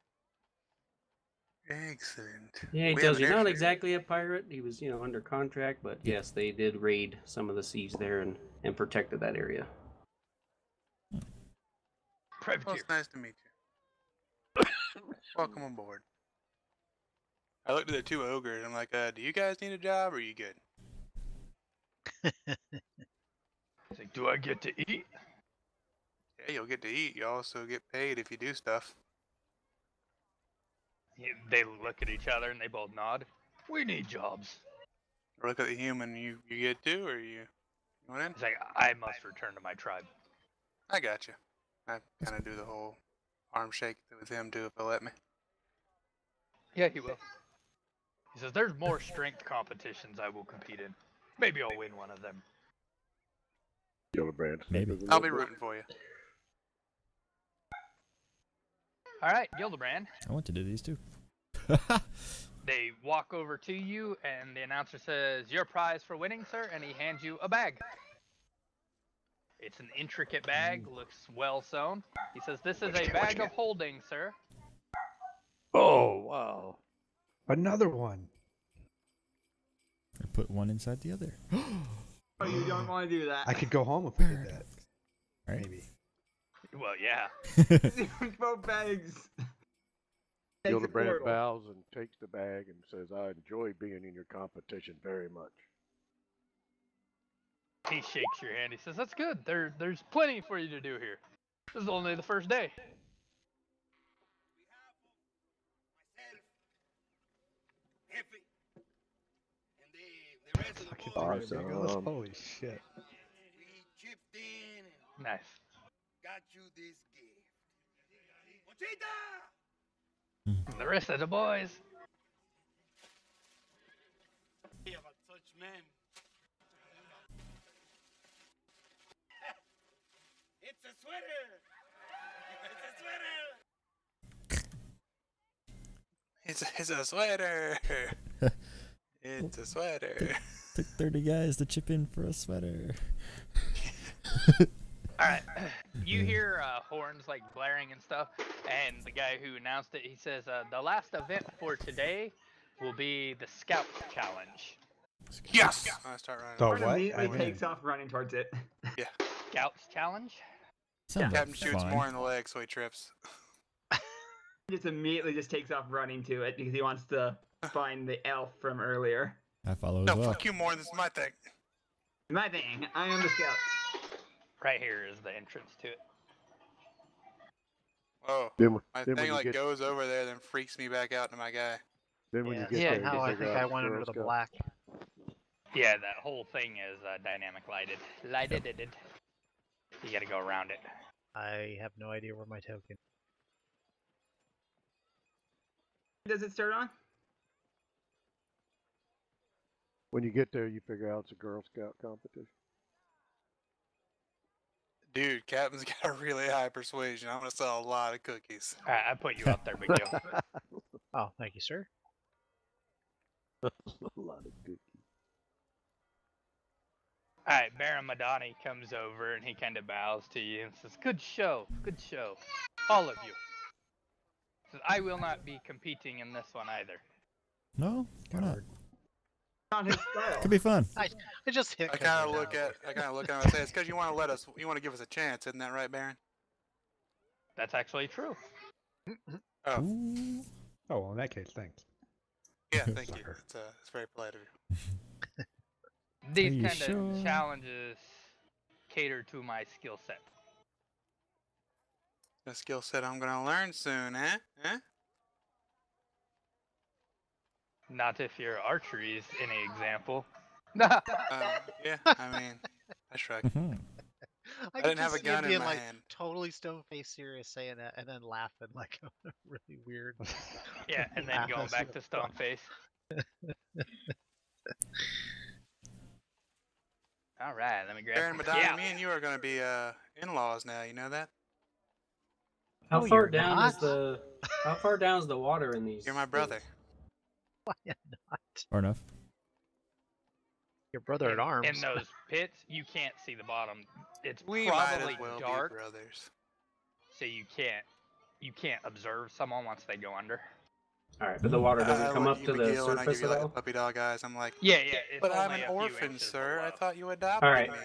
Excellent. Yeah, he We tells have you an not airship. exactly a pirate. He was, under contract, but yes, they did raid some of the seas there and protected that area. Well, Privateer. it's nice to meet you. Welcome aboard. I looked at the two ogres. I'm like, do you guys need a job or are you good? He's like, do I get to eat? Yeah, you'll get to eat. You also get paid if you do stuff. They look at each other and they both nod. We need jobs. Or look at the human. You get to, or you want in? He's like, I must return to my tribe. I got you. I kind of do the whole arm shake with him too if they'll let me. Yeah, he will. He says, there's more strength competitions I will compete in. Maybe I'll win one of them. Gillibrand. Maybe. I'll be rooting for you. All right, Gildebrand. I want to do these too. They walk over to you, and the announcer says, your prize for winning, sir, and he hands you a bag. It's an intricate bag, looks well sewn. He says, this is a bag of holding, sir. Oh, wow. Another one. I put one inside the other. Oh, you don't want to do that. I could go home if we did that. Right. Maybe. Well, yeah. Both bags. Gillibrand bows and takes the bag and says, I enjoy being in your competition very much. He shakes your hand. He says, that's good. There's plenty for you to do here. This is only the first day. Fucking awesome. Holy shit. Nice. Got you this gift. And the rest of the boys. It's a sweater. It's a sweater. It's a sweater. It's a sweater. Took 30 guys to chip in for a sweater. Alright, you hear horns blaring and stuff, and the guy who announced it, he says, the last event for today will be the Scout Challenge. Yes! I start running. The Horn what? immediately takes off running towards it. Yeah. Scouts Challenge? Sounds Captain shoots fun. more in the leg so he trips. Just immediately just takes off running to it because he wants to find the elf from earlier. I follow No, as well. fuck you more. This is my thing. My thing, I am the scout. Right here is the entrance to it. Oh, Then my when thing you get- goes over there, then freaks me back out to my guy. Then when Yeah, you get yeah, there, how you I figure think out I it's went Girl under the Scout. black. Yeah, that whole thing is dynamic lighted. Lighted. You gotta go around it. I have no idea where my token. Does it start on? When you get there, you figure out it's a Girl Scout competition. Dude, Captain's got a really high persuasion. I'm gonna sell a lot of cookies. Alright, I put you up there, Big Deal. Oh, thank you, sir. A lot of cookies. Alright, Baron Madani comes over and he kind of bows to you and says, good show, all of you. Says, I will not be competing in this one either. No? Why not? Not his style. Could be fun. I just hit. I kind of look at him and say, it's because you want to give us a chance, isn't that right, Baron? That's actually true. Oh, Ooh. Oh, well, in that case, thanks. Yeah, thank you. Sucker. It's very polite of you. These you kind sure? of challenges cater to my skill set. The skill set I'm gonna learn soon, eh? Not if your archery is any example. Yeah, I mean, I shrug. I didn't could have just a see him gun in being my like hand. totally stone-faced serious saying that, and then laughing like really weird. Yeah, and then laugh going as back he to was stone face. All right, let me grab Aaron, some Madonna, scouts. me and you are gonna be in-laws now. You know that? How No, far you're down not. is the how far down is the water in these? You're my brother. Why not? Far enough. Your brother at arms. In those pits, you can't see the bottom. It's We might probably as well dark, be brothers. so you can't observe someone once they go under. All right, but the water doesn't I come look up at you, to the McGill, and I give surface you at like the all. puppy dog eyes. I'm like, Yeah, it's but I'm only an a few orphan, inches sir. I below. thought you adopted All right. me.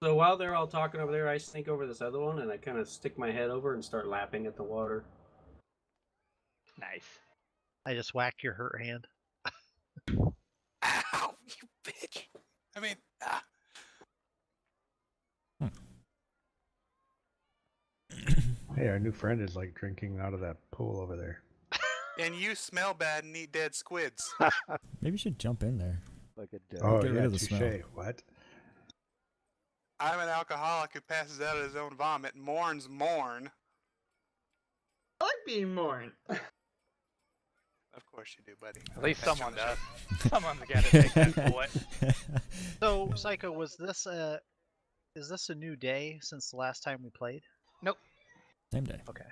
So while they're all talking over there, I sneak over this other one and I kind of stick my head over and start lapping at the water. Nice. I just whack your hurt hand. Ow, you bitch. I mean, Hey, our new friend is like drinking out of that pool over there. and you smell bad and eat dead squids. Maybe you should jump in there. Like a dead. Oh, Get rid yeah, of the smell. touche. What? I'm an alcoholic who passes out of his own vomit. Mourns mourn. I like being mourned. Of course you do, buddy. At least That's someone on the does. show. Someone's got to take that bullet. So, Psycho, was this is this a new day since the last time we played? Nope. Same day. Okay.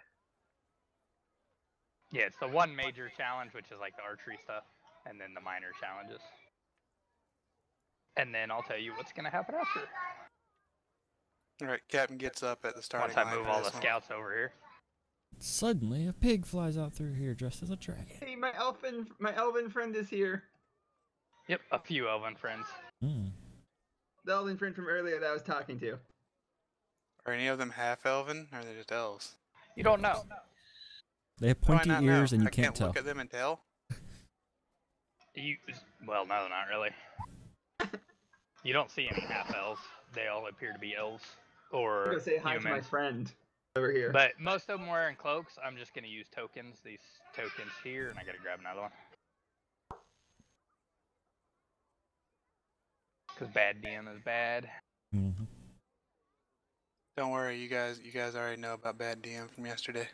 Yeah, it's the one major challenge, which is like the archery stuff, and then the minor challenges. And then I'll tell you what's going to happen after. All right, Captain gets up at the starting Once I line move for all the this one. scouts over here. Suddenly, a pig flies out through here dressed as a dragon. Hey, my elven friend is here. Yep, a few elven friends. The elven friend from earlier that I was talking to. Are any of them half elven, or are they just elves? You don't know. They have How do I pointy not ears know? and you I can't tell. look at them and tell. Well, no, not really. You don't see any half elves. They all appear to be elves or I'm gonna say hi to my humans. friend over here. But most of them wearing cloaks. I'm just gonna use tokens. These tokens here, and I gotta grab another one. Cause bad DM is bad. Mm-hmm. Don't worry, you guys already know about bad DM from yesterday.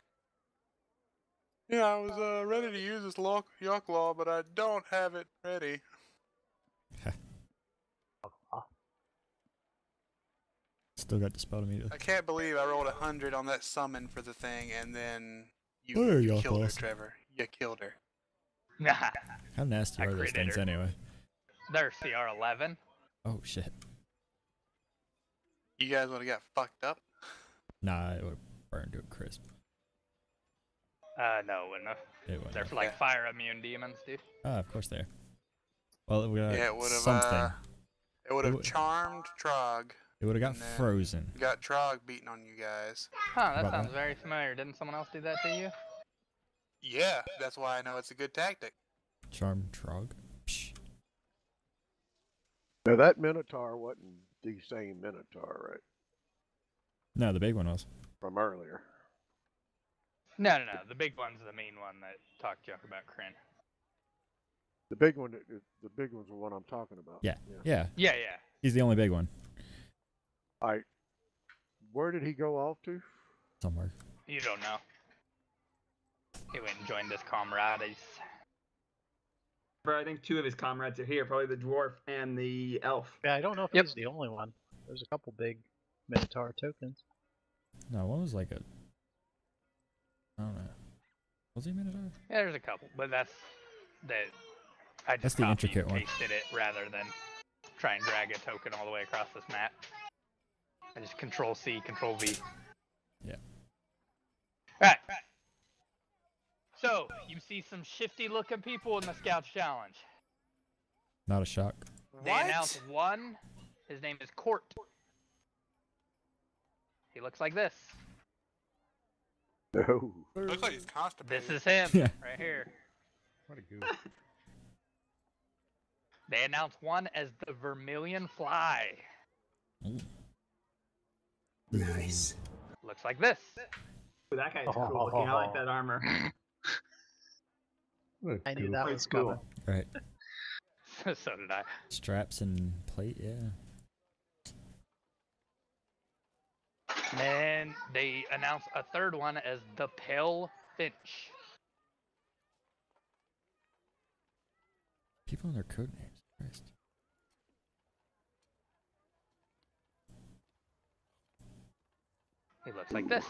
Yeah, I was ready to use this yuck law, but I don't have it ready. Still got dispelled immediately. I can't believe I rolled 100 on that summon for the thing, and then What are you y'all killed her, thoughts? Trevor. You killed her. How nasty I are those critted things her. anyway? They're CR 11. Oh shit. You guys would have got fucked up. Nah, it would have burned to a crisp. No, it wouldn't have. It wouldn't They're have. like fire immune demons, dude. Ah, of course they are. Well, we got Yeah, it would have. something. It would have charmed Trog. It would have got and then frozen. Got Trog beating on you guys. Huh, that About sounds that? very familiar. Didn't someone else do that to you? Yeah, that's why I know it's a good tactic. Charm Trog. Psh. Now that Minotaur wasn't the same Minotaur, right? No, the big one was. From earlier. No. The big one's the mean one that talked junk about Kryn. The big one, the big one's the one I'm talking about. Yeah. Yeah. Yeah. He's the only big one. Where did he go off to? Somewhere. You don't know. He went and joined his comrades. But I think two of his comrades are here, probably the dwarf and the elf. Yeah, I don't know if he's the only one. There's a couple big Minotaur tokens. No, one was like a. I don't know. Was he a Minotaur? Yeah, there's a couple, but that's that. I That's just the copied intricate and one. pasted it rather than try and drag a token all the way across this map. I just Control C, Control V. Yeah. Right. So you see some shifty looking people in the Scouts Challenge. Not a shock. They announced one. His name is Court. He looks like this. No. Looks like he's constipated. This is him Yeah. right here. What a goof. They announce one as the Vermilion Fly. Nice. Looks like this. Ooh, that guy's cool looking. I like that armor. I knew that was cool. coming. Right. So did I. Straps and plate, yeah. And they announce a third one as the Pale Finch. People in their code names. Christ. He looks like this.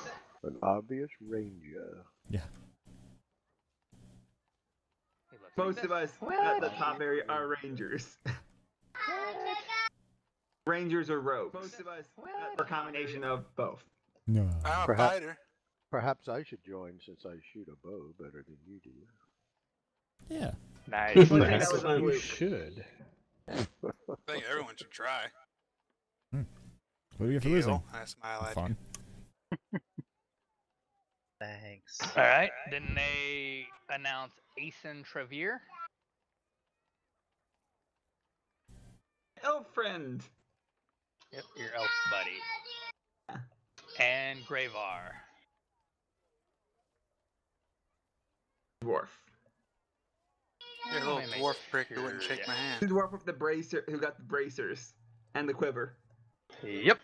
An obvious ranger. Yeah. He looks Most like of us this. at the top area are rangers. Rangers or rogues. Most of us are a combination of both. No. I'm a Perhaps- fighter. Perhaps I should join since I shoot a bow better than you do. Yeah. Nice. I think that Perhaps was a you fluke. should. I think everyone should try. What do we get for losing? Deal. I smile at Fun. Thanks. All right. Then they announce Asen Trevere. Elf friend. Yep, your elf buddy. And Gravar. Dwarf. You're a little dwarf prick who wouldn't shake my hand. The dwarf with the bracer, who got the bracers and the quiver. Yep.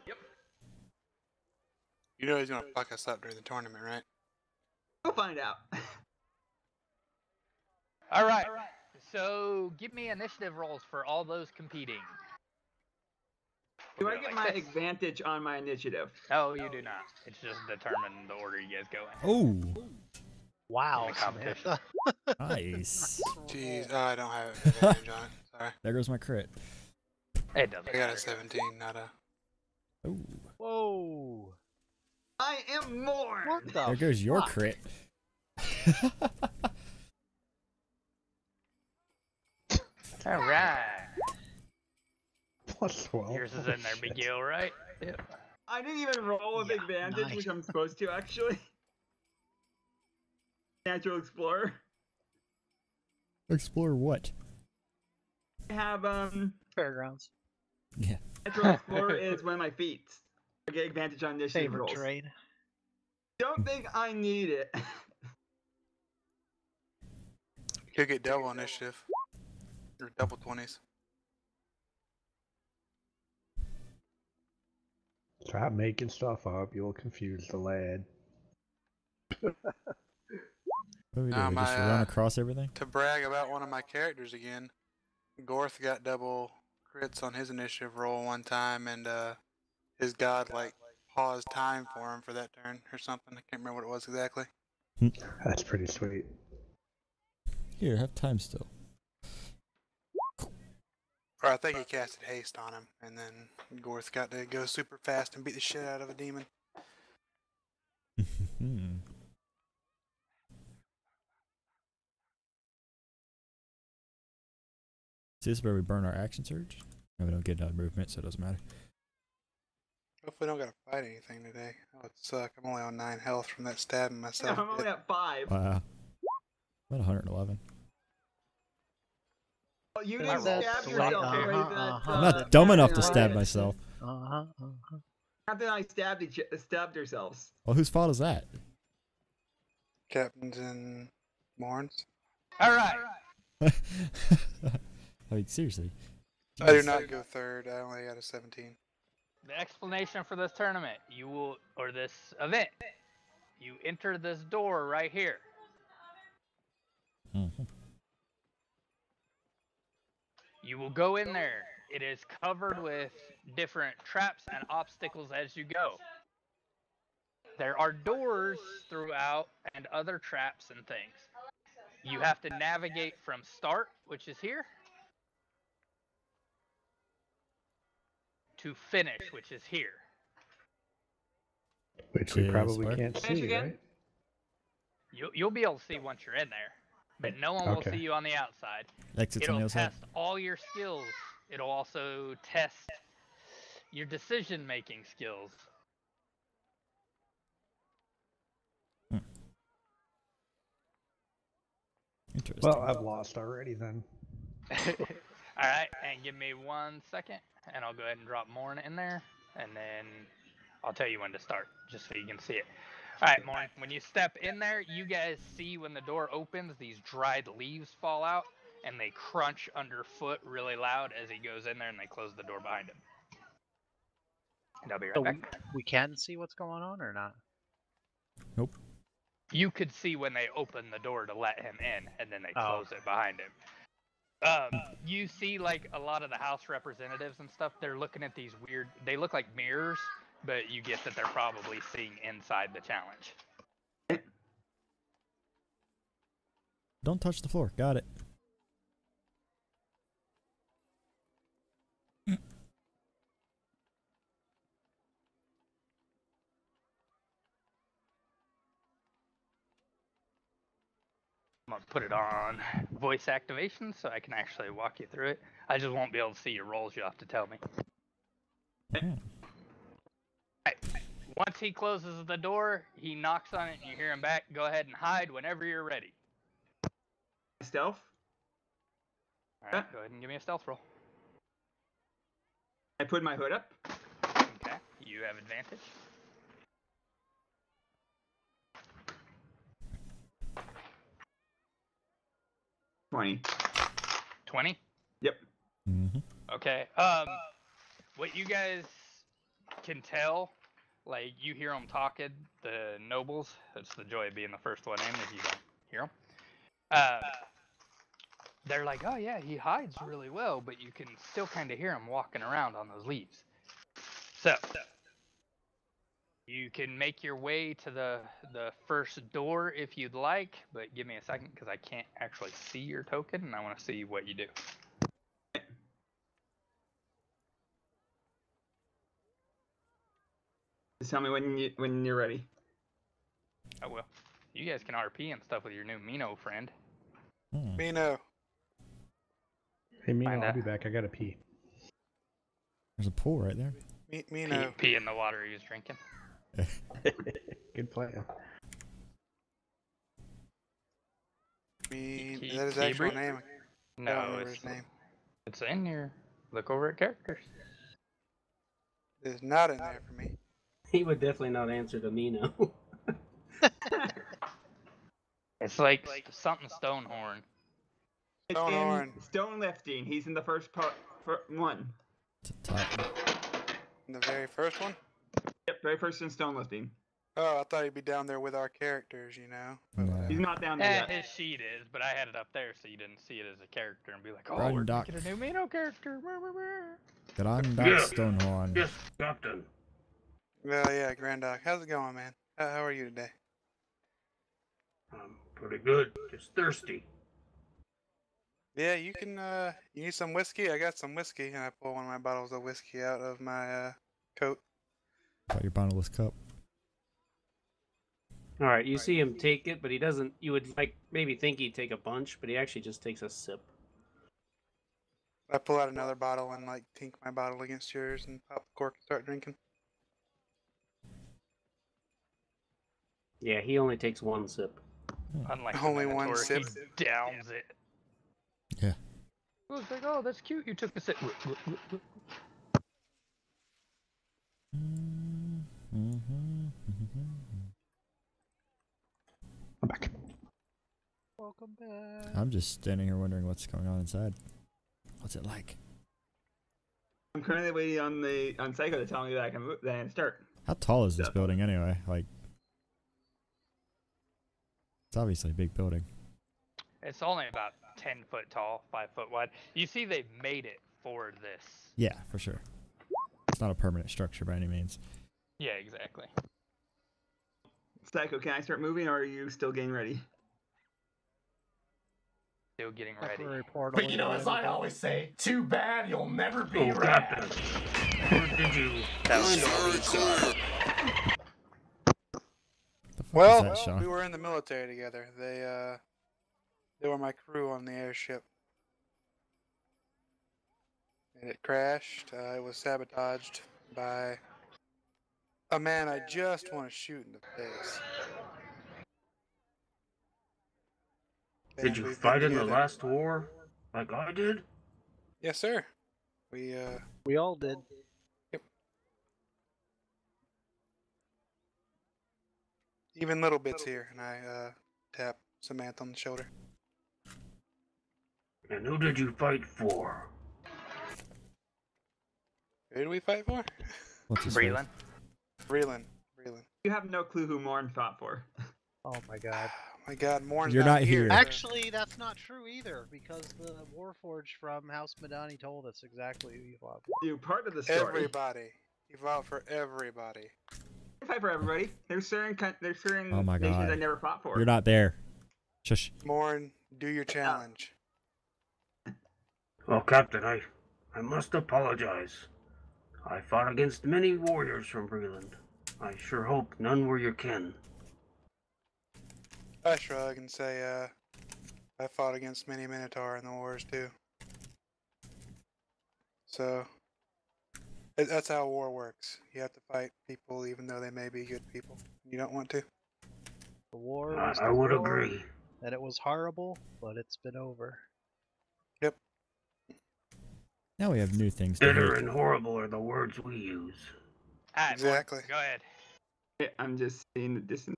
You know he's gonna fuck us up during the tournament, right? We'll find out. All right. So give me initiative rolls for all those competing. Do We'll I go get like my this. advantage on my initiative? No, you do not. It's just determine the order you guys go in. Oh. Wow, In the competition. Samantha. Nice. Jeez, I don't have advantage on it. Sorry. There goes my crit. It doesn't I got matter. a 17, not a. Oh. Whoa. I am Morn. What the There goes your fuck? crit. All right. Plus 12. Yours is in there, Big Gil, right? Yep. I didn't even roll with Yeah, advantage, nice. which I'm supposed to actually. Natural Explorer. Explore what? I have Fairgrounds. Yeah. Natural Explorer is one of my feats. I get advantage on initiative Favorite rolls. trade. Don't think I need it. Could get double initiative. Or double 20s. Stop making stuff up. You'll confuse the lad. What do we do? Nah, We just my, run across everything? To brag about one of my characters again, Gorth got double crits on his initiative roll one time, and his god like paused time for him for that turn or something. I can't remember what it was exactly. That's pretty sweet. Here, have time still. Or I think he casted haste on him, and then Gorth got to go super fast and beat the shit out of a demon. See, this is where we burn our action surge. No, we don't get another movement, so it doesn't matter. Hopefully, don't gotta fight anything today. That would suck. I'm only on 9 health from that stabbing myself. I'm only at 5. Wow. About 111. Oh, you That's didn't stab sweet. yourself. Uh-huh, Ray, that, uh-huh. I'm not dumb enough to Captain stab and I- myself. Captain and I stabbed ourselves. Well, whose fault is that? Captains and Morns. All right. I mean, seriously. I do not go third. I only got a 17. The explanation for this tournament, or this event, you enter this door right here. Mhm. You will go in there. It is covered with different traps and obstacles as you go. There are doors throughout and other traps and things. You have to navigate from start, which is here, to finish, which is here. Which we Yes, probably where? can't Finish see, again? right? You'll be able to see once you're in there, but no one will Okay. see you on the outside. Exits on the It'll other side. test all your skills. It'll also test your decision-making skills. Interesting. Well, I've lost already then. All right, and give me 1 second, and I'll go ahead and drop Morn in there, and then I'll tell you when to start, just so you can see it. All right, Morn, when you step in there, you guys see when the door opens, these dried leaves fall out, and they crunch underfoot really loud as he goes in there, and they close the door behind him. And I'll be right So back. we can see what's going on or not? Nope. You could see when they open the door to let him in, and then they Oh. close it behind him. You see, like, a lot of the House representatives and stuff, they're looking at these weird, they look like mirrors, but you get that they're probably seeing inside the challenge. Don't touch the floor. Got it. I'm going to put it on voice activation so I can actually walk you through it. I just won't be able to see your rolls. You'll have to tell me. Right. Once he closes the door, he knocks on it and you hear him back. Go ahead and hide whenever you're ready. Stealth? Alright, go ahead and give me a stealth roll. I put my hood up. Okay, you have advantage. $20. 20? Yep. Mm-hmm. Okay. What you guys can tell, like, you hear them talking, the nobles. That's the joy of being the first one in, if you don't hear them. They're like, oh yeah, he hides really well, but you can still kind of hear him walking around on those leaves. So, you can make your way to the first door if you'd like, but give me a second because I can't actually see your token, and I want to see what you do. Just tell me when you're ready. I will. You guys can RP and stuff with your new Mino friend. Mino. Hey, Mino, Find I'll out. be back. I gotta pee. There's a pool right there. Mino. Pee in the water he was drinking. Good plan. That is his actual name. I don't remember his name. It's in your. Look over at characters. It's not in there for me. He would definitely not answer to Mino. It's like something Stonehorn. It's Stonehorn. in Stone Lifting. He's in the first part, one. The very first one? Yep, very first in Stone Lifting. Oh, I thought he'd be down there with our characters, you know. But He's not down there yet. His sheet is, but I had it up there so you didn't see it as a character and be like, oh, Run, we're Doc. making a new Mino character. Grandad Stonehorn. Yes, Captain. Well, yeah, Grand Doc. How's it going, man? How are you today? I'm pretty good. Just thirsty. Yeah, you can, you need some whiskey? I got some whiskey, and I pull one of my bottles of whiskey out of my, coat. Got your bottomless cup. All right, you see him take it, but he doesn't. You would like maybe think he'd take a bunch, but he actually just takes a sip. I pull out another bottle and, like, tink my bottle against yours and pop the cork and start drinking. Yeah, he only takes one sip. Unlike Only the one Minotaur, sip? he downs it. Yeah. I was like, oh, that's cute. You took a sip. I'm back. Welcome back. I'm just standing here wondering what's going on inside. What's it like? I'm currently waiting on Psycho to tell me that I can start. How tall is this building anyway? Like, it's obviously a big building. It's only about 10 foot tall, 5 foot wide. You see, they've made it for this. Yeah, for sure. It's not a permanent structure by any means. Yeah, exactly. Psycho, can I start moving, or are you still getting ready? Still getting ready. Temporary portal But you know, as I always say, too bad you'll never be rad. Where did you? Well, we were in the military together. They were my crew on the airship. And it crashed. It was sabotaged by a man I just want to shoot in the face. Did you we've fight been in the together. last war, like I did? Yes, sir. We all did. Yep. Even little bits here, and I tap Samantha on the shoulder. And who did you fight for? Who did we fight for? What's his Breland. Breland. You have no clue who Morn fought for. Oh my god. My God, Morn's You're not here. Actually, that's not true either, because the Warforged from House Madani told us exactly who you fought for. You part of the story. Everybody. You fought for everybody. I fight for everybody. There's certain Oh my nations God. I never fought for. You're not there. Shush. Morn, do your challenge. Well, Captain, I must apologize. I fought against many warriors from Breland. I sure hope none were your kin. I shrug and say, I fought against many Minotaur in the wars too. So, that's how war works. You have to fight people even though they may be good people. You don't want to. The war was I the would war, agree. and it was horrible, but it's been over. Yep. Now we have new things to Bitter hate. and horrible are the words we use. Alright, Exactly. Go ahead. I'm just seeing the distance.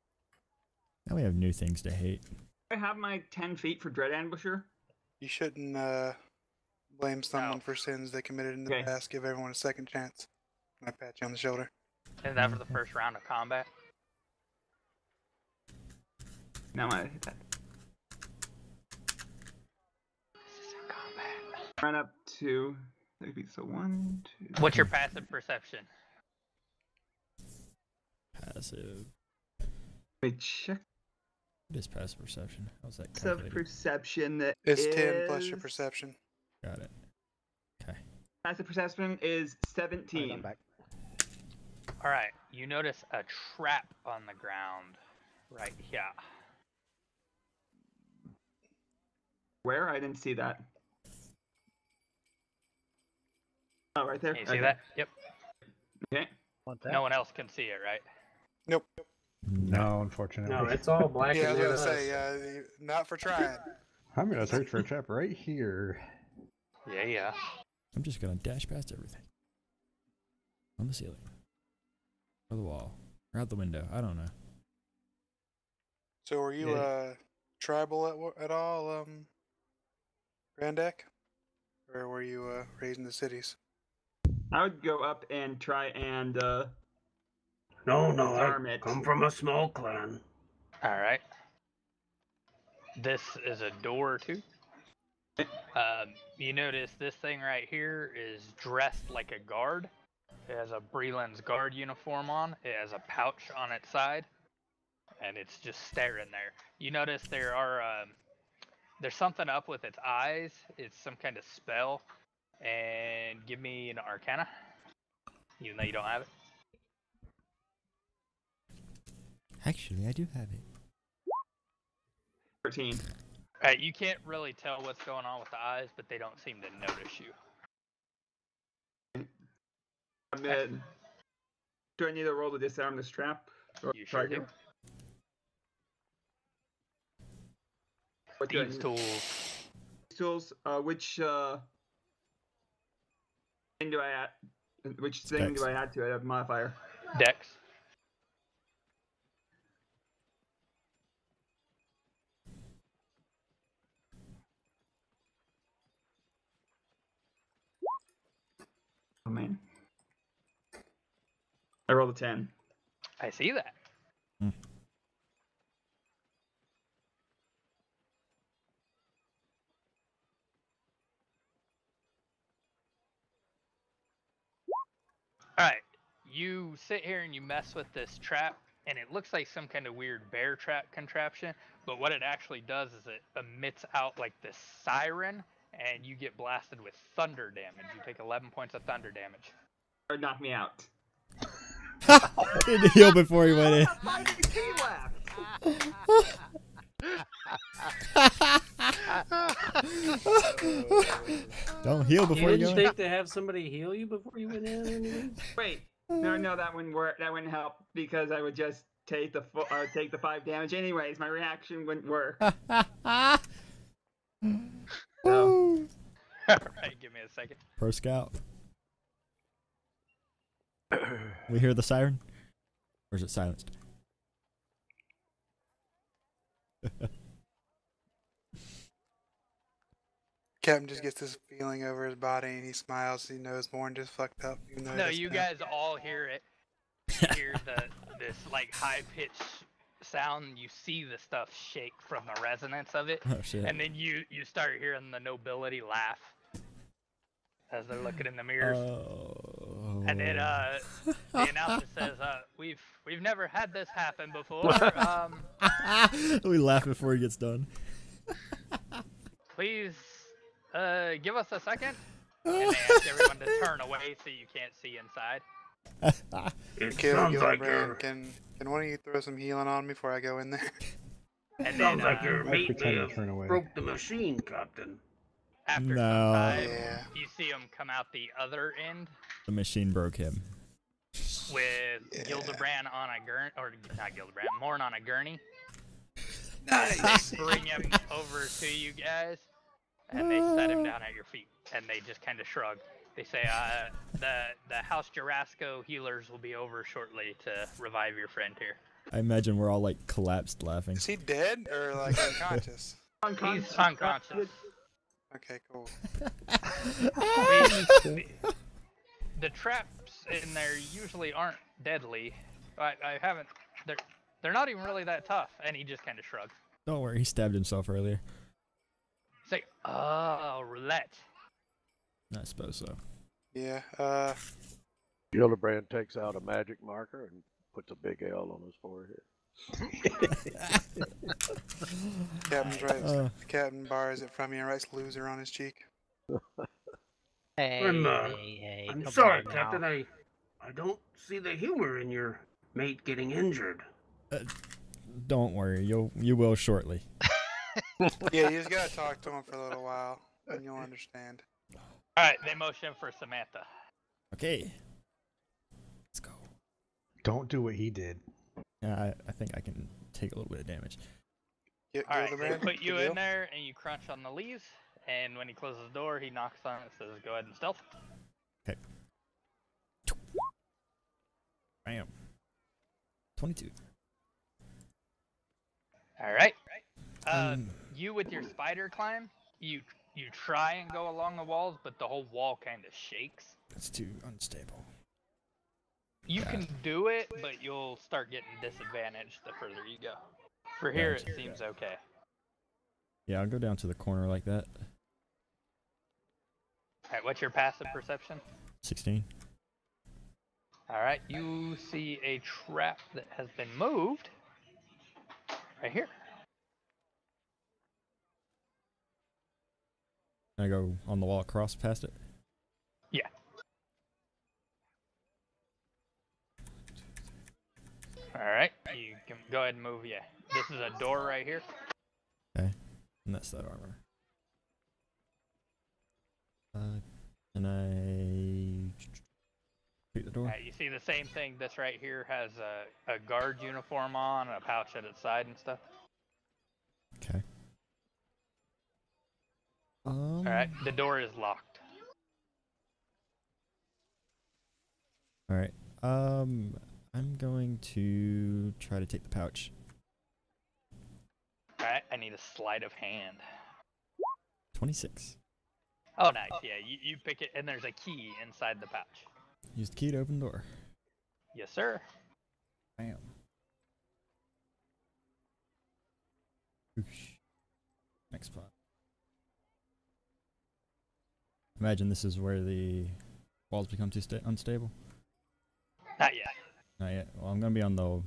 Now we have new things to hate. I have my 10 feet for Dread Ambusher. You shouldn't blame someone for sins they committed in the past. Give everyone a second chance. I pat you on the shoulder. Is that for the first round of combat? Now I hit that. Run up to. So 1, 2. What's your passive perception? Passive. Wait, check. What is passive perception? How's that Passive calculated? perception that It's 10 plus your perception. Got it. Okay. Passive perception is 17. Alright, you notice a trap on the ground right here. Where? I didn't see that. Oh, right there. Can you see that? Yep. Okay. No one else can see it, right? Nope. No, unfortunately. No, it's all black Yeah, I and was there gonna it say, is. not for trying. I'm gonna search for a trap right here. Yeah. I'm just gonna dash past everything. On the ceiling. Or the wall. Or out the window. I don't know. So, were you tribal at all, Grandak? Or were you raised in the cities? I would go up and try and No, disarm I it. come from a small clan. Alright. This is a door too. You notice this thing right here is dressed like a guard. It has a Breland's guard uniform on. It has a pouch on its side. And it's just staring there. You notice there's something up with its eyes. It's some kind of spell. And give me an Arcana. Even though you don't have it. Actually, I do have it. 13. You can't really tell what's going on with the eyes, but they don't seem to notice you. Do I need to roll to disarm this trap? Or You sure do. What do I Thieves' need? tools. Tools. Which thing do I add? Which thing do I add to it? A modifier. Dex. Oh man. I rolled a 10. I see that. Alright, you sit here and you mess with this trap, and it looks like some kind of weird bear trap contraption, but what it actually does is it emits out like this siren, and you get blasted with thunder damage. You take 11 points of thunder damage. Or knock me out. Didn't heal before he went in. Don't heal before you go didn't in. think to have somebody heal you before you went in? Wait, no, that wouldn't work. That wouldn't help because I would just take the 5 damage anyways. My reaction wouldn't work. So. Alright, give me a second. Pro Scout. We hear the siren? Or is it silenced? Captain just gets this feeling over his body and he smiles. He knows Morn just fucked up. Even though he No, doesn't you know. guys all hear it. You hear this like high pitched sound. You see the stuff shake from the resonance of it. Oh shit. And then you start hearing the nobility laugh as they're looking in the mirrors. And then the announcer says, "We've never had this happen before. We laugh before he gets done. Please give us a second." And they ask everyone to turn away so you can't see inside. Can one of you throw some healing on me before I go in there? And Sounds then, like your mate may pretend to have turn away. broke the machine, Captain. After No. some time, Yeah. you see him come out the other end The machine broke him. with Gildebrand on a gurney, or not Gildebrand, Morn on a gurney. Nice. They bring him over to you guys, and they set him down at your feet, and they just kind of shrug. They say, the House Jurasco healers will be over shortly to revive your friend here. I imagine we're all like collapsed laughing. Is he dead or like unconscious? He's unconscious. Okay, cool. The traps in there usually aren't deadly. I haven't. They're not even really that tough. And he just kind of shrugs. Don't worry, he stabbed himself earlier. It's like, oh, roulette. I suppose so. Yeah. Gildebrand takes out a magic marker and puts a big L on his forehead. Captain's right. The captain bars it from you and writes "loser" on his cheek. Hey, I'm come sorry, on now. Captain. I don't see the humor in your mate getting injured. Don't worry, you will shortly. Yeah, you just gotta talk to him for a little while, and you'll understand. All right, they motion for Samantha. Okay. Let's go. Don't do what he did. Yeah, I think I can take a little bit of damage. All right, they put you in there, and you crunch on the leaves. And when he closes the door, he knocks on it and says, "Go ahead and stealth." Okay. Bam. 22. All right. You with your spider climb, you try and go along the walls, but the whole wall kind of shakes. That's too unstable. You can do it, but you'll start getting disadvantaged the further you go. For here, it seems okay. Yeah, I'll go down to the corner like that. Alright, what's your passive perception? 16. Alright, you see a trap that has been moved. Right here. Can I go on the wall across past it? Yeah. Alright, you can go ahead and move, yeah. This is a door right here. Okay. And that's that armor. And I shoot the door. Alright, you see the same thing. This right here has a guard uniform on, a pouch at its side and stuff. Okay. Alright, the door is locked. Alright. I'm going to try to take the pouch. Alright, I need a sleight of hand. 26. Oh, nice. Yeah, you pick it, and there's a key inside the pouch. Use the key to open the door. Yes, sir. Bam. Whoosh. Next spot. Imagine this is where the walls become too unstable. Not yet. Not yet. Well, I'm going to be on the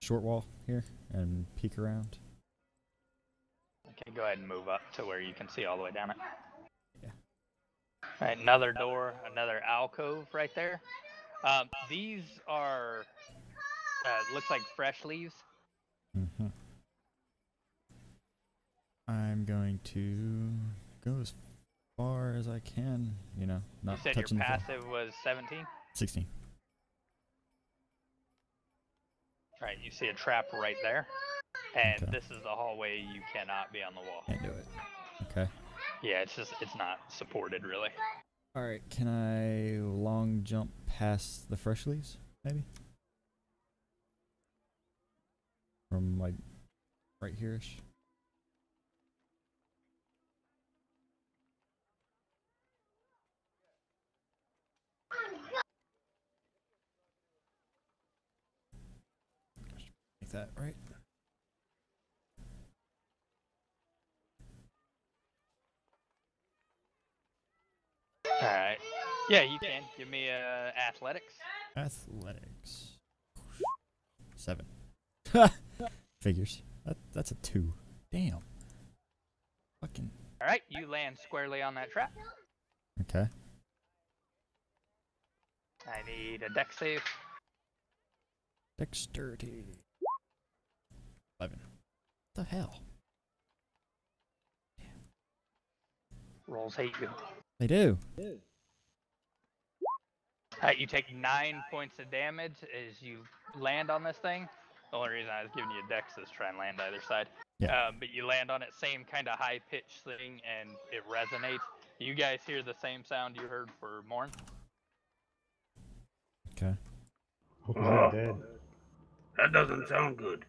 short wall here and peek around. Okay, go ahead and move up to where you can see all the way down it. Yeah. Alright, another door, another alcove right there. These are, looks like fresh leaves. Mm-hmm. I'm going to go as far as I can, not You said touching your the floor. passive was 17? 16. Right, you see a trap right there, and Okay. this is the hallway. You cannot be on the wall. Can't do it. Okay. Yeah, it's not supported really. All right. Can I long jump past the fresh leaves? Maybe. From like right here-ish. Like that, right? All right. Yeah, you can. Give me athletics. Athletics. 7. Figures. That's a 2. Damn. Fucking. All right, you land squarely on that trap. Okay. I need a dex save. Dexterity. 11. What the hell? Rolls hate you. They do. Alright, you take 9 points of damage as you land on this thing. The only reason I was giving you a dex is try and land either side. Yeah. But you land on it, same kind of high-pitched thing, and it resonates. You guys hear the same sound you heard for Morn? Okay. Hope he's not dead. That doesn't sound good.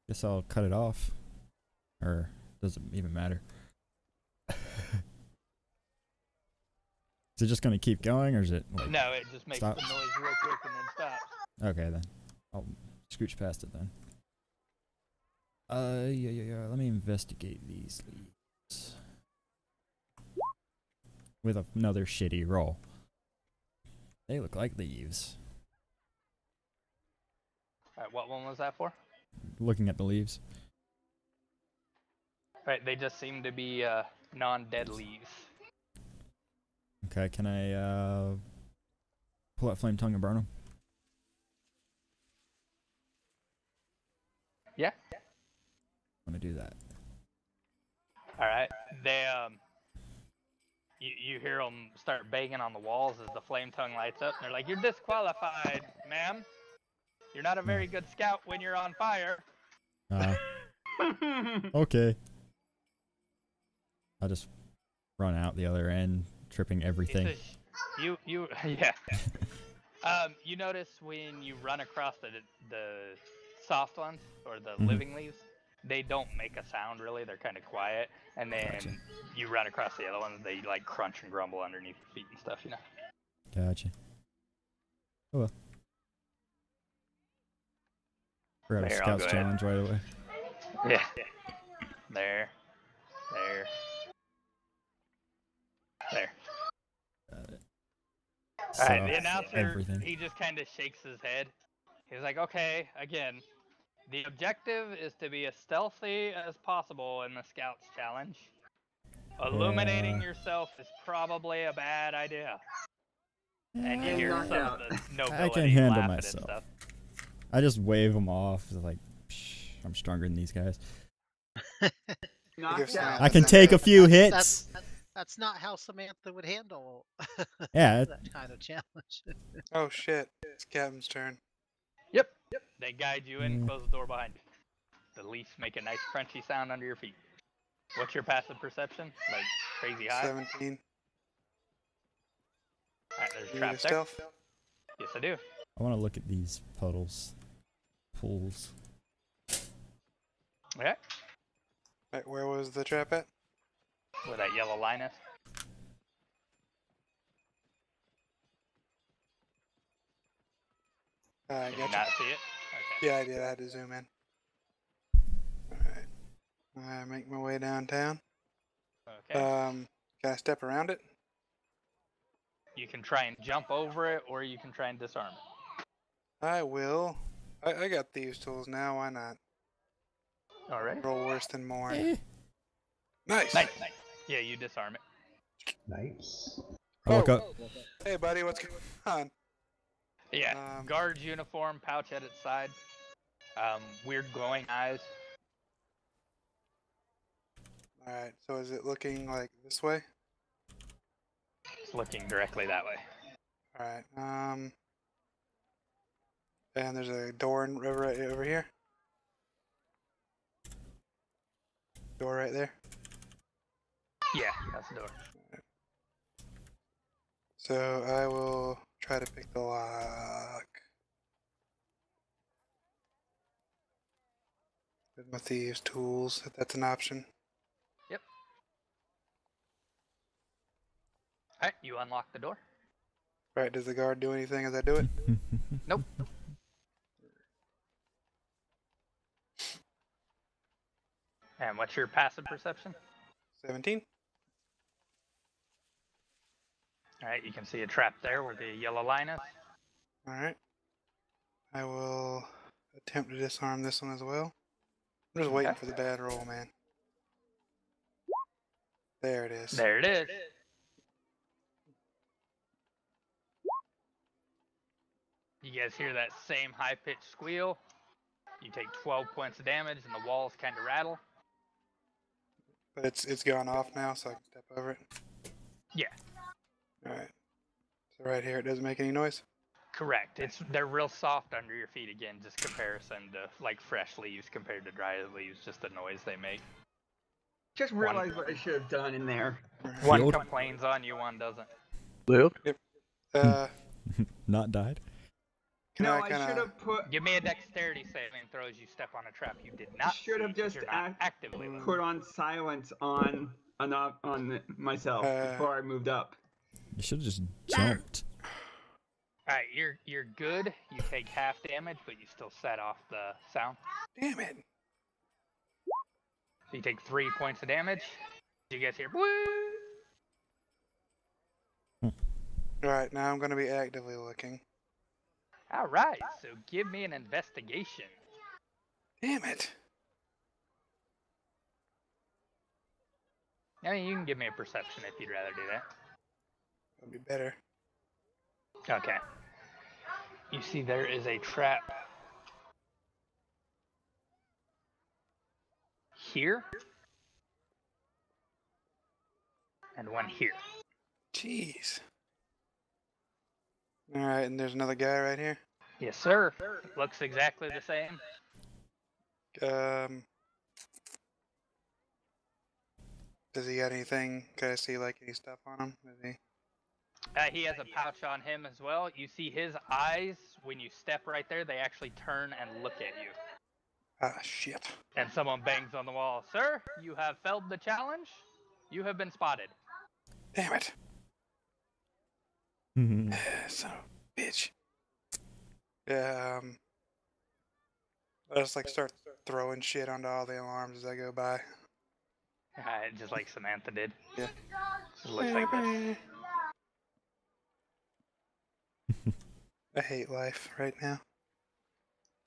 Guess I'll cut it off. Or doesn't even matter. Is it just gonna keep going, or is it like, No, it just makes stop? the noise real quick and then stops. Okay, then. I'll scooch past it then. Yeah. Let me investigate these leads. With another shitty roll. They look like leaves. Alright, what one was that for? Looking at the leaves. Right, they just seem to be non-dead leaves. Okay, can I pull out Flame Tongue and burn them? Yeah. I'm gonna do that. Alright, they you hear them start banging on the walls as the flame tongue lights up. They're like, "You're disqualified, ma'am. You're not a very good scout when you're on fire." Okay. I'll just run out the other end, tripping everything. You yeah. You notice when you run across the soft ones or the living leaves, they don't make a sound really. They're kind of quiet, and then you run across the other ones, they like crunch and grumble underneath your feet and stuff, you know. Gotcha. Oh well. Forgot a There, I'll Scouts go ahead. challenge right away. Yeah. There. Got it. Alright, So, the announcer, everything. he just kind of shakes his head. He's like, "Okay, again, the objective is to be as stealthy as possible in the Scouts Challenge. Illuminating yourself is probably a bad idea." And you hear some of the nobility I can handle laughing myself. and stuff. I just wave them off. Like, psh, I'm stronger than these guys. I can take a few hits. That's not how Samantha would handle Yeah. that kind of challenge. Oh shit! It's Captain's turn. Yep. They guide you in, close the door behind you. The leaves make a nice crunchy sound under your feet. What's your passive perception? Like crazy high? 17. Alright, there's a You trap need a there. stealth? Yes, I do. I want to look at these puddles. Pools. Okay. Right, where was the trap at? Where that yellow line is. I Did you gotcha. not see it? Okay. Yeah, I did. I had to zoom in. Alright. I make my way downtown. Okay. Can I step around it? You can try and jump over it, or you can try and disarm it. I will. I got thieves' tools now. Why not? Alright. Roll worse than more. Nice. Yeah, you disarm it. Nice. I look up. Hey, buddy, what's going on? Yeah, guard's uniform, pouch at its side. Weird glowing eyes. Alright, so is it looking like this way? It's looking directly that way. Alright, And there's a door right over here. Door right there. Yeah, that's the door. So I will try to pick the lock. With my thieves' tools, if that's an option. Yep. Alright, you unlock the door. Right, does the guard do anything as I do it? Nope. And what's your passive perception? 17. Alright, you can see a trap there where the yellow line is. Alright. I will attempt to disarm this one as well. I'm just waiting for the bad roll, man. There it is. There it is. You guys hear that same high-pitched squeal. You take 12 points of damage and the walls kind of rattle. But it's gone off now, so I can step over it. Yeah. Alright. So right here, it doesn't make any noise? Correct. They're real soft under your feet again, just comparison to like fresh leaves compared to dry leaves, just the noise they make. Just realized what I should have done in there. One complains on you, one doesn't. Lived? Yep. Not died? No, I should have put. Give me a dexterity saving throw as you step on a trap you did not. Should have just actively put on silence on myself before I moved up. You should have just jumped. Alright, you're good. You take half damage, but you still set off the sound. Damn it. So you take 3 points of damage. You guys hear woo! Alright, now I'm going to be actively looking. Alright, so give me an investigation. Damn it. I mean, you can give me a perception if you'd rather do that. That'd be better. Okay. You see there is a trap here and one here. Jeez. Alright, and there's another guy right here? Yes, sir. Looks exactly the same. Does he got anything? Can I see like any stuff on him? He has a pouch on him as well. You see his eyes, when you step right there, they actually turn and look at you. Ah, shit. And someone bangs on the wall. Sir, you have failed the challenge. You have been spotted. Damn it. Son of a bitch. Yeah, I just like start throwing shit onto all the alarms as I go by. Just like Samantha did. Yeah. It looks like this. I hate life right now.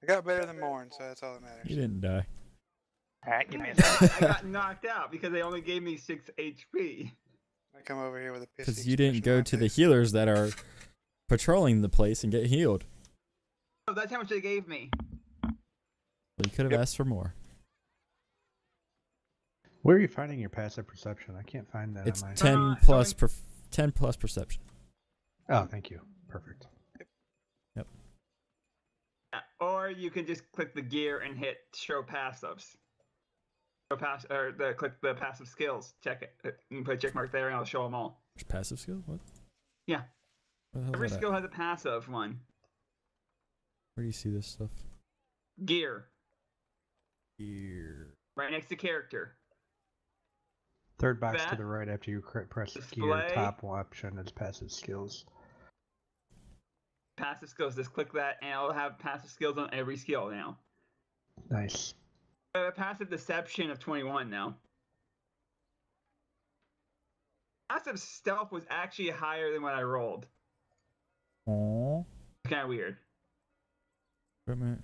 I got better than Morn, so that's all that matters. You didn't die. Alright, give me a second. I got knocked out because they only gave me 6 HP. I come over here with a pissy Because you didn't go to the healers that are patrolling the place and get healed. Oh, that's how much they gave me. Well, you could have asked for more. Where are you finding your passive perception? I can't find that. It's on my... 10 plus 10 plus perception. Oh, thank you. Perfect. Yep. Yeah, or you can just click the gear and hit show passives. Click the passive skills. Check it. You can put a check mark there, and I'll show them all. There's passive skill? What? Yeah. Where the hell Every is that skill at? has a passive one. Where do you see this stuff? Gear. Gear. Right next to character. Third box to That, the right after you press display, gear. Top option is passive skills. Passive skills. Just click that, and I'll have passive skills on every skill now. Nice. I have a passive deception of 21 now. Passive stealth was actually higher than what I rolled. Aww. Kind of weird. Equipment.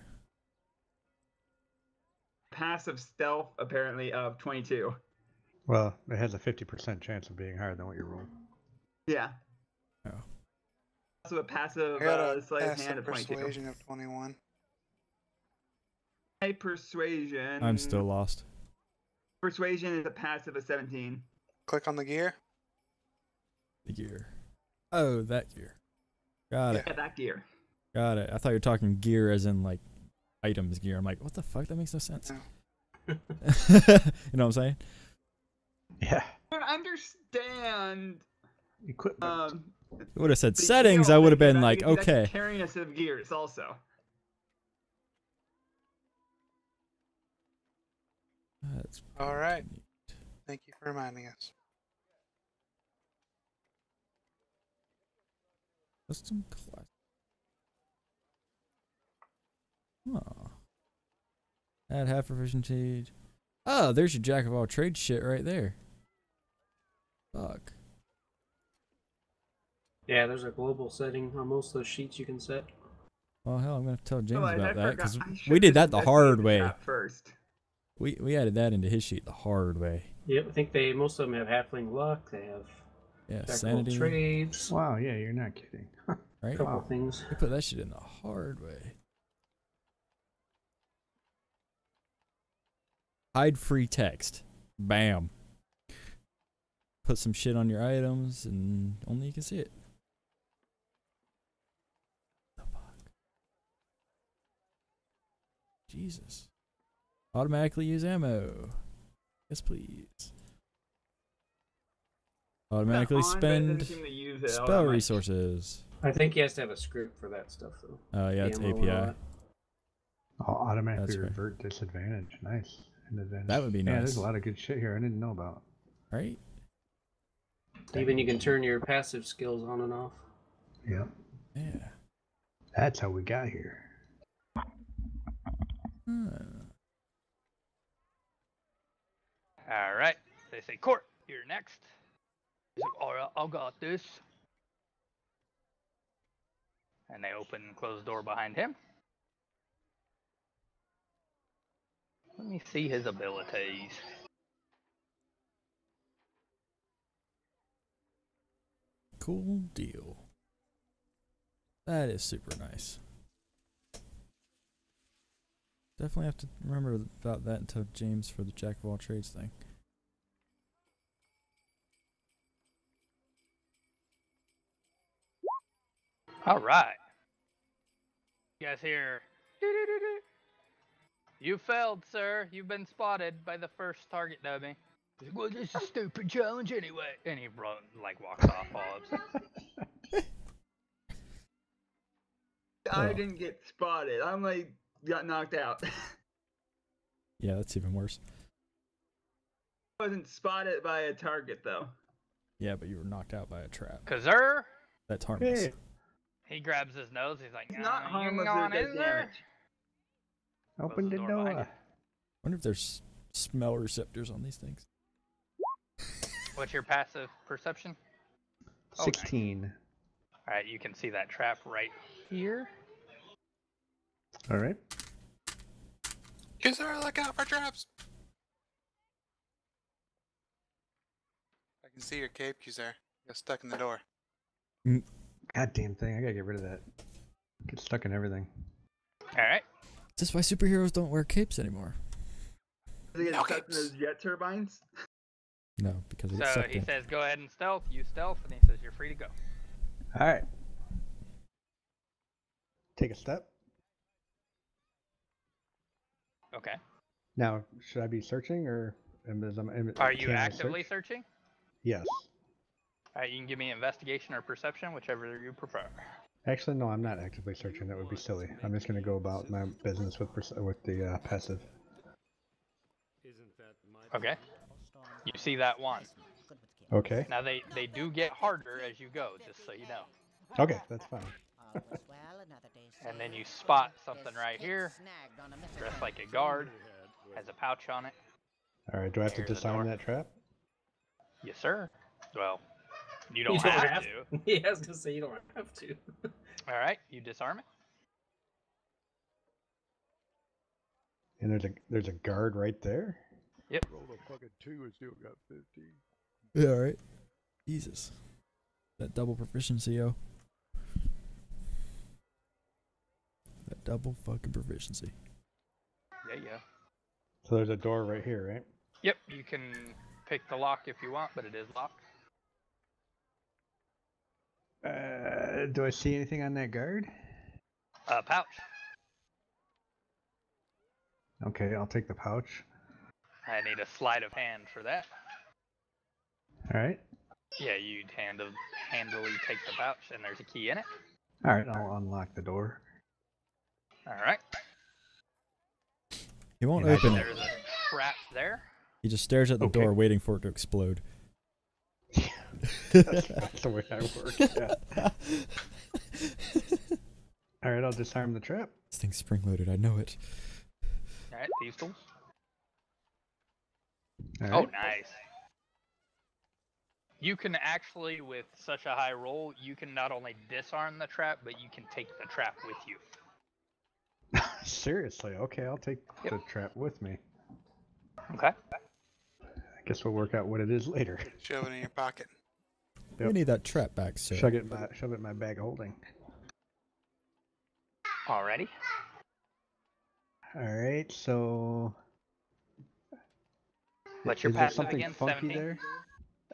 Passive stealth apparently of 22. Well, it has a 50% chance of being higher than what you rolled. Yeah. Oh. Also a passive I got a sleight of hand passive of 22. persuasion of 21. My persuasion. I'm still lost. Persuasion is a passive of 17. Click on the gear. The gear. Oh, that gear. Got it. Yeah, that gear. Got it. I thought you were talking gear as in like items gear. I'm like, what the fuck? That makes no sense. You know what I'm saying? Yeah. I don't understand. Equipment. It would have said the settings. skill I would have that been like, that's okay. carrying a set of gears also. That's All right. Thank you for reminding us. custom class. Oh. Add half proficiency. Oh, there's your jack of all trades shit right there. Fuck. Yeah, there's a global setting on most of those sheets you can set. Well, hell, I'm gonna have to tell James Oh, I about that forgot. because I we should've did that just the investigated hard the way. trap first. We added that into his sheet the hard way. Yep, I think most of them have halfling luck. They have Yeah, jack of all sanity. trades. Wow, yeah, you're not kidding. Right? Couple things. We put that shit in the hard way. Hide free text. Bam. Put some shit on your items and only you can see it. The fuck? Jesus. Automatically use ammo. Yes, please. Automatically On, but it spend doesn't seem to use it all spell that much. resources. I think he has to have a script for that stuff, though. Oh, yeah, it's Ammo and all API. that. I'll automatically That's right. revert disadvantage. Nice. An advantage. That would be Yeah, nice. there's a lot of good shit here I didn't know about. Right? Even you can turn your passive skills on and off. Yep. Yeah. That's how we got here. All right. They say, Court, you're next. He's like, all right, I got this. And they open and close the door behind him. Let me see his abilities. Cool deal. That is super nice. Definitely have to remember about that and tell James for the jack of all trades thing. All right. You guys hear? "Doo-doo-doo-doo." You failed, sir. You've been spotted by the first target dummy. He's like, well, this is a stupid challenge anyway. And he walks off all upset. I didn't get spotted. I'm like, got knocked out. Yeah, that's even worse. I wasn't spotted by a target though. Yeah, but you were knocked out by a trap. Kazur, That's harmless. Hey. he grabs his nose. He's like, It's not you harmless going if it in does there? damage. Open the Closes the door behind door. Wonder if there's smell receptors on these things. What's your passive perception? 16. All right, you can see that trap right here. All right. Kizar, look out for traps! I can see your cape, Kizar. You're stuck in the door. Goddamn thing. I gotta get rid of that. Get stuck in everything. All right. Is this why superheroes don't wear capes anymore? Does it get stuck in those jet turbines? No, because it gets So sucked he in. says, go ahead and stealth. Use stealth, and he says, you're free to go. All right. Take a step. Okay. Now, should I be searching or Are you can I actively search? searching? Yes. All right, you can give me investigation or perception, whichever you prefer. Actually, no, I'm not actively searching. That would be silly. I'm just going to go about my business with the passive. Okay. You see that one. Okay. Now they do get harder as you go, just so you know. Okay, that's fine. And then you spot something right here, dressed like a guard, has a pouch on it. All right, do I have to Here's the disarm door. that trap? Yes, sir. Well, you don't have to. Yeah, I was gonna say you don't have to. All right, you disarm it. And there's a guard right there. Yep. Rolled a fucking 2 and still got 15. Yeah, alright. Jesus. That double proficiency, yo. That double fucking proficiency. Yeah. So there's a door right here, right? Yep, you can pick the lock if you want, but it is locked. Do I see anything on that guard? A pouch. Okay, I'll take the pouch. I need a sleight of hand for that. All right. Yeah, you'd handily take the pouch, and there's a key in it. All right, I'll unlock the door. All right. He won't open it. There's a trap there. He just stares at the door, waiting for it to explode. That's the way I work. Yeah. All right, I'll disarm the trap. This thing's spring-loaded. I know it. All right, these tools. All Oh, right. nice. You can actually, with such a high roll, you can not only disarm the trap, but you can take the trap with you. Seriously? Okay, I'll take the trap with me. Okay. I guess we'll work out what it is later. Shove it in your pocket. We need that trap back, sir. Shove it in my bag of holding. Alrighty. All right, so. What's your is there passive something again? funky 17? there?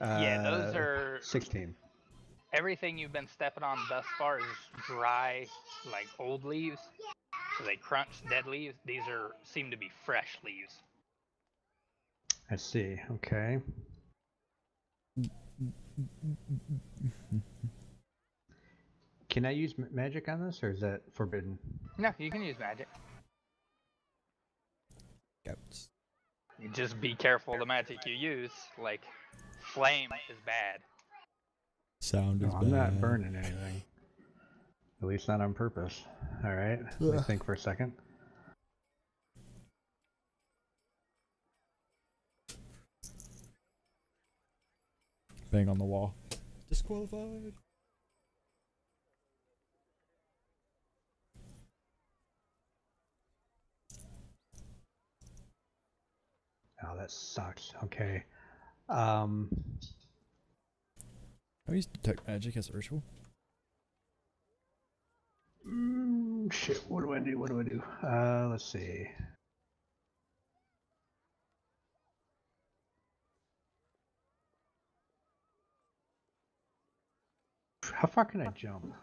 Yeah, those are 16. everything you've been stepping on thus far is dry, like old leaves. So they crunch dead leaves. These seem to be fresh leaves. I see. Okay. Can I use magic on this, or is that forbidden? No, you can use magic. Goats. You just be careful the magic you use. Like, flame is bad. Sound is No, bad. I'm not burning anything. At least not on purpose. All right. Let me think for a second. Bang on the wall. Disqualified. Oh, that sucks. Okay. Can we use detect magic as a ritual? Shit. What do I do? What do I do? Let's see. How far can I jump?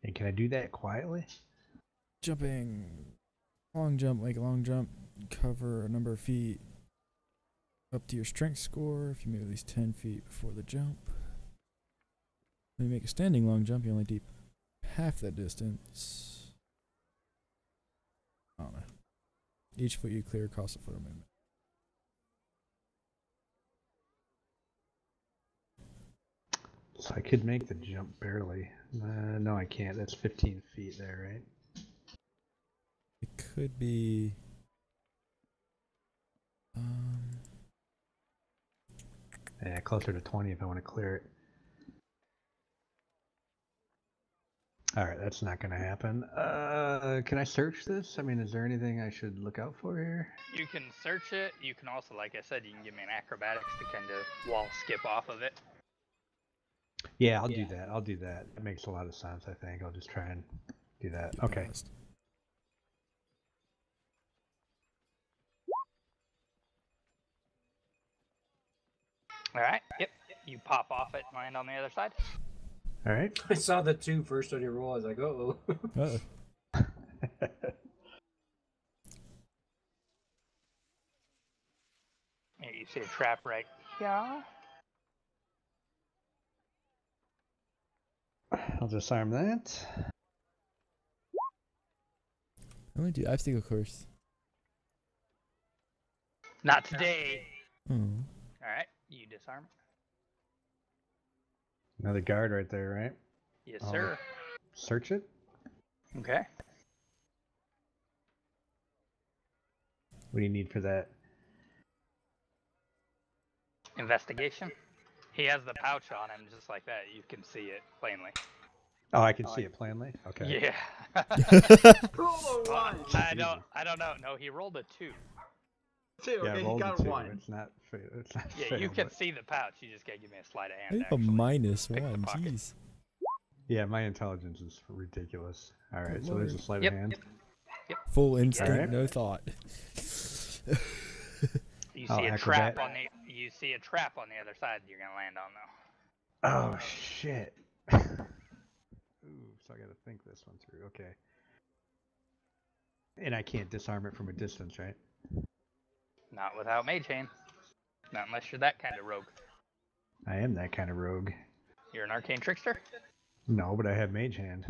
And can I do that quietly? Jumping. Long jump, make a long jump. Cover a number of feet up to your strength score if you move at least 10 feet before the jump. When you make a standing long jump, you only deep half that distance. I don't know. Each foot you clear costs a foot of movement. So I could make the jump barely. No, I can't. That's 15 feet there, right? It could be. Yeah, closer to 20 if I want to clear it. Alright, that's not going to happen. Can I search this? I mean, is there anything I should look out for here? You can search it. You can also, like I said, you can give me an acrobatics to kind of wall skip off of it. Yeah, I'll do that. I'll do that. It makes a lot of sense, I think. I'll just try and do that. Okay. Alright, yep. You pop off it and land on the other side. Alright. I saw the 2 first on your roll. I was like, uh-oh. Uh-oh. Yeah, you see a trap right. Yeah. I'll disarm that. I only do obstacle course. Not today. Hmm. Alright, you disarm it. Another guard right there, right? Yes, sir. Search it. Okay. What do you need for that? Investigation. He has the pouch on him just like that. You can see it plainly. Oh, I can see it plainly? Okay. Yeah. Roll a 1. I don't know. No, he rolled a 2. 2. Yeah, Okay, he rolled got a a 2. 1. It's not Yeah, fail, you can but- see the pouch. You just gotta give me a sleight of I hand. have a -1. pocket. Jeez. Yeah, my intelligence is ridiculous. Alright, so there's a sleight Yep. of hand. Full instinct, Alright. no thought. You Oh, see a acrobat. trap on the. You you see a trap on the other side you're gonna land on though. Oh shit. Ooh, so I gotta think this one through. Okay. And I can't disarm it from a distance, right? Not without Mage Hand. Not unless you're that kind of rogue. I am that kind of rogue. You're an arcane trickster? No, but I have mage hand.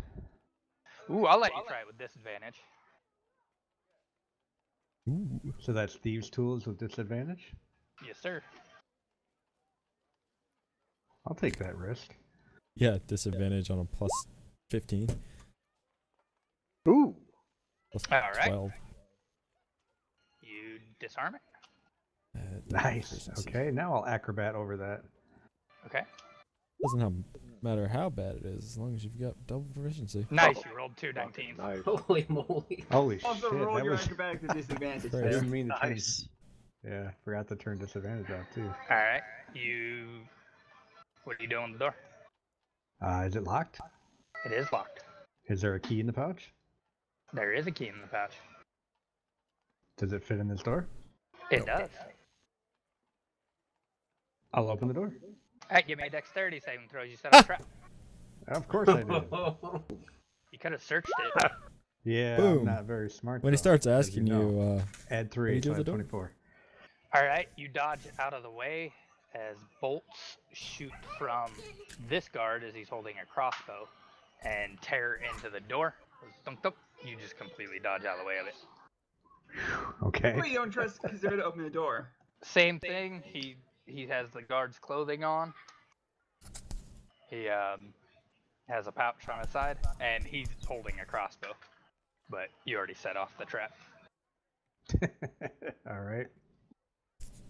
Ooh, I'll let you try it with disadvantage. Ooh. So that's thieves' tools with disadvantage? Yes, sir. I'll take that risk. Yeah, disadvantage on a plus 15. Ooh. Plus All right. 12. You disarm it. Nice. Okay, now I'll acrobat over that. Okay. Doesn't matter how bad it is, as long as you've got double proficiency. Nice, you rolled 2 19s. Nice. Holy moly. Holy Also shit, roll that your was... acrobatics with disadvantage. I Christ. didn't mean to turn... Nice. Yeah, forgot to turn disadvantage off too. Alright, what are you doing with the door? Is it locked? It is locked. Is there a key in the pouch? There is a key in the pouch. Does it fit in this door? It does. I'll open the door. Alright, give me a dexterity saving throw. You set up a trap. Of course I do. You could have searched it. Yeah, Boom. I'm not very smart. When he though, starts as asking know. you, Add what 3, do you do so I with have the door? 24. Alright, you dodge out of the way as bolts shoot from this guard as he's holding a crossbow and tear into the door. Thunk, thunk. You just completely dodge out of the way of it. Okay. Wait, you don't trust because they're gonna open the door. Same thing. He has the guard's clothing on. He has a pouch on his side, and he's holding a crossbow. But you already set off the trap. Alright.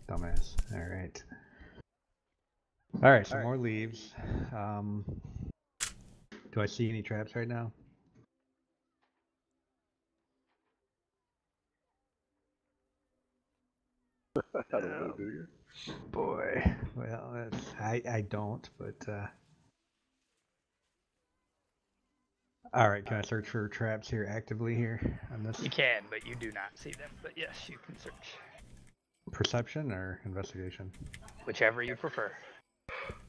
Dumbass. Alright. Alright, so more leaves. Do I see any traps right now? I don't know, do you? Boy. Well, that's, I don't, but Alright, can I search for traps here actively here on this? You can, but you do not see them. But yes, you can search. Perception or investigation? Whichever you prefer.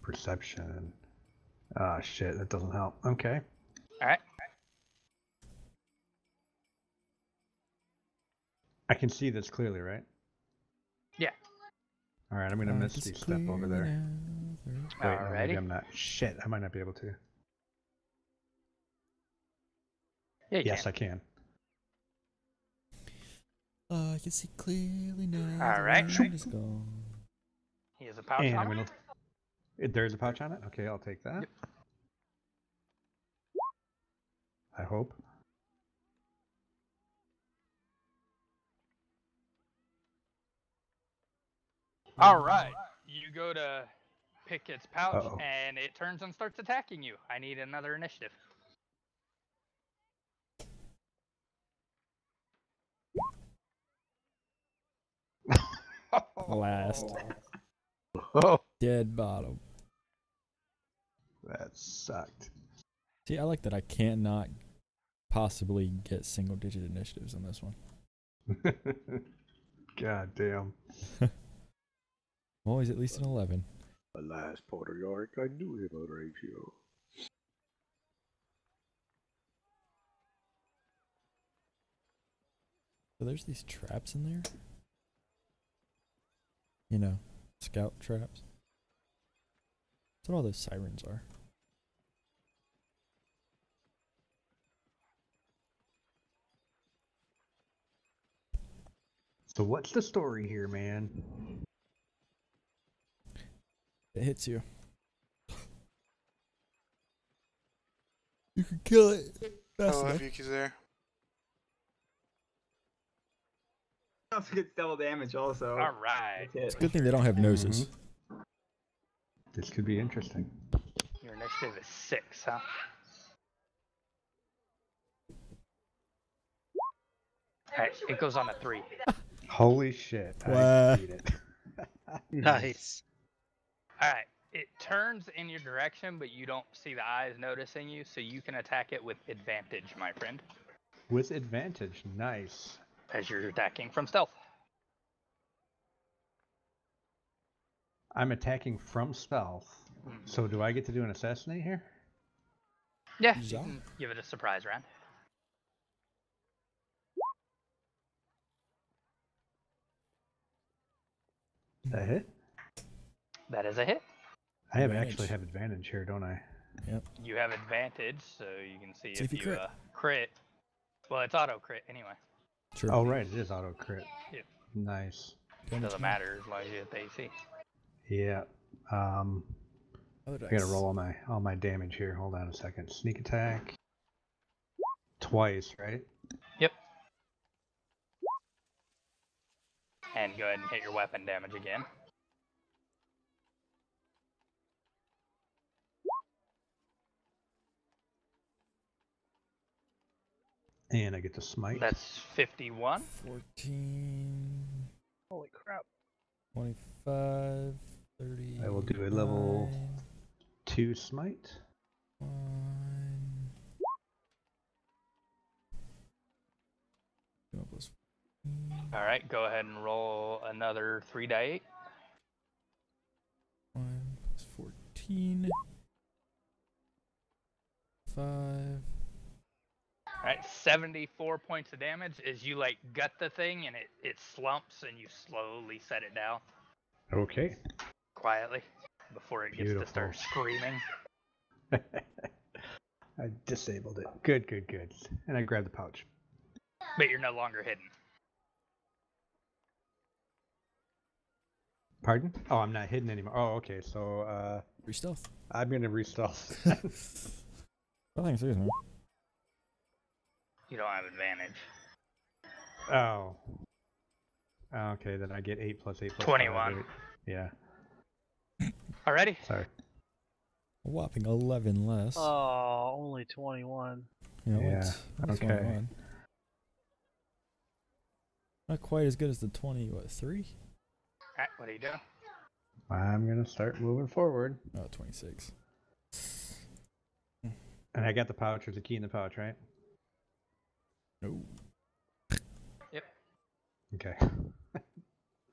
Perception. Ah, shit, that doesn't help. Okay. Alright. I can see this clearly, right? Yeah. Alright, I'm gonna misty step over there. Wait, no, maybe Alrighty. I'm not. Shit, I might not be able to. Yeah, you yes, can. I can. I can see clearly now. Alright. The light is gone. He has a pouch And on I'm him. gonna... There's a pouch on it? Okay, I'll take that. Yep. I hope. Alright. You go to pick its pouch, Uh-oh. and it turns and starts attacking you. I need another initiative. Last. Oh. Dead bottom. That sucked. See, I like that I cannot possibly get single digit initiatives on this one. God damn. I'm always at least an 11. Alas, Porter York, I knew him, Horatio. So there's these traps in there? You know, scout traps. That's what all those sirens are. So what's the story here, man? It hits you. You can kill it. Fast Oh, enough. Yuki's there. Also gets double damage also. Alright. It's a good thing they don't have noses. This could be interesting. Your initiative is 6, huh? Alright, it goes on a 3. Holy shit. Wow. I beat it. Nice. Alright, it turns in your direction, but you don't see the eyes noticing you, so you can attack it with advantage, my friend, With advantage. Nice. as you're attacking from stealth. I'm attacking from stealth. So do I get to do an assassinate here? Yeah, you can give it a surprise round. That hit? That is a hit. I actually have advantage here, don't I? Yep. You have advantage, so you can see if you crit. Crit. Well, it's auto crit anyway. True. Oh, right, it is auto crit. Yep. Nice. Doesn't matter as long as you hit the AC. Yeah. I gotta roll all my damage here. Hold on a second. Sneak attack. Twice, right? Yep. And go ahead and hit your weapon damage again. And I get to smite. That's 51. 14. Holy crap. 25. 30. I will do a level 2 smite. All right, go ahead and roll another 3d8. 1 plus 14. 5. All right, 74 points of damage as you like gut the thing and it slumps and you slowly set it down. Okay. Quietly before it gets to start screaming. I disabled it. Good, good, good. And I grabbed the pouch. But you're no longer hidden. Pardon? Oh, I'm not hidden anymore. Oh, okay. So, re-stealth. I'm gonna re-stealth. Nothing serious, man. You don't have advantage. Oh. Okay, then I get 8 plus 8 plus 21. 5, yeah. Alrighty. Sorry. A whopping 11 less. Oh, only 21. Yeah. Okay. 21. Not quite as good as the 3? Alright, what do you do? I'm gonna start moving forward. Oh, 26. And I got the pouch. There's a key in the pouch, right? No. Yep. Okay.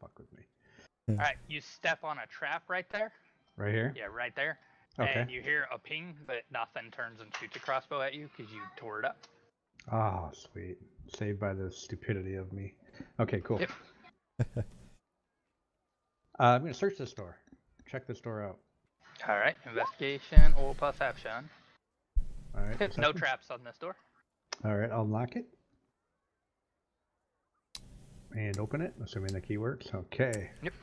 Fuck with me. Alright, you step on a trap right there. Right here? Yeah, right there. Okay. And you hear a ping, but nothing turns and shoots a crossbow at you because you tore it up. Oh, sweet. Saved by the stupidity of me. Okay, cool. Yep. I'm going to search this door. Check this door out. Alright, investigation or perception. Alright. Yep, no traps on this door. Alright, I'll lock it. And open it, assuming the key works. Okay. Yep.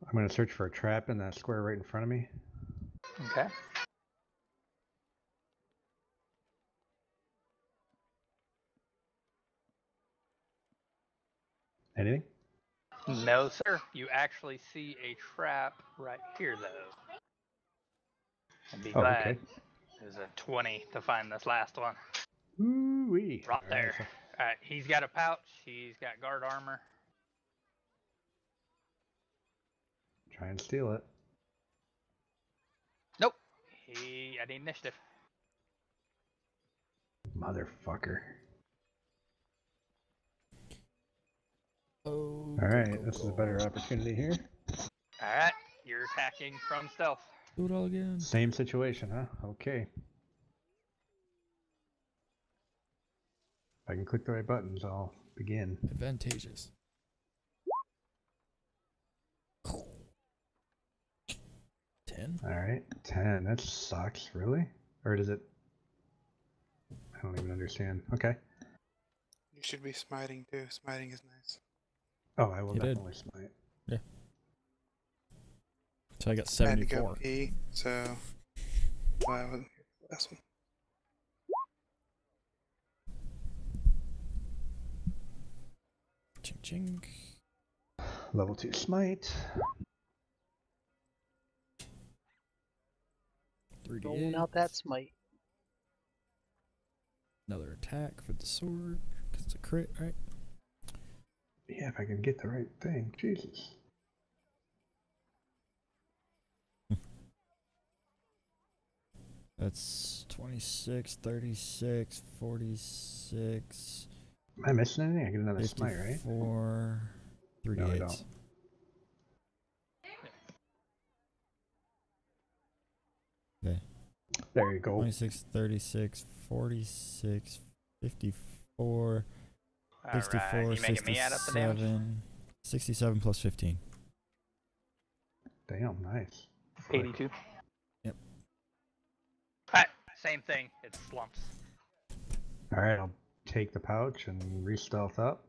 I'm going to search for a trap in that square right in front of me. Okay. Anything? No, sir. You actually see a trap right here, though. I'd be glad. Okay. There's a 20 to find this last one. Ooh-wee. Right there. Alright, he's got a pouch. He's got guard armor. Try and steal it. Nope. I need initiative. Motherfucker. Oh. Alright, this is a better opportunity here. Alright, you're attacking from stealth. Do it all again. Same situation, huh? Okay. If I can click the right buttons, I'll begin. Advantageous. 10. Alright, 10. That sucks, really? Or does it... I don't even understand. Okay. You should be smiting too. Smiting is nice. Oh, I will You did. definitely smite. Yeah. So I got I had to 74. go pee, so I wasn't here for the last one. Ching ching. Level 2 smite. 3d8. Rolling out that smite. Another attack for the sword. Because it's a crit, right? Yeah, if I can get the right thing. Jesus. That's 26, 36, 46, Am I missing anything? I get another smite, right? 54, 3 No, I d8s. don't. Okay. There you go. 26, 36, 46, 54, All 64, right, you making me add up the damage? 67, 67 plus 15. Damn, nice. 82. Yep. Alright, same thing. It slumps. Alright, I'll take the pouch and re-stealth up.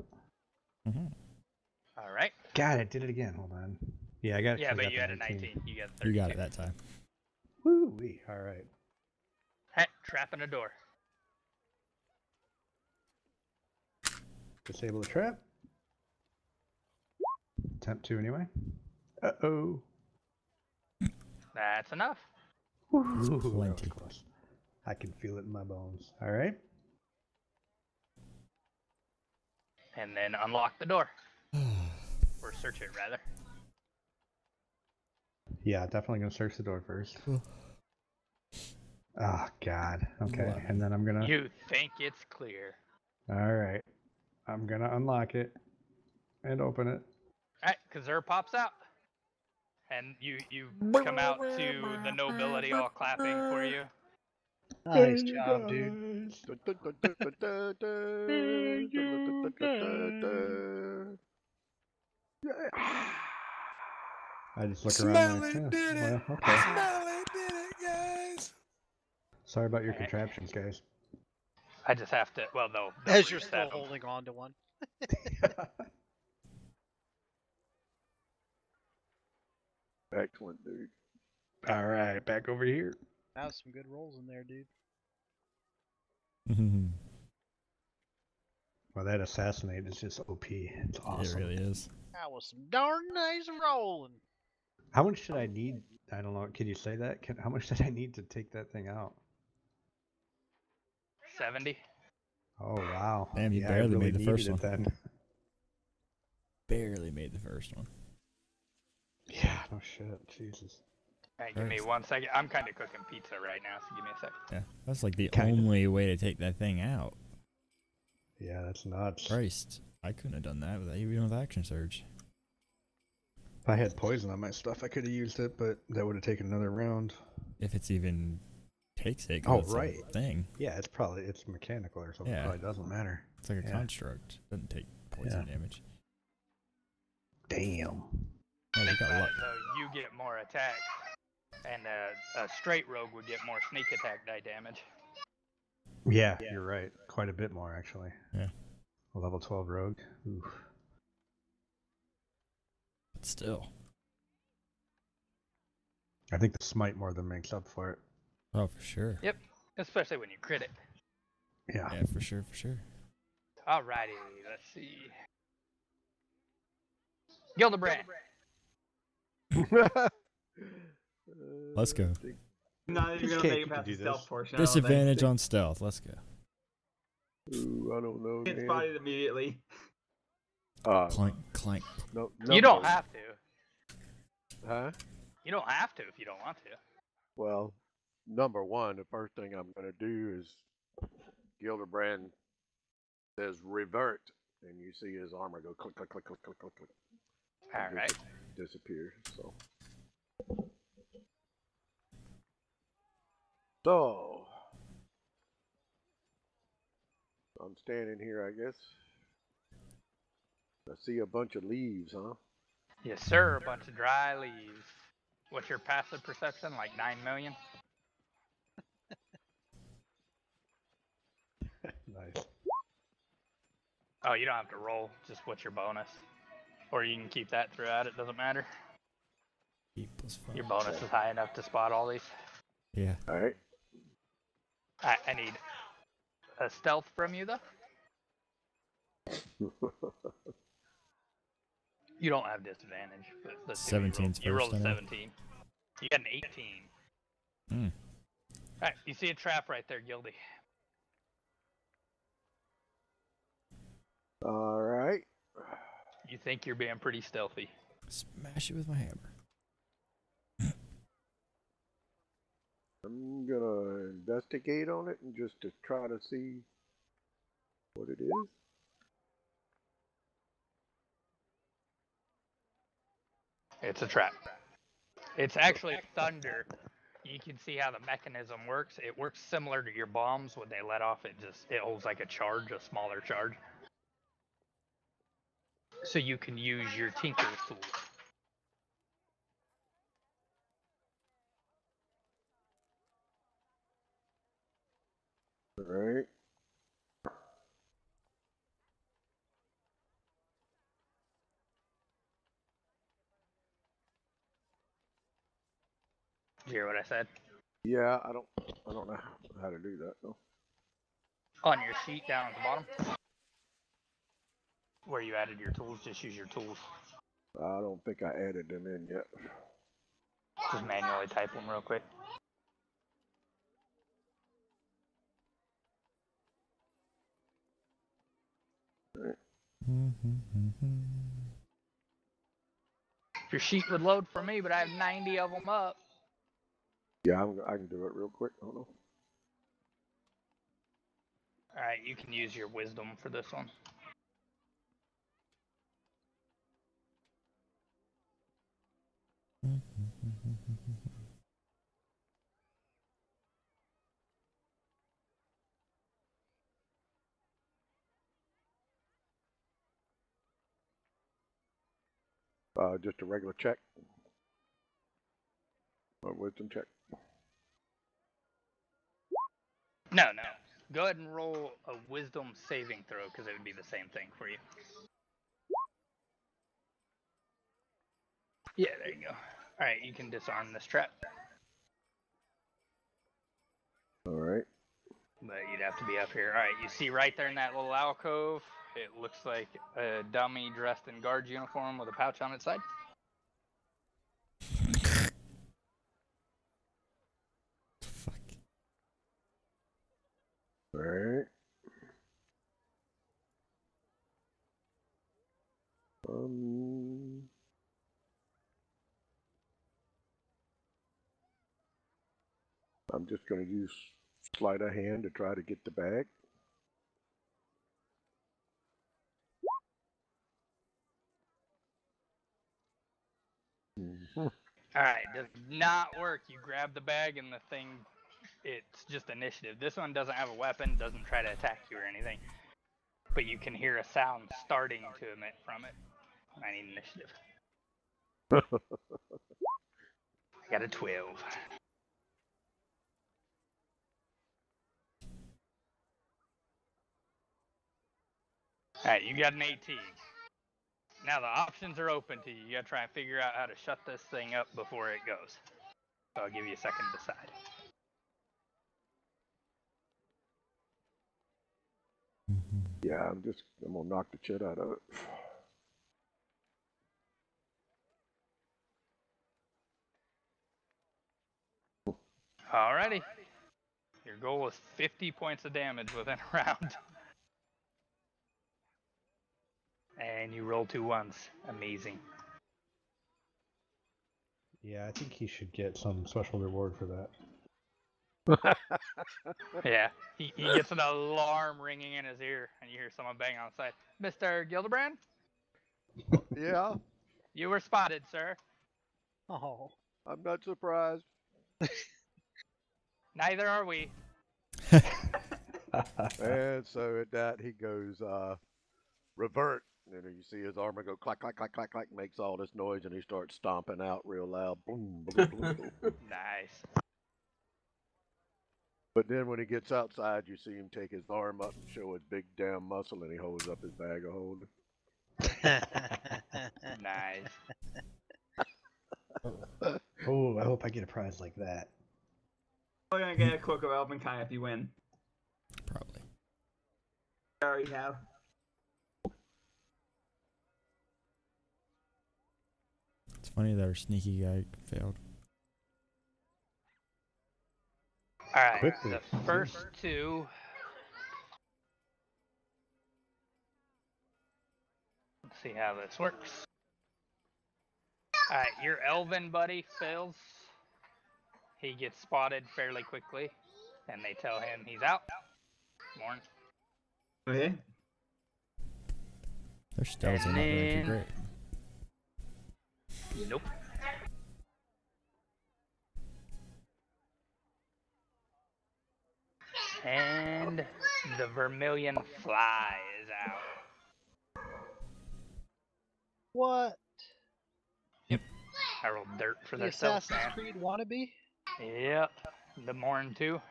Alright. God, I did it again. Hold on. Yeah, I got it. Yeah, but got you the had a 19. You got 32. You got it that time. Woo-wee. Alright. Hey, trapping a door. Disable the trap. Attempt to anyway. Uh-oh. That's enough. Ooh, that was close. I can feel it in my bones. Alright. And then unlock the door. Or search it, rather. Yeah, definitely gonna search the door first. Oh, God. Okay, and then I'm gonna... You think it's clear. Alright. I'm gonna unlock it and open it. Alright, Kazur pops out. And you come out to the nobility all clapping for you. Nice job, dude. I just look Smell around it, like, did it. well, okay. Smell it, did it, guys. Sorry about your contraptions, guys. I just have to, well, no. As you're still holding on to one. Excellent, dude. Alright, back over here. That was some good rolls in there, dude. Well, that assassinate is just OP. It's awesome. It really is. That was some darn nice rolling. How much should I need? I don't know. Can you say that? How much did I need to take that thing out? 70. Oh, wow. Damn, you Yeah, barely I really made the first needed one. it then. Barely made the first one. Yeah, no shit. Jesus. Alright, give me 1 second. I'm kind of cooking pizza right now, so give me a second. Yeah, that's like the Kinda. only way to take that thing out. Yeah, that's nuts. Christ, I couldn't have done that without even with action surge. If I had poison on my stuff, I could have used it, but that would have taken another round. If it's even takes it. 'Cause Oh, it's a right. thing. Yeah, it's mechanical or something. Yeah. It probably doesn't matter. It's like a Yeah. construct. Doesn't take poison damage. Damn. Oh, you Think got about luck. it, though, you get more attacks, and a straight rogue would get more sneak attack die damage. Yeah, you're right. Quite a bit more, actually. Yeah. A level 12 rogue. Oof. But still. I think the smite more than makes up for it. Oh, for sure. Yep, especially when you crit it. Yeah. Yeah, for sure, for sure. Alrighty, let's see. Gildebrand. Let's go. Not even gonna make it past the stealth portion. I don't think. Disadvantage on stealth. Let's go. Ooh, I don't know. Get man. spotted immediately. Clank, clank. No, You don't have to. Huh? You don't have to if you don't want to. Well, number one, the first thing I'm going to do is Gildebrand says revert, and you see his armor go click, click, click, click, click, click, click. All right. Disappear. So, I'm standing here, I guess. I see a bunch of leaves, huh? Yes, sir. A bunch of dry leaves. What's your passive perception? Like 9 million? Nice. Oh, you don't have to roll. Just what's your bonus? Or you can keep that throughout. It doesn't matter. Your bonus is high enough to spot all these. Yeah. All right. I need a stealth from you, though. You don't have disadvantage. But let's see what 17's you rolled. You first, rolled I a know. 17. You got an 18. Alright, you see a trap right there, Gildy. All right. You think you're being pretty stealthy. Smash it with my hammer. I'm gonna investigate on it and just to try to see what it is. It's a trap. It's actually thunder. You can see how the mechanism works. It works similar to your bombs. When they let off, it holds like a charge, a smaller charge. So you can use your tinker's tool. All right. Did you hear what I said? Yeah, I don't know how to do that though. On your sheet down at the bottom, where you added your tools, just use your tools. I don't think I added them in yet. Just manually type them real quick. Right. Your sheet would load for me, but I have 90 of them up. Yeah, I can do it real quick. Hold on. Alright, you can use your wisdom for this one. Just a regular check. Or wisdom check. No. Go ahead and roll a wisdom saving throw, because it would be the same thing for you. Yeah, there you go. Alright, you can disarm this trap. Alright. But you'd have to be up here. Alright, you see right there in that little alcove, it looks like a dummy dressed in guard's uniform with a pouch on its side. Alright. I'm just going to use sleight of hand to try to get the bag. Alright, does not work. You grab the bag and the thing, it's just initiative. This one doesn't have a weapon, doesn't try to attack you or anything. But you can hear a sound starting to emit from it. I need initiative. I got a 12. Alright, you got an 18. Now the options are open to you. You gotta try and figure out how to shut this thing up before it goes. So I'll give you a second to decide. Yeah, I'm gonna knock the shit out of it. Alrighty. Your goal is 50 points of damage within a round. And you roll 2 ones. Amazing. Yeah, I think he should get some special reward for that. Yeah, he gets an alarm ringing in his ear, and you hear someone bang on the side. Mr. Gildebrand? Yeah? You were spotted, sir. Oh. I'm not surprised. Neither are we. And so at that, he goes, revert. And you see his armor go clack, clack, clack, clack, clack, makes all this noise, and he starts stomping out real loud. Boom, boom, boom, boom. Nice. But then when he gets outside, you see him take his arm up and show his big damn muscle, and he holds up his bag of holding. Nice. Oh, I hope I get a prize like that. We're gonna get a Cloak of Elvenkai if you win. Probably. I already have. It's funny that our sneaky guy failed. Alright, Quickly. the first two. Let's see how this works. Alright, your elven buddy fails. He gets spotted fairly quickly, and they tell him he's out. Morn. Okay. Their stealths are not very too great. Nope. And the vermilion fly is out. What? Yep. I rolled dirt for The their stealth, Assassin's man. Creed wannabe? Yep. The Morn too.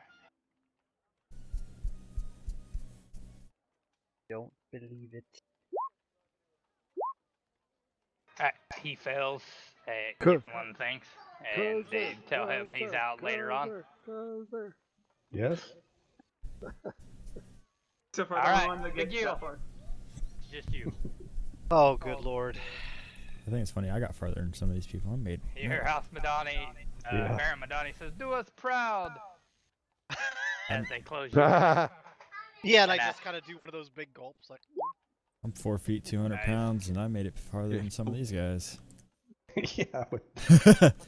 Don't believe it. Alright, he fails at Cool. getting one things, and they tell him he's out later on. Yes. So far, All the right, one that Big gets Gil. that far. Just you. Oh, good lord. I think it's funny. I got farther than some of these people. I made. You hear House Madani, Yeah. Baron Madani says, "Do us proud." As they close you. Yeah, and I And, just kind of do one of those big gulps, like. I'm 4 feet, 200 pounds, and I made it farther than some of these guys. Yeah, with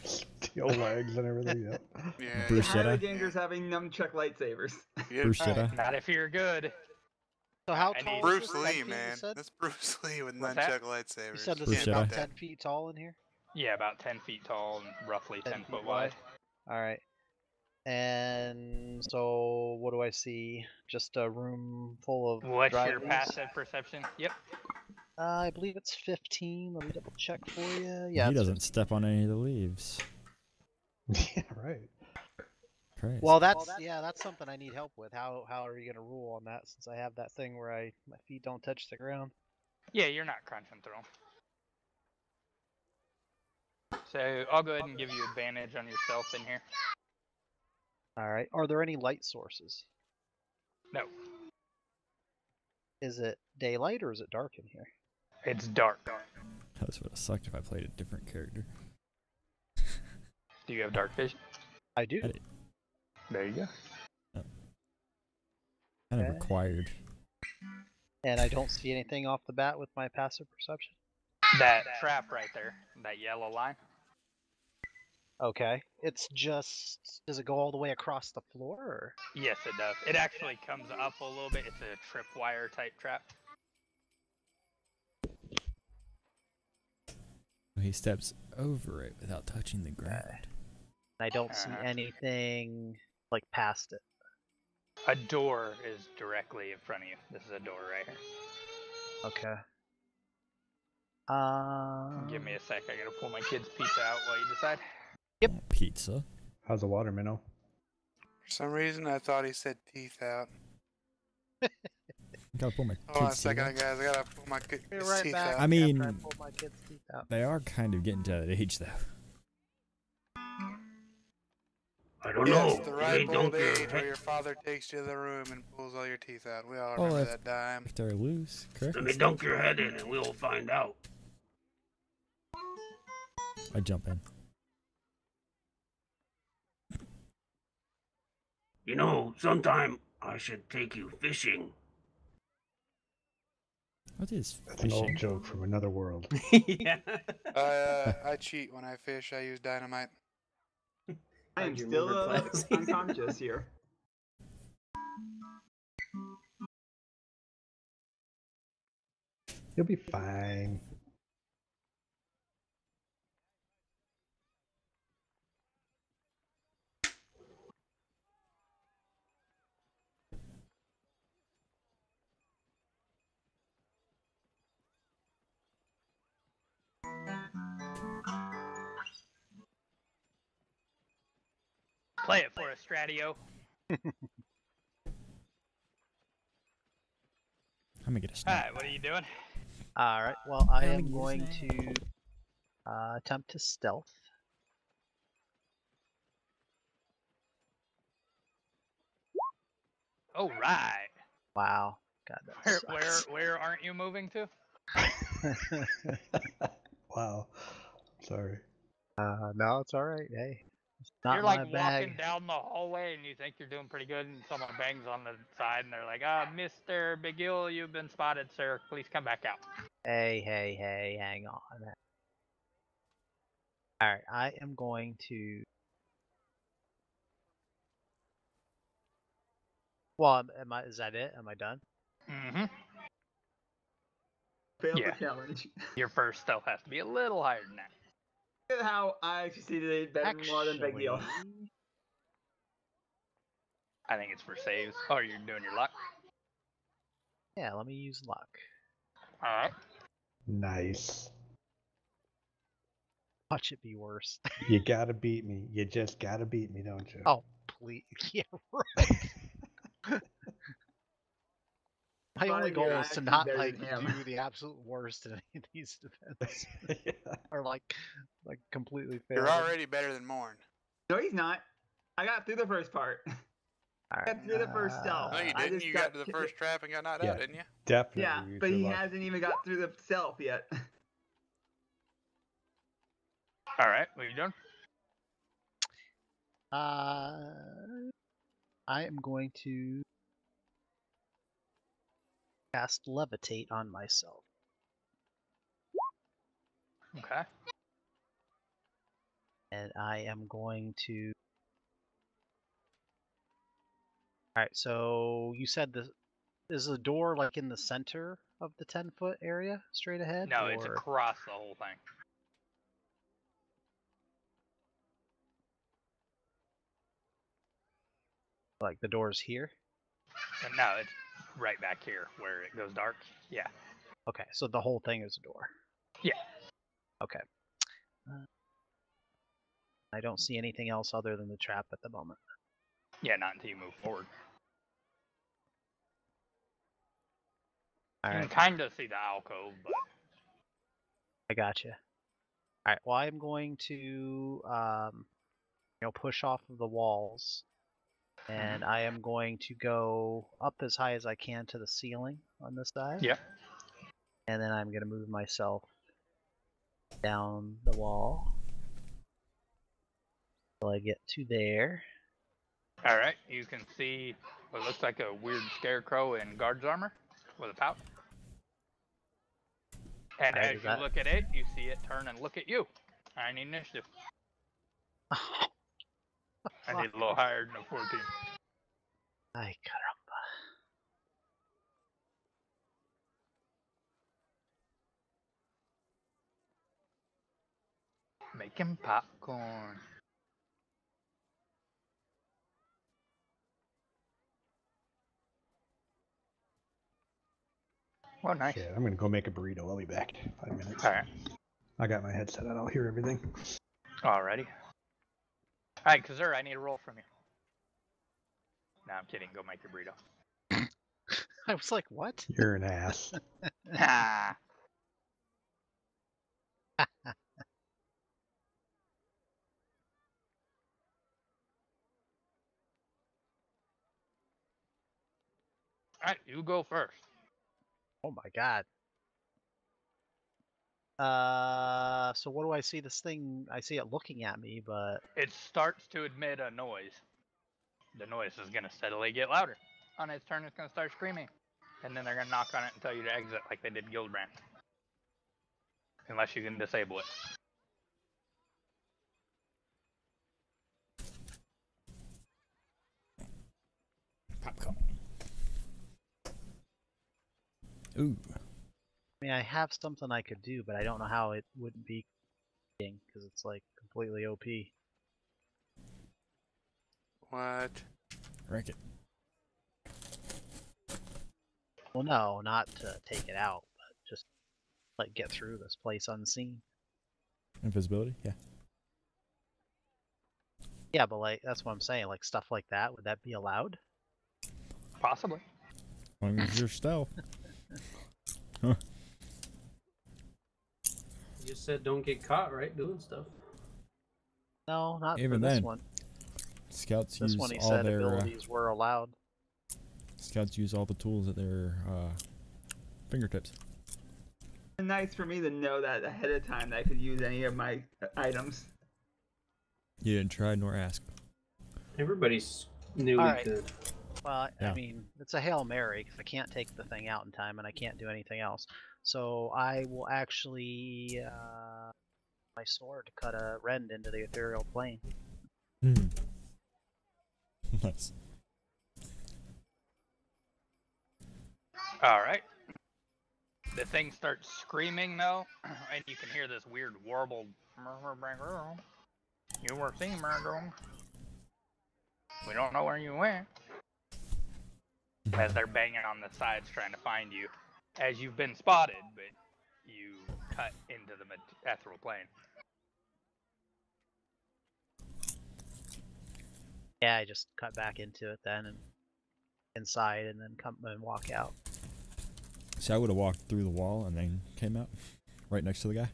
steel legs and everything. Yep. Yeah. Bruce Highly Jedi. dangerous having nunchuck lightsabers. Bruce Jedi. Not if you're good. So how I tall need- is Bruce this 10 Lee, feet, you man. said? That's Bruce Lee with What's nunchuck that? lightsabers. You said this Bruce is about Jedi. 10 feet tall in here? Yeah, about 10 feet tall and roughly 10 feet foot wide. Alright. And so, what do I see? Just a room full of What's dry your leaves? passive perception? Yep. I believe it's 15. Let me double check for you. Yeah, Yeah, he it's doesn't step on any of the leaves. Yeah, right. Crazy. Well, that's something I need help with. How are you gonna rule on that? Since I have that thing where my feet don't touch the ground. Yeah, you're not crunching through them. So I'll go ahead and give you advantage on yourself in here. All right. Are there any light sources? No, Is it daylight or is it dark in here? it's dark. That would have sucked if I played a different character. Do you have dark vision? I do. There you go. Kind of Okay. required. And I don't see anything off the bat with my passive perception. That trap right there, that yellow line. Okay. It's just. Does it go all the way across the floor? Or? Yes, it does. It actually comes up a little bit. It's a tripwire type trap. He steps over it without touching the ground. I don't see anything like past it. A door is directly in front of you. This is a door right here. Okay. Give me a sec. I gotta pull my kid's pizza out while you decide. Yep. Pizza. How's the water minnow? For some reason, I thought he said teeth out. I gotta pull my Hold on a kids' teeth second, out. guys. I gotta pull my teeth back. out. I mean, After I pull my kid's teeth out. they are kind of getting to that age, though. I don't Yes, know. the Hey, ripe don't old your age head- where your father takes you to the room and pulls all your teeth out. We all Oh, remember if- that dime. If they're loose, correct? Let me dunk your head in and we'll find out. I jump in. You know, sometime I should take you fishing. What is That's an old fishing? joke from another world. Yeah. I cheat when I fish. I use dynamite. I am How'd you still remember Plessy? unconscious here. You'll be fine. Play it for us, Stratio. I'm gonna get a snack. Alright, what are you doing? Alright, well, I I'm am gonna going use to attempt to stealth. Oh, right. Wow. God, that sucks. Where aren't you moving to? Wow. Sorry. No, it's alright. Hey, it's not You're my like bag. walking down the hallway and you think you're doing pretty good, and someone bangs on the side and they're like, Mr. Bigil, you've been spotted, sir. Please come back out. Hey, hang on. Alright, I am going to. Well, is that it? Am I done? Mm-hmm. Failed Yeah. the challenge. Your first stealth has to be a little higher than that. Look at how I succeeded better more than big deal. I think it's for saves. Oh, you're doing your luck? Yeah, let me use luck. Alright. Nice. Watch it be worse. You gotta beat me. You just gotta beat me, don't you? Oh, please. Yeah, right. My only goal is to not like do the absolute worst in any of these events, or like completely fail. You're already better than Morn. No, he's not. I got through the first part. I got through the first stealth. No, you didn't. You got to the first trap and got knocked out, didn't you? Definitely. Yeah, but he hasn't even got through the stealth yet. Alright, what are you doing? I am going to cast levitate on myself. Okay. And I am going to. Alright, so you said this is the door like in the center of the 10-foot area straight ahead? No, it's across the whole thing. Like the door's here? No, it's right back here where it goes dark. Yeah. Okay, so the whole thing is a door. Yeah. Okay. I don't see anything else other than the trap at the moment. Yeah, not until you move forward. All You right. can kind of see the alcove, but I gotcha. All right. Well, I'm going to, push off of the walls, and I am going to go up as high as I can to the ceiling on this side. Yeah. And then I'm going to move myself down the wall till I get to there. Alright, you can see what looks like a weird scarecrow in guard's armor with a pouch. And Alright, as you look at it, you see it turn and look at you. I need initiative. I need a little higher than a 14. Ay, caramba. Making popcorn. Well, nice. Shit, I'm gonna go make a burrito. I'll be back in 5 minutes. Alright. I got my headset on. I'll hear everything. Alrighty. Alright, Kazur, I need a roll from you. No, I'm kidding. Go make your burrito. I was like, what? You're an ass. Ah. Alright, you go first. Oh my god. So what do I see this thing? I see it looking at me, but... It starts to emit a noise. The noise is going to steadily get louder. On its turn, it's going to start screaming. And then they're going to knock on it and tell you to exit like they did Gilbrand. Unless you can disable it. Popcorn. Ooh. I mean, I have something I could do, but I don't know how it wouldn't be because it's like completely OP. What? Wreck it. Well, no, not to take it out, but just like get through this place unseen. Invisibility? Yeah. Yeah, but like that's what I'm saying. Like stuff like that, would that be allowed? Possibly. As long as you're stealth. Huh. You just said don't get caught, right? Doing stuff. No, not Even for this then, one. Scouts This use one he all said their abilities were allowed. Scouts use all the tools at their fingertips. It's nice for me to know that ahead of time that I could use any of my items. You didn't try nor ask. Everybody's knew All we right. could. Well, Yeah. I mean, it's a Hail Mary because I can't take the thing out in time and I can't do anything else. So I will actually my sword to cut a rend into the ethereal plane. Hmm. Nice. Alright. The thing starts screaming though, and you can hear this weird warbled. You were seen, Margot. We don't know where you went. As they're banging on the sides trying to find you, as you've been spotted, but you cut into the ethereal plane. Yeah, I just cut back into it then and inside, and then come and walk out. So I would have walked through the wall and then came out right next to the guy.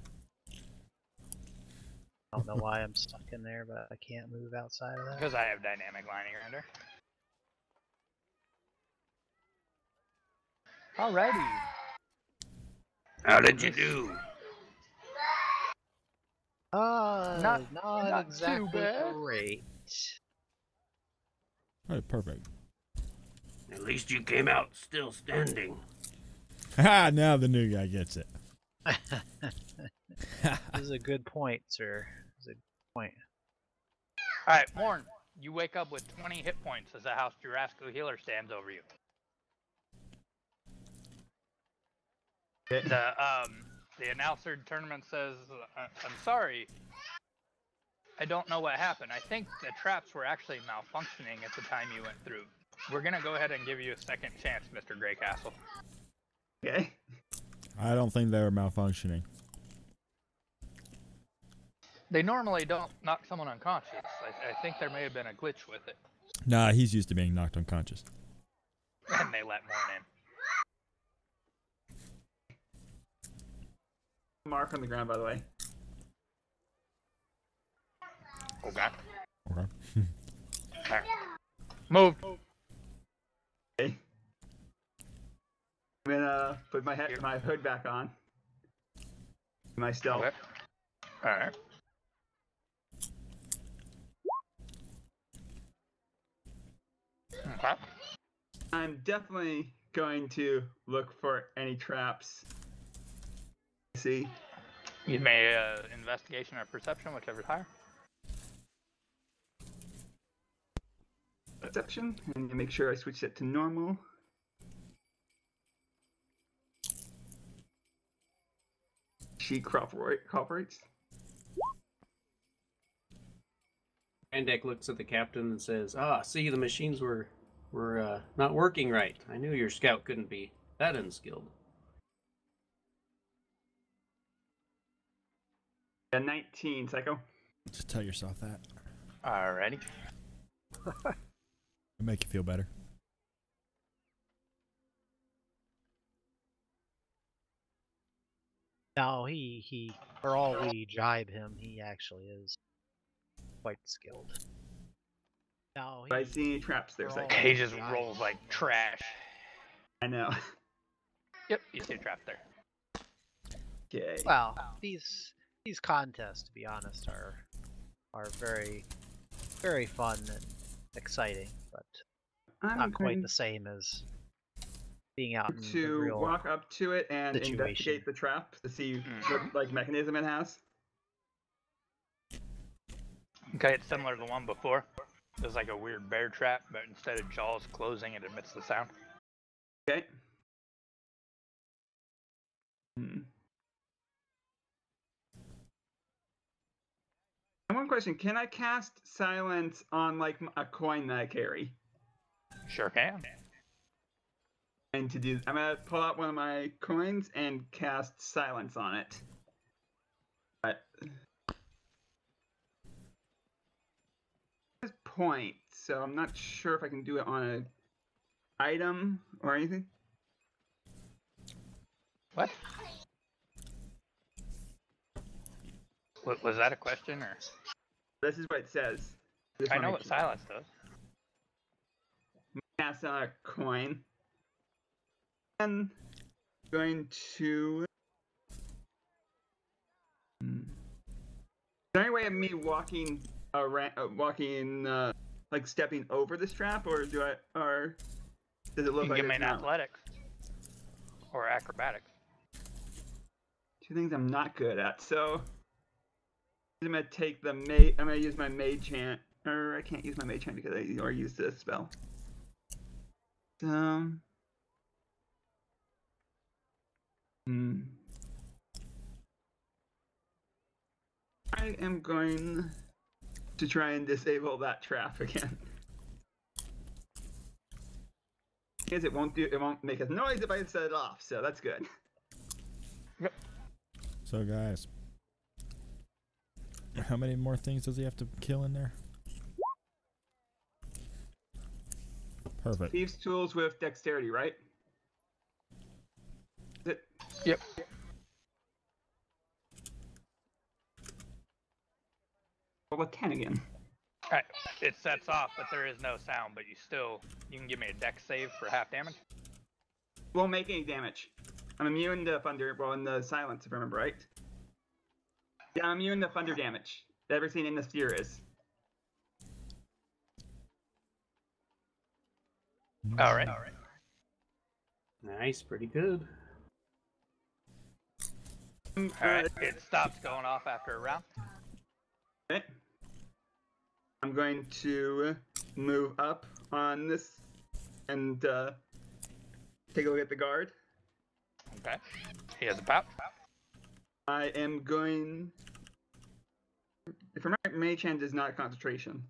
I don't know why I'm stuck in there, but I can't move outside of that. Because I have dynamic lining render. Alrighty. How did you do? Not not exactly too bad. great. Alright, perfect. At least you came out still standing. Ha! Now the new guy gets it. This is a good point, sir. This is a good point. Alright, Morn, you wake up with 20 hit points as a House Jurassico healer stands over you. The announcer tournament says, I'm sorry, I don't know what happened. I think the traps were actually malfunctioning at the time you went through. We're gonna go ahead and give you a second chance, Mr. Greycastle. Okay. I don't think they were malfunctioning. They normally don't knock someone unconscious. I think there may have been a glitch with it. Nah, he's used to being knocked unconscious. And they let Morn in. Mark on the ground, by the way. Okay. Okay. Right. Move. Okay. I'm gonna put my hood back on. My stealth. Okay. Alright. Okay. I'm definitely going to look for any traps. See? You may investigation or perception, whichever's higher. Perception, and make sure I switch it to normal. She cooperates. Grandek looks at the captain and says, "Ah, see, the machines were not working right. I knew your scout couldn't be that unskilled." A 19, Psycho. Just tell yourself that. Alrighty. It'll make you feel better. No, he for all we jibe him, he actually is quite skilled. No, If I see any traps there, Psycho. He just rolls like trash. I know. Yep, you see a trap there. Okay. Well, these contests, to be honest, are very very fun and exciting, but not quite the same as being out in the to real walk up to it and situation. investigate the trap to see what like mechanism it has. Okay, it's similar to the one before. There's like a weird bear trap, but instead of jaws closing, it emits the sound. Okay. And one question, can I cast silence on like a coin that I carry? Sure can. And to do, I'm gonna pull out one of my coins and cast silence on it. But this point, so I'm not sure if I can do it on an item or anything. What? Was that a question or? This is what it says. I know what silence does. Cast on a coin. And going to. Is there any way of me walking around, like stepping over the strap, or does it You look can like give me it's an not? athletics or acrobatics. Two things I'm not good at, so I'm gonna take the I'm gonna use my mage hand, or I can't use my mage hand because I already used this spell. I am going to try and disable that trap again. Because it won't make a noise if I set it off, so that's good. Yep. So guys, how many more things does he have to kill in there? Perfect. Thieves' tools with dexterity, right? Is it? Yep. Roll a 10 again. Alright, it sets off, but there is no sound, but you can give me a dex save for half damage. Won't make any damage. I'm immune to thunder, well, in the silence, if I remember right. Yeah, I'm immune to thunder damage. Everything in the sphere is. Alright. Nice, pretty good. Alright, it stops going off after a round. Okay. I'm going to move up on this and take a look at the guard. Okay. He has a pouch. I am going. If I'm right, mage hand is not concentration.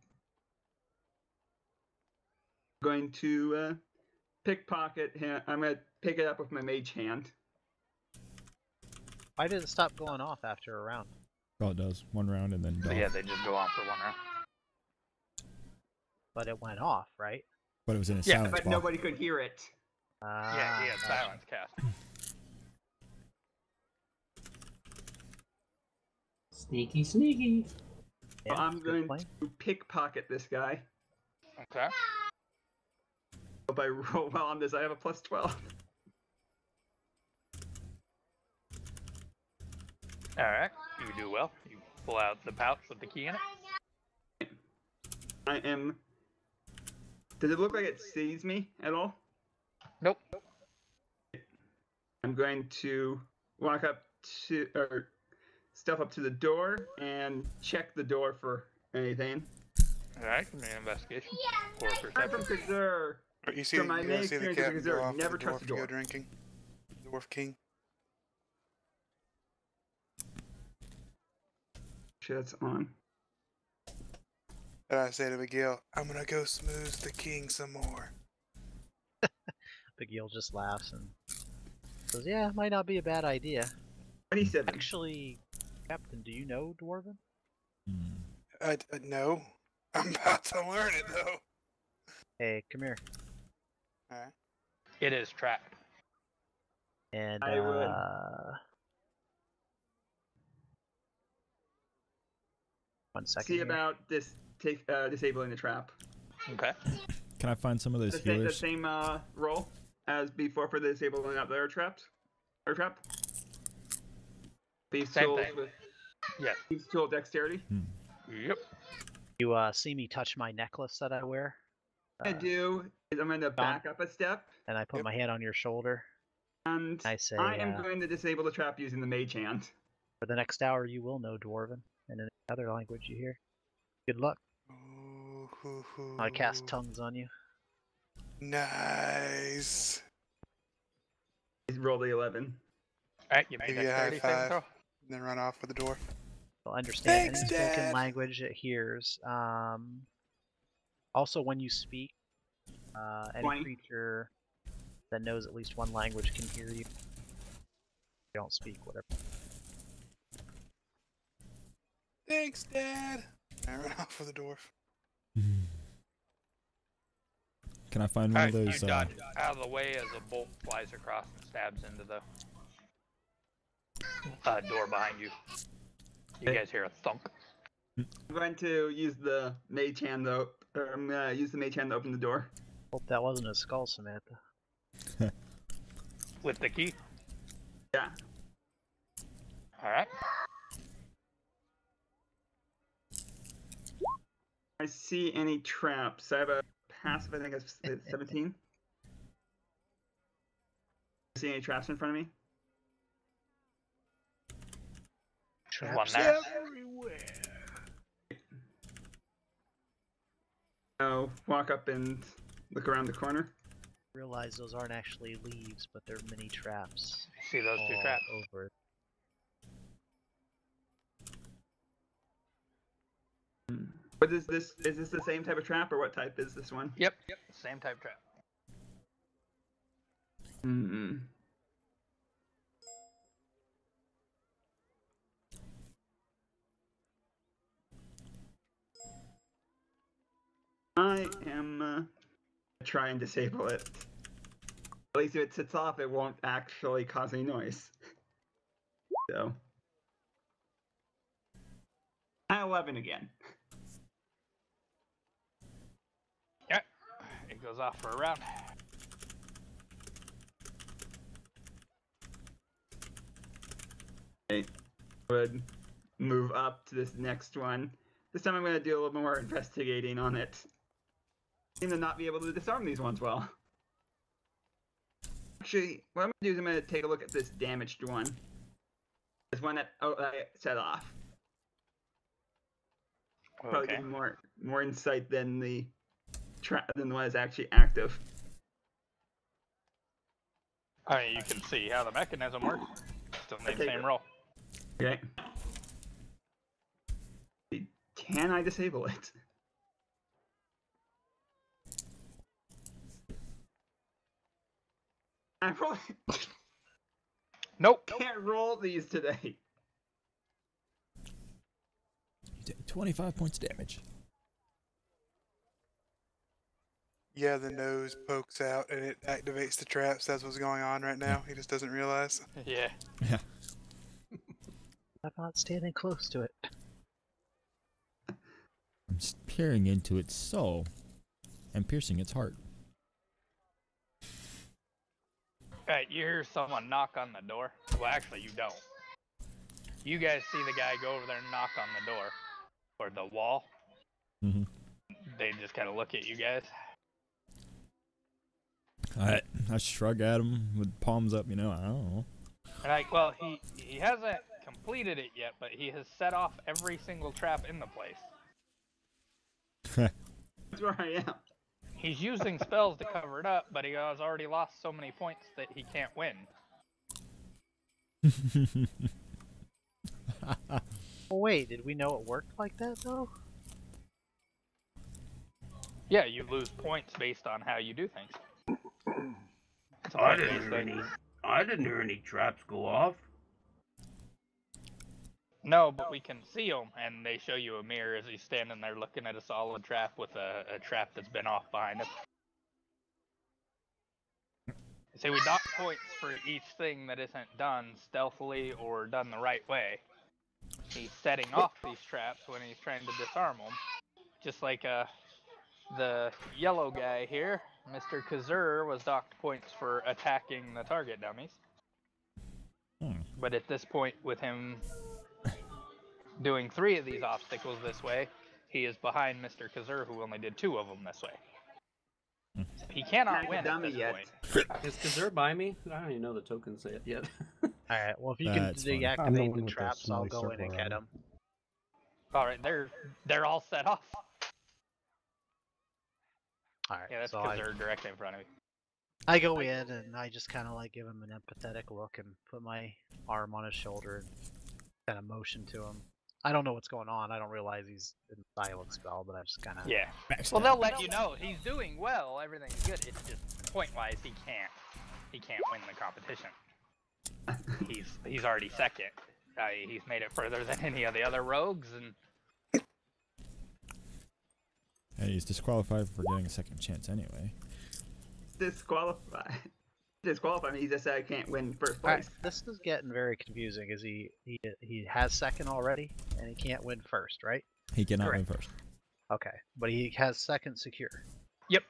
I'm going to pickpocket him. I'm going to pick it up with my mage hand. Why did it stop going off after a round? Oh, it does. One round and then. Yeah, they just go on for one round. But it went off, right? But it was in a Yeah, silence but ball. nobody could hear it. Yeah, he had silence cast. Sneaky, sneaky. So I'm going to pickpocket this guy. Okay. If I roll well on this, I have a plus 12. Alright, you do well. You pull out the pouch with the key in it. I am. Does it look like it sees me at all? Nope. I'm going to walk up to, or step up to the door and check the door for anything. Alright, give me an investigation. Or I'm from perception. Kazur. You see, From my main see the experience with captain go Kazur, off never the door trust the to go door. drinking? Dwarf King. Shit's on. And I say to Miguel, I'm gonna go smooth the king some more. Big Eel just laughs and says, "Yeah, it might not be a bad idea." 27. Actually, Captain, do you know Dwarven? No. I'm about to learn it though. Hey, come here. Alright. It is trapped. And I would. One second. See here. about this. Disabling the trap. Okay. Can I find some of those The healers? same roll as before for the disabling up their traps. Or trap. These Same tools thing. with. Yes. These tool dexterity. Yep. You see me touch my necklace that I wear? I do. Is I'm going to back up a step. And I put my hand on your shoulder. And I say, I am going to disable the trap using the mage hand. For the next hour, you will know Dwarven and any other language you hear. Good luck. I cast tongues on you. Nice. Roll the 11. Alright, you made Give you a high dexterity saving five, throw. and then run off with the dwarf. You'll understand Thanks, any spoken Dad. language it hears. Also, when you speak, any 20. creature that knows at least one language can hear you. You don't speak, whatever. Thanks, Dad. I ran off with the dwarf. Can I find one of Alright, those? you dodge out of the way as a bolt flies across and stabs into the door behind you. You guys hear a thunk. I'm going to use the mage hand though. Or I'm gonna use the mage hand to open the door. Hope that wasn't a skull, Samantha. With the key? Yeah. Alright. I see any traps. I have a passive, I think it's 17. See any traps in front of me? One there. everywhere. So walk up and look around the corner. Realize those aren't actually leaves, but they're mini traps. See those two all traps? over. But is this the same type of trap, or what type is this one? Yep. Same type trap. Hmm. I am try and disable it. At least if it sits off, it won't actually cause any noise. So, 11 again. Yeah, it goes off for a round. Okay, would move up to this next one. This time I'm going to do a little more investigating on it. Seem to not be able to disarm these ones well. Actually, what I'm going to do is I'm going to take a look at this damaged one. This one that I set off. Probably Okay. give me more insight than the one that's actually active. I mean, you can see how the mechanism works. Still need the Okay, same good. roll. Okay. Can I disable it? I probably Nope. can't roll these today. You take 25 points damage. Yeah, the nose pokes out and it activates the traps. That's what's going on right now. He just doesn't realize. Yeah. Yeah. I'm not standing close to it. I'm peering into its soul and piercing its heart. Alright, you hear someone knock on the door. Well, actually, you don't. You guys see the guy go over there and knock on the door. Or the wall. Mm-hmm. They just kind of look at you guys. I shrug at him with palms up, you know, I don't know. And like, well, he hasn't completed it yet, but he has set off every single trap in the place. That's where I am. He's using spells to cover it up, but he has already lost so many points that he can't win. Well, wait, did we know it worked like that though? Yeah, you lose points based on how you do things. It's a I point-based didn't hear any traps go off. No, but we can see them, and they show you a mirror as he's standing there looking at a solid trap with a trap that's been off behind him. See, we dock points for each thing that isn't done stealthily or done the right way. He's setting off these traps when he's trying to disarm them. Just like the yellow guy here, Mr. Kazur, was docked points for attacking the target dummies. But at this point, with him doing 3 of these obstacles this way, he is behind Mr. Kazur, who only did 2 of them this way. He cannot win at this point. Is Kazur by me? I don't even know the tokens yet. Alright, well if you That's can funny. deactivate the traps, I'll go in and get them. Alright, they're all set off. Alright, Yeah, that's so Kazur directly in front of you. I go in and I just kind of like give him an empathetic look and put my arm on his shoulder and kind of motion to him. I don't know what's going on. I don't realize he's in silent spell, but I just kind of Yeah. Well, they'll let you know he's doing well. Everything's good. It's just point-wise, he can't win the competition. He's already second. He's made it further than any of the other rogues, and He's disqualified for getting a second chance anyway. Disqualified. Disqualified means he just said I can't win first Alright, place. this is getting very confusing. Is he has second already and he can't win first, right? He cannot Correct. win first. Okay, but he has second secure. Yep.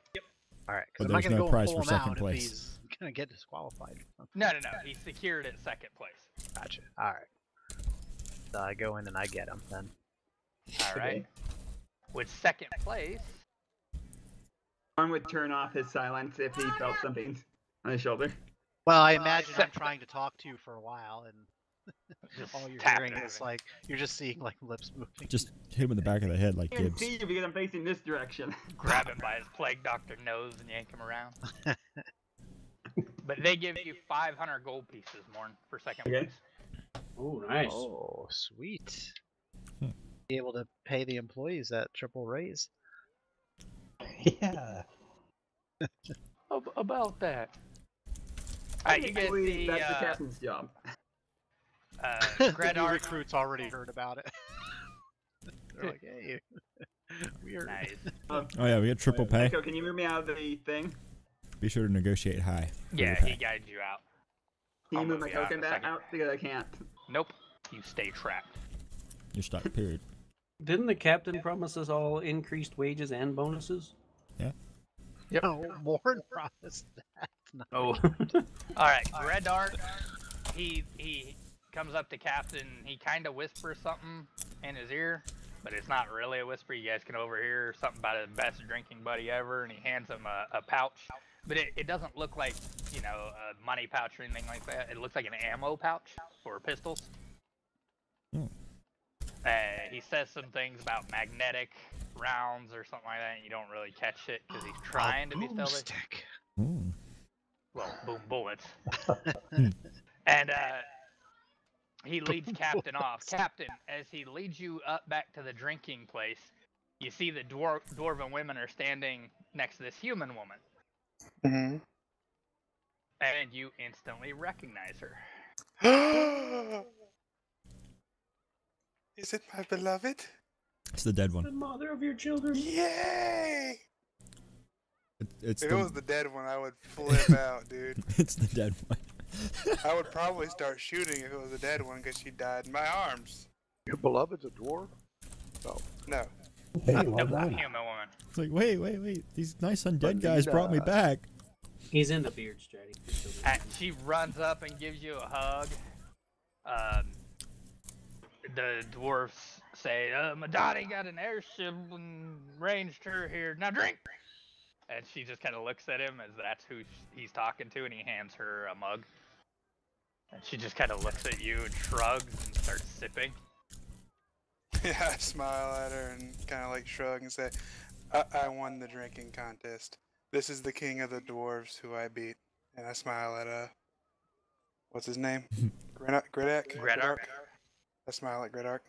Alright, But because I'm not there's gonna no go prize and pull for him second out place. if he's gonna get disqualified. no, he secured at second place. Gotcha. Alright. So I go in and I get him then. All right. With second place, One would turn off his silence if he felt something on his shoulder. Well, I imagine I'm trying to talk to you for a while and All you're tapping hearing is like you're just seeing like lips moving. Just hit him in the back of the head like I can Gibbs. see you because I'm facing this direction. Grab him by his plague doctor nose and yank him around. But they give you 500 gold pieces, Morn, for second place. Oh, nice. Oh, sweet. Be able to pay the employees that triple raise. Yeah. About that. Alright, you get the That's the captain's job. The new Gredar. recruits already heard about it. They're like, hey, weird. Nice. Oh yeah, we get triple pay. Echo, can you move me out of the thing? Be sure to negotiate high. Yeah, he guides you out. Can I'll you move my move you out token in a back second. out? Because I can't. Nope. You stay trapped. You're stuck. Period. Didn't the captain promise us all increased wages and bonuses? Yeah. Yep. No, Morn promised that. No. Oh. Alright, Gredar, he comes up to Captain, he kind of whispers something in his ear, but it's not really a whisper. You guys can overhear something about his best drinking buddy ever, and he hands him a pouch. But it doesn't look like, you know, a money pouch or anything like that. It looks like an ammo pouch for pistols. He says some things about magnetic rounds or something like that, and you don't really catch it because he's trying to be stealthy. Stick. Well, boom bullets. And he leads Captain off. Captain, as he leads you up back to the drinking place, you see the dwarven women are standing next to this human woman. Mm-hmm. And you instantly recognize her. Is it my beloved? It's the dead The one. mother of your children. Yay! It's If the, it was the dead one, I would flip out, dude. it's the dead one. I would probably start shooting if it was a dead one because she died in my arms. Your beloved's a dwarf? No. No. Hey, well Nope, done. human woman. It's like, wait. These nice undead guys brought me back. He's in the beard, Stratty. And she runs up and gives you a hug. The dwarfs say, Madani got an airship and ranged her here. Now drink! And she just kind of looks at him as that's who he's talking to, and he hands her a mug. And she just kind of looks at you and shrugs and starts sipping. Yeah, I smile at her and kind of like shrug and say, I won the drinking contest. This is the king of the dwarves who I beat. And I smile at, what's his name? Gredark? I smile at Gredark.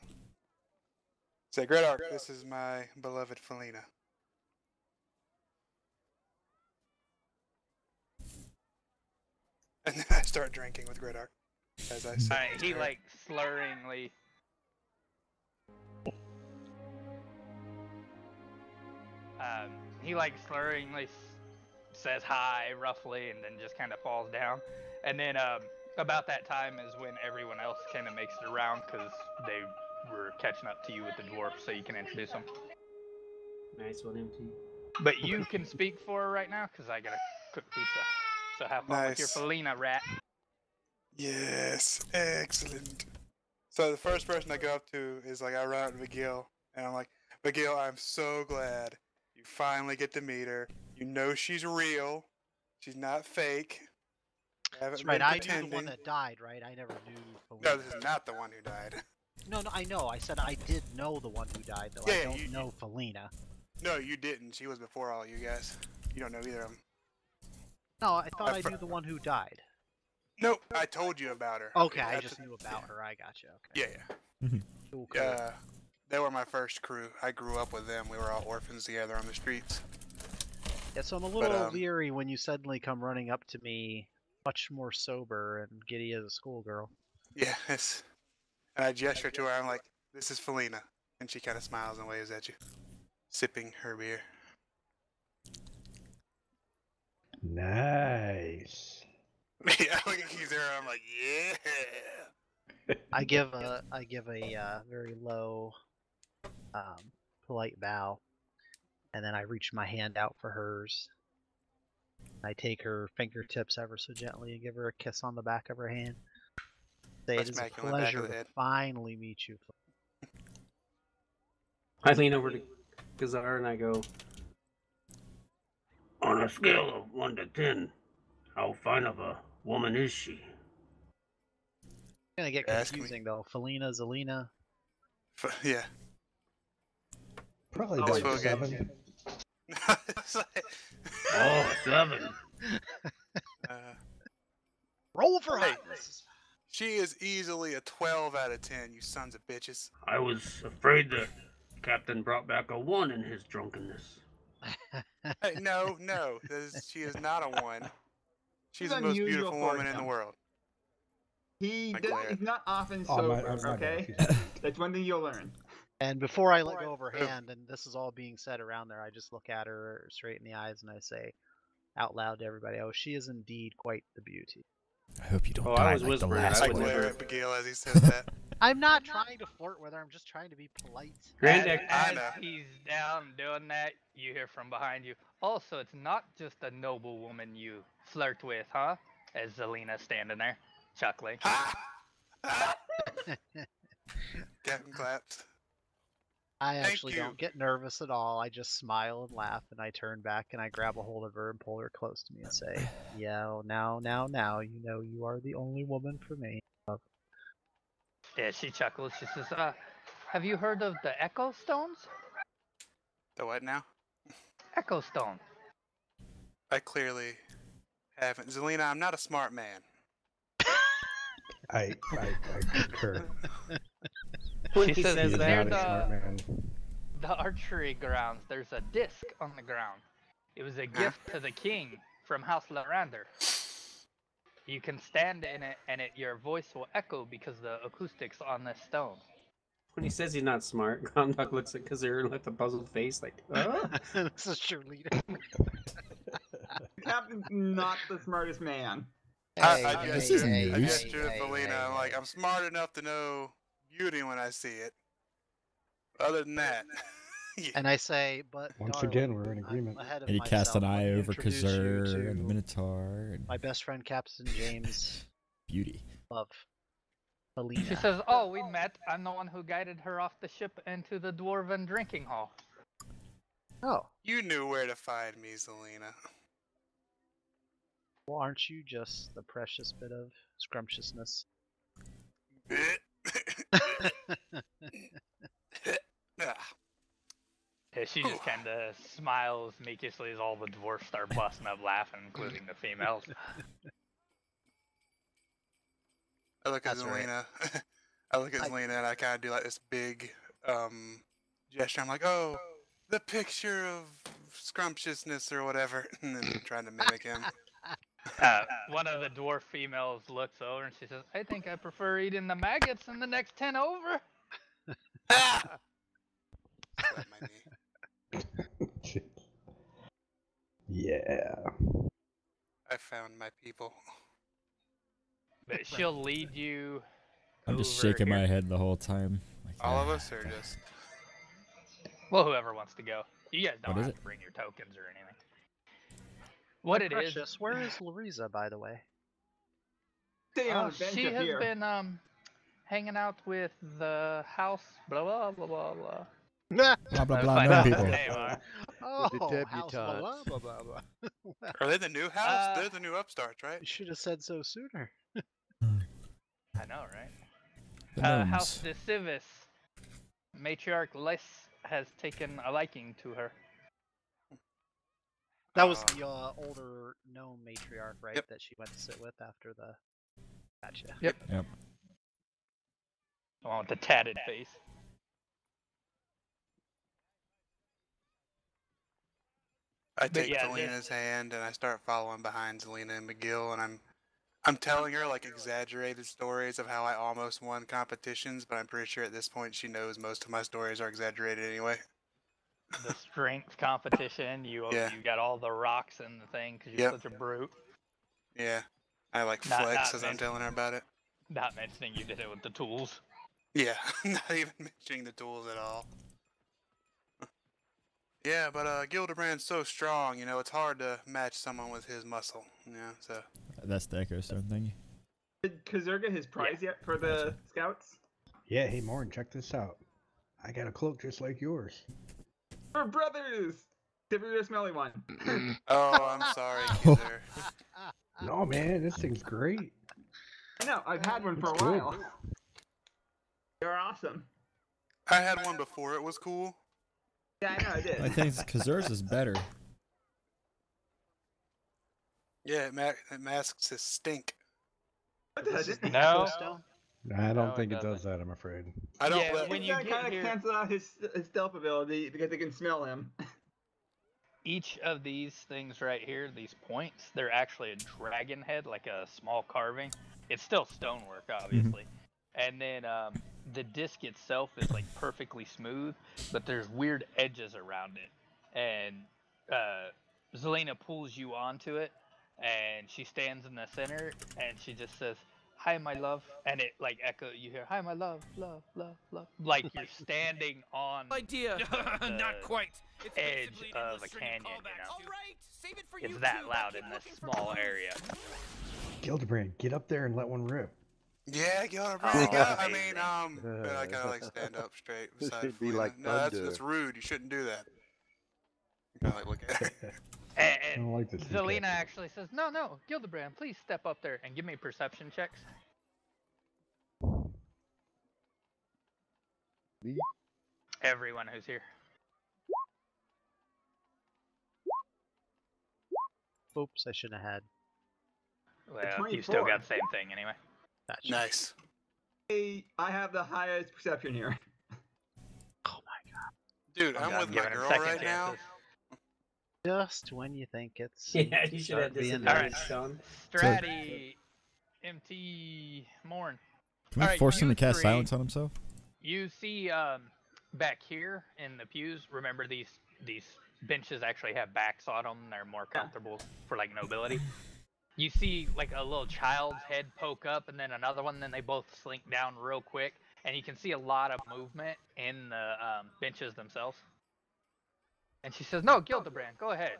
Say, Gredark, this is my beloved Felina. And then I start drinking with Gredark. As I say. He like slurringly. He like slurringly says hi roughly and then just kind of falls down. And then about that time is when everyone else kind of makes it around because they were catching up to you with the dwarf, so you can introduce them. Nice one, MT. But you can speak for her right now because I gotta cook pizza. So have fun with your Felina, rat. Yes, excellent. So the first person I go up to is like, I run up to McGill, and I'm like, McGill, I'm so glad you finally get to meet her. You know she's real. She's not fake. That's right, I knew the one that died, right? I never knew Felina. No, this is not the one who died. No, I know. I said I did know the one who died, though. Yeah, I don't know Felina. No, you didn't. She was before all you guys. You don't know either of them. No, I thought I knew the one who died. Nope, I told you about her. Okay, I just knew about her. I gotcha. Okay. Yeah. Cool, cool. They were my first crew. I grew up with them. We were all orphans together on the streets. Yeah, so I'm a little leery when you suddenly come running up to me, much more sober and giddy as a schoolgirl. Yes. And I gesture to her. I'm like, this is Felina. And she kind of smiles and waves at you, sipping her beer. Nice. Yeah, look at he's there. I'm like, yeah. I give a very low, polite bow, and then I reach my hand out for hers. I take her fingertips ever so gently and give her a kiss on the back of her hand. Say it is a pleasure to finally meet you. I lean over to Kazar and I go, On a scale of 1 to 10, how fine of a woman is she? gonna get confusing though. Felina, Zelina. Yeah. Probably Oh, about it's 7. It's like- Oh, 7. Roll for Hey, hotness. she is easily a 12 out of 10, you sons of bitches. I was afraid the captain brought back a 1 in his drunkenness. Hey, no, she is not a 1. She's He's the most unusual beautiful for woman in the him. world. He's Claire. not often Oh, my sober, bad, okay? That's one thing you'll learn. And before I let go of her hand, and this is all being said around there, I just look at her straight in the eyes and I say out loud to everybody, "Oh, she is indeed quite the beauty." I hope you don't Oh, die I was like the whispering. last I I would one. glare never. at Miguel as he says that. I'm not trying to flirt with her. I'm just trying to be polite. As I know. he's down doing that, you hear from behind you. Also, it's not just a noble woman you flirt with, huh? As Zelina's standing there, chuckling. Captain claps. I Thank actually you. don't get nervous at all. I just smile and laugh, and I turn back and I grab a hold of her and pull her close to me and say, "Yeah, well, now, you know you are the only woman for me." Yeah, she chuckles. She says, have you heard of the Echo Stones? The what now? Echo Stone. I clearly haven't. Zelina, I'm not a smart man. I concur. When She he says says He's near not a smart man. the archery grounds, there's a disc on the ground. It was a gift to the king from House Larander. You can stand in it, and your voice will echo because the acoustics on this stone. When he says he's not smart, Groundhog looks at Kazir with a puzzled face, like, oh. This is cheerleader. The captain's not the smartest man. I This gestured, is news. I gestured at Felina. I'm like, I'm smart enough to know beauty when I see it. Other than that, And I say, but Once darling, again, we're in agreement. I'm ahead of And he cast an myself. Let eye me over introduce you Kazur and the to Minotaur and my best friend, Captain James. beauty. Love. She Felina. says, oh, we met. I'm the one who guided her off the ship into the dwarven drinking hall. Oh, you knew where to find me, Zelina. well, aren't you just the precious bit of scrumptiousness? Yeah, she just kind of smiles meekly as all the dwarfs start busting up laughing, including the females. I look at That's right. Zelina. I look at Zelina and I kind of do like this big gesture. I'm like, oh, the picture of scrumptiousness or whatever, and then I'm trying to mimic him. One of the dwarf females looks over and she says, I think I prefer eating the maggots in the next 10 over. Slap my knee. Yeah. I found my people. But she'll lead you. I'm just over shaking here. my head the whole time. Like, All of us are just. Well, whoever wants to go. You guys don't What is have it? to bring your tokens or anything. What it is? Precious, where is Larisa, by the way? Sitting on the bench She up has here. been hanging out with the house. Blah blah blah blah blah. Blah blah I'll blah. find Known out people. the name, alright. Oh, With the house blah debutantes. blah blah blah. Are they the new house? They're the new upstarts, right? You should have said so sooner. I know, right? The House gnomes. de Civis. Matriarch Les has taken a liking to her. That was the older gnome matriarch, right? Yep. That she went to sit with after the. Gotcha. Yep. Yep. Oh, the tatted face. I But take yeah, Felina's hand and I start following behind Zelina and McGill, and I'm telling her like exaggerated stories of how I almost won competitions, but I'm pretty sure at this point she knows most of my stories are exaggerated anyway. The strength competition. You got all the rocks and the thing because you're such a brute. Yeah, I like Not- flex not as I'm men- telling her about it. Not mentioning you did it with the tools. Yeah, not even mentioning the tools at all. Yeah, but Gildebrand's so strong, you know, it's hard to match someone with his muscle. Yeah, so. That's the Echo Stone thing. Did Kazur get his prize yet for the scouts? Yeah, hey, Morn, check this out. I got a cloak just like yours. We're brothers! Give her a smelly one. Oh, I'm sorry, Kazur. No, man, this thing's great. No, I've had one for a That's good. while. They're awesome. I had one before. It was cool. Yeah, I know I did. I think it's because theirs is better. Yeah, it masks his stink. This is the No. Echo Stone. I don't No, think it it does doesn't. that, I'm afraid. I don't. Yeah, when you That get kind of here, cancels out his stealth ability because they can smell him. each of these things right here, these points, they're actually a dragon head, like a small carving. It's still stonework, obviously. And then the disc itself is like perfectly smooth, but there's weird edges around it. And Zelena pulls you onto it, and she stands in the center, and she just says, "Hi, my love," and it like you hear, "Hi, my love, love, love, love," like you're standing on Idea. Not quite. It's edge basically an of a illustrative canyon, callback. All right, save it for It's you that two, loud but in keep this looking for small clues. area. Gildebrand, get up there and let one rip. Yeah, Oh, I amazing. mean, but I gotta like stand up straight. This Beside should be Felina. like No, that's thunder. rude. You shouldn't do that. You gotta like look at it. And I don't like this. Zelena actually says, "No, no, Gildebrand, please step up there and give me perception checks." Me? Everyone who's here. Oops, I shouldn't have had. Well, you still got the same thing anyway. Gotcha. Nice. I have the highest perception here. Oh my god. Dude, I'm I'm with my giving him girl second right now. chances. Just when you think it's. Yeah, you should start have being disadvantage, nice. Sean. Stratty, MT, Morn. Can we Alright, force him you to cast three- silence on himself? You see back here in the pews, remember these benches actually have backs on them. They're more comfortable for like nobility. You see like a little child's head poke up and then another one, then they both slink down real quick. And you can see a lot of movement in the benches themselves. And she says, "No, Gildebrand, go ahead."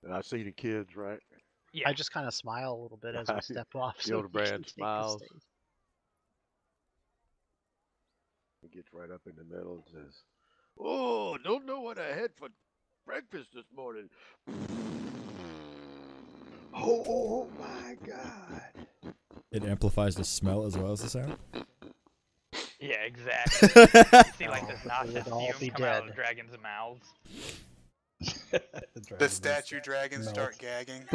And I see the kids, right? Yeah. I just kind of smile a little bit as we step off. So he can Gildebrand take the smiles. stage. He gets right up in the middle and says, "Oh, don't know what I had for breakfast this morning." Oh my god. It amplifies the smell as well as the sound. Yeah, exactly. You see like this nauseous We'd all fume be come out of dead. the dragon's mouths. The statue dragons start gagging.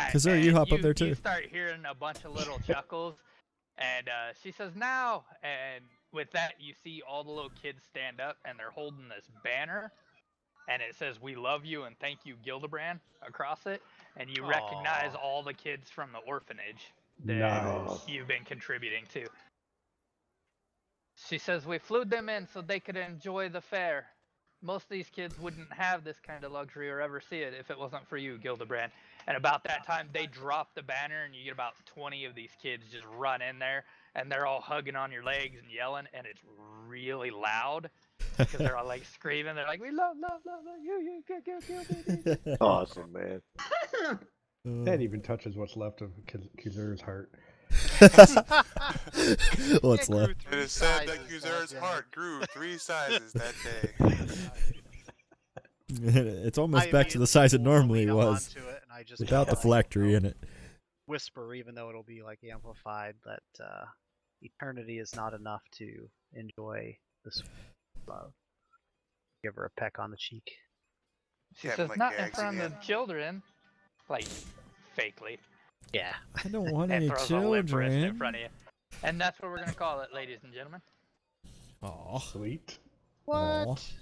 Because you hop up there You too. start hearing a bunch of little chuckles, and she says, "Now," and with that, you see all the little kids stand up, and they're holding this banner, and it says, "We love you and thank you, Gildebrand," across it, and you recognize all the kids from the orphanage that Nice. you've been contributing to. She says, "We flew them in so they could enjoy the fair. Most of these kids wouldn't have this kind of luxury or ever see it if it wasn't for you, Gildebrand." And about that time, they drop the banner, and you get about 20 of these kids just run in there, and they're all hugging on your legs and yelling, and it's really loud because they're all like screaming. They're like, "We love you, Gildebrand." Awesome, man. That even touches what's left of Kizur's heart. What's left? It is said that Kuzur's heart grew 3 sizes that day. It's almost back to the size it normally was, onto it, and I just without the kinda, phylactery in it. Whisper, even though it'll be like amplified, that eternity is not enough to enjoy this love. Give her a peck on the cheek. She says, "Not in front of the children," like fakely. Yeah. I don't want And any throws a limp wrist in children. front of you. And that's what we're gonna call it, ladies and gentlemen. Aw, sweet. What?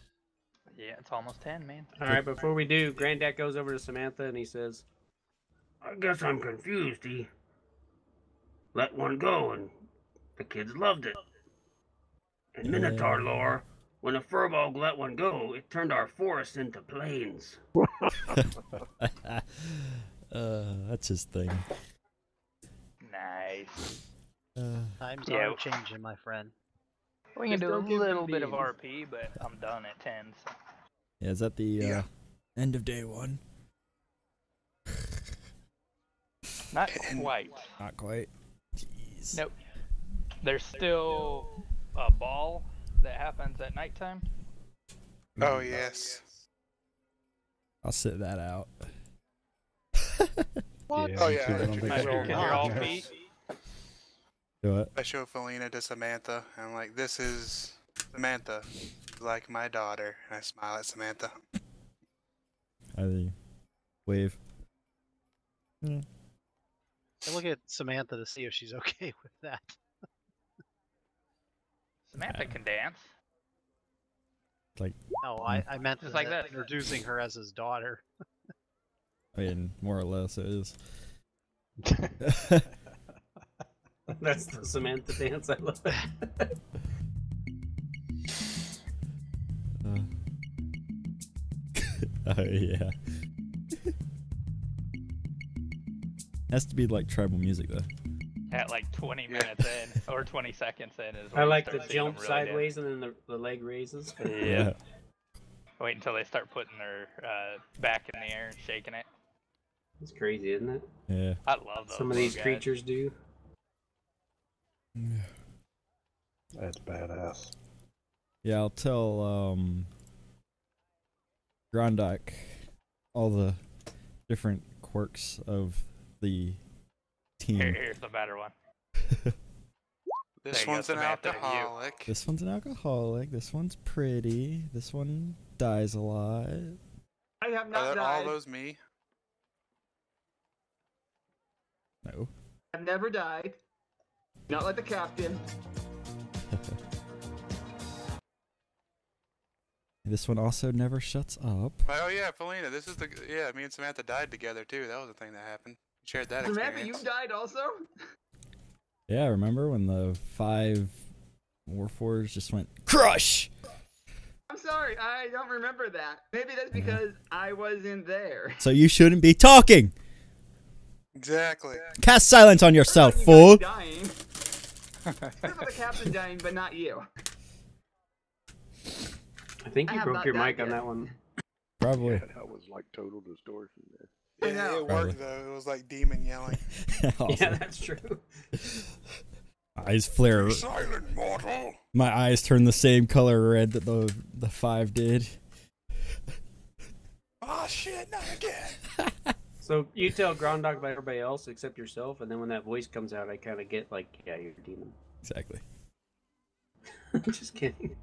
Yeah, it's almost 10, man. All right, before we do, Granddad goes over to Samantha and he says, I guess I'm confused. He let one go and the kids loved it. In Minotaur lore, when a furball let one go, it turned our forest into plains. That's his thing. Nice. Times Yeah. are changing, my friend. We can Just do a don't give little them bit of beans. RP, but I'm done at 10. So. Yeah, is that the end of day 1? Not quite. Not quite. Jeez. Nope. There's still a ball that happens at nighttime. Oh yes. I'll sit that out. What? Yeah, Oh me yeah. too. I don't think Because so. you're all feet. Do what? I show Felina to Samantha, and I'm like, "This is Samantha, like my daughter." And I smile at Samantha. I wave. Yeah. I look at Samantha to see if she's okay with that. Samantha can dance. Like, No, I meant Just like that. introducing her as his daughter. I mean, more or less it is. That's the Samantha dance. I love it. Oh yeah. Has to be like tribal music though. At like 20 minutes in, or 20 seconds in is when I you like start the seeing them jump really sideways and then the leg raises. Yeah. Wait until they start putting their back in the air and shaking it. It's crazy, isn't it? Yeah. I love those. Some of these creatures do. That's badass. Yeah, I'll tell Grondock all the different quirks of the team. Here's the better one. This There you go, one's an Samantha, you. alcoholic. This one's an alcoholic. This one's pretty. This one dies a lot. I have Are not that all died. those me? No. I've never died. Not like the captain. This one also never shuts up. Oh yeah, Felina. This is the Me and Samantha died together too. That was a thing that happened. Shared that Samantha, you experience. died also? Yeah, remember when the 5 Warforged just went crush? I'm sorry, I don't remember that. Maybe that's because I wasn't there. So you shouldn't be talking. Exactly. Cast silence on yourself, You fool. guys dying. Heard about the captain dying, but not you. I think I you have broke not your died mic on yet. that one. Probably. Yeah, that was like total distortion there. I Yeah, know. it worked though. It was like demon yelling. Awesome. Yeah, that's true. Eyes flare. Silent mortal. My eyes turn the same color red that the 5 did. Oh shit! Not again. So you tell Grondock about everybody else except yourself, and then when that voice comes out, I kind of get like, yeah, you're a demon. Exactly. Just kidding.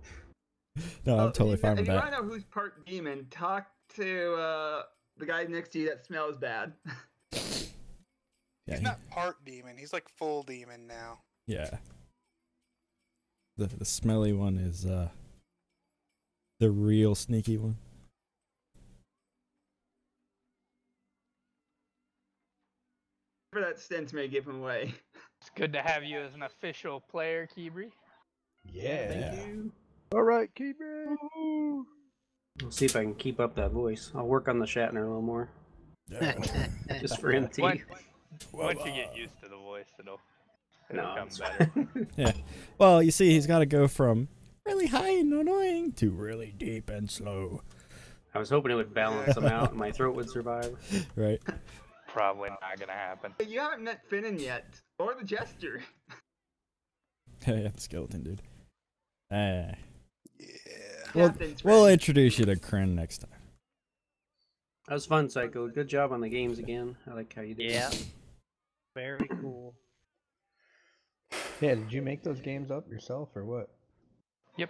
No, I'm totally fine with If you want that. to know who's part demon, talk to the guy next to you that smells bad. Yeah, He's not part demon. He's like full demon now. yeah. The smelly one is the real sneaky one. Whatever that stint may give him away. It's good to have you as an official player, Kibri. Yeah. Thank you. All right, keep it. I'll see if I can keep up that voice. I'll work on the Shatner a little more. Just for NT. Once you get used to the voice, it'll No, come it's better. Yeah. Well, you see, he's got to go from really high and annoying to really deep and slow. I was hoping it would balance them out and my throat would survive. Right. Probably not gonna happen. You haven't met Finnan yet, or the Jester. Yeah, the skeleton dude. Yeah. Captain's We'll friend. introduce you to Kren next time. That was fun, Psycho. Good job on the games again. I like how you did. Yeah. Very cool. Yeah, did you make those games up yourself or what? Yep.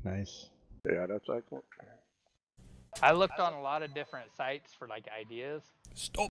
Nice. Yeah, that's excellent. I looked on a lot of different sites for like ideas. Stop.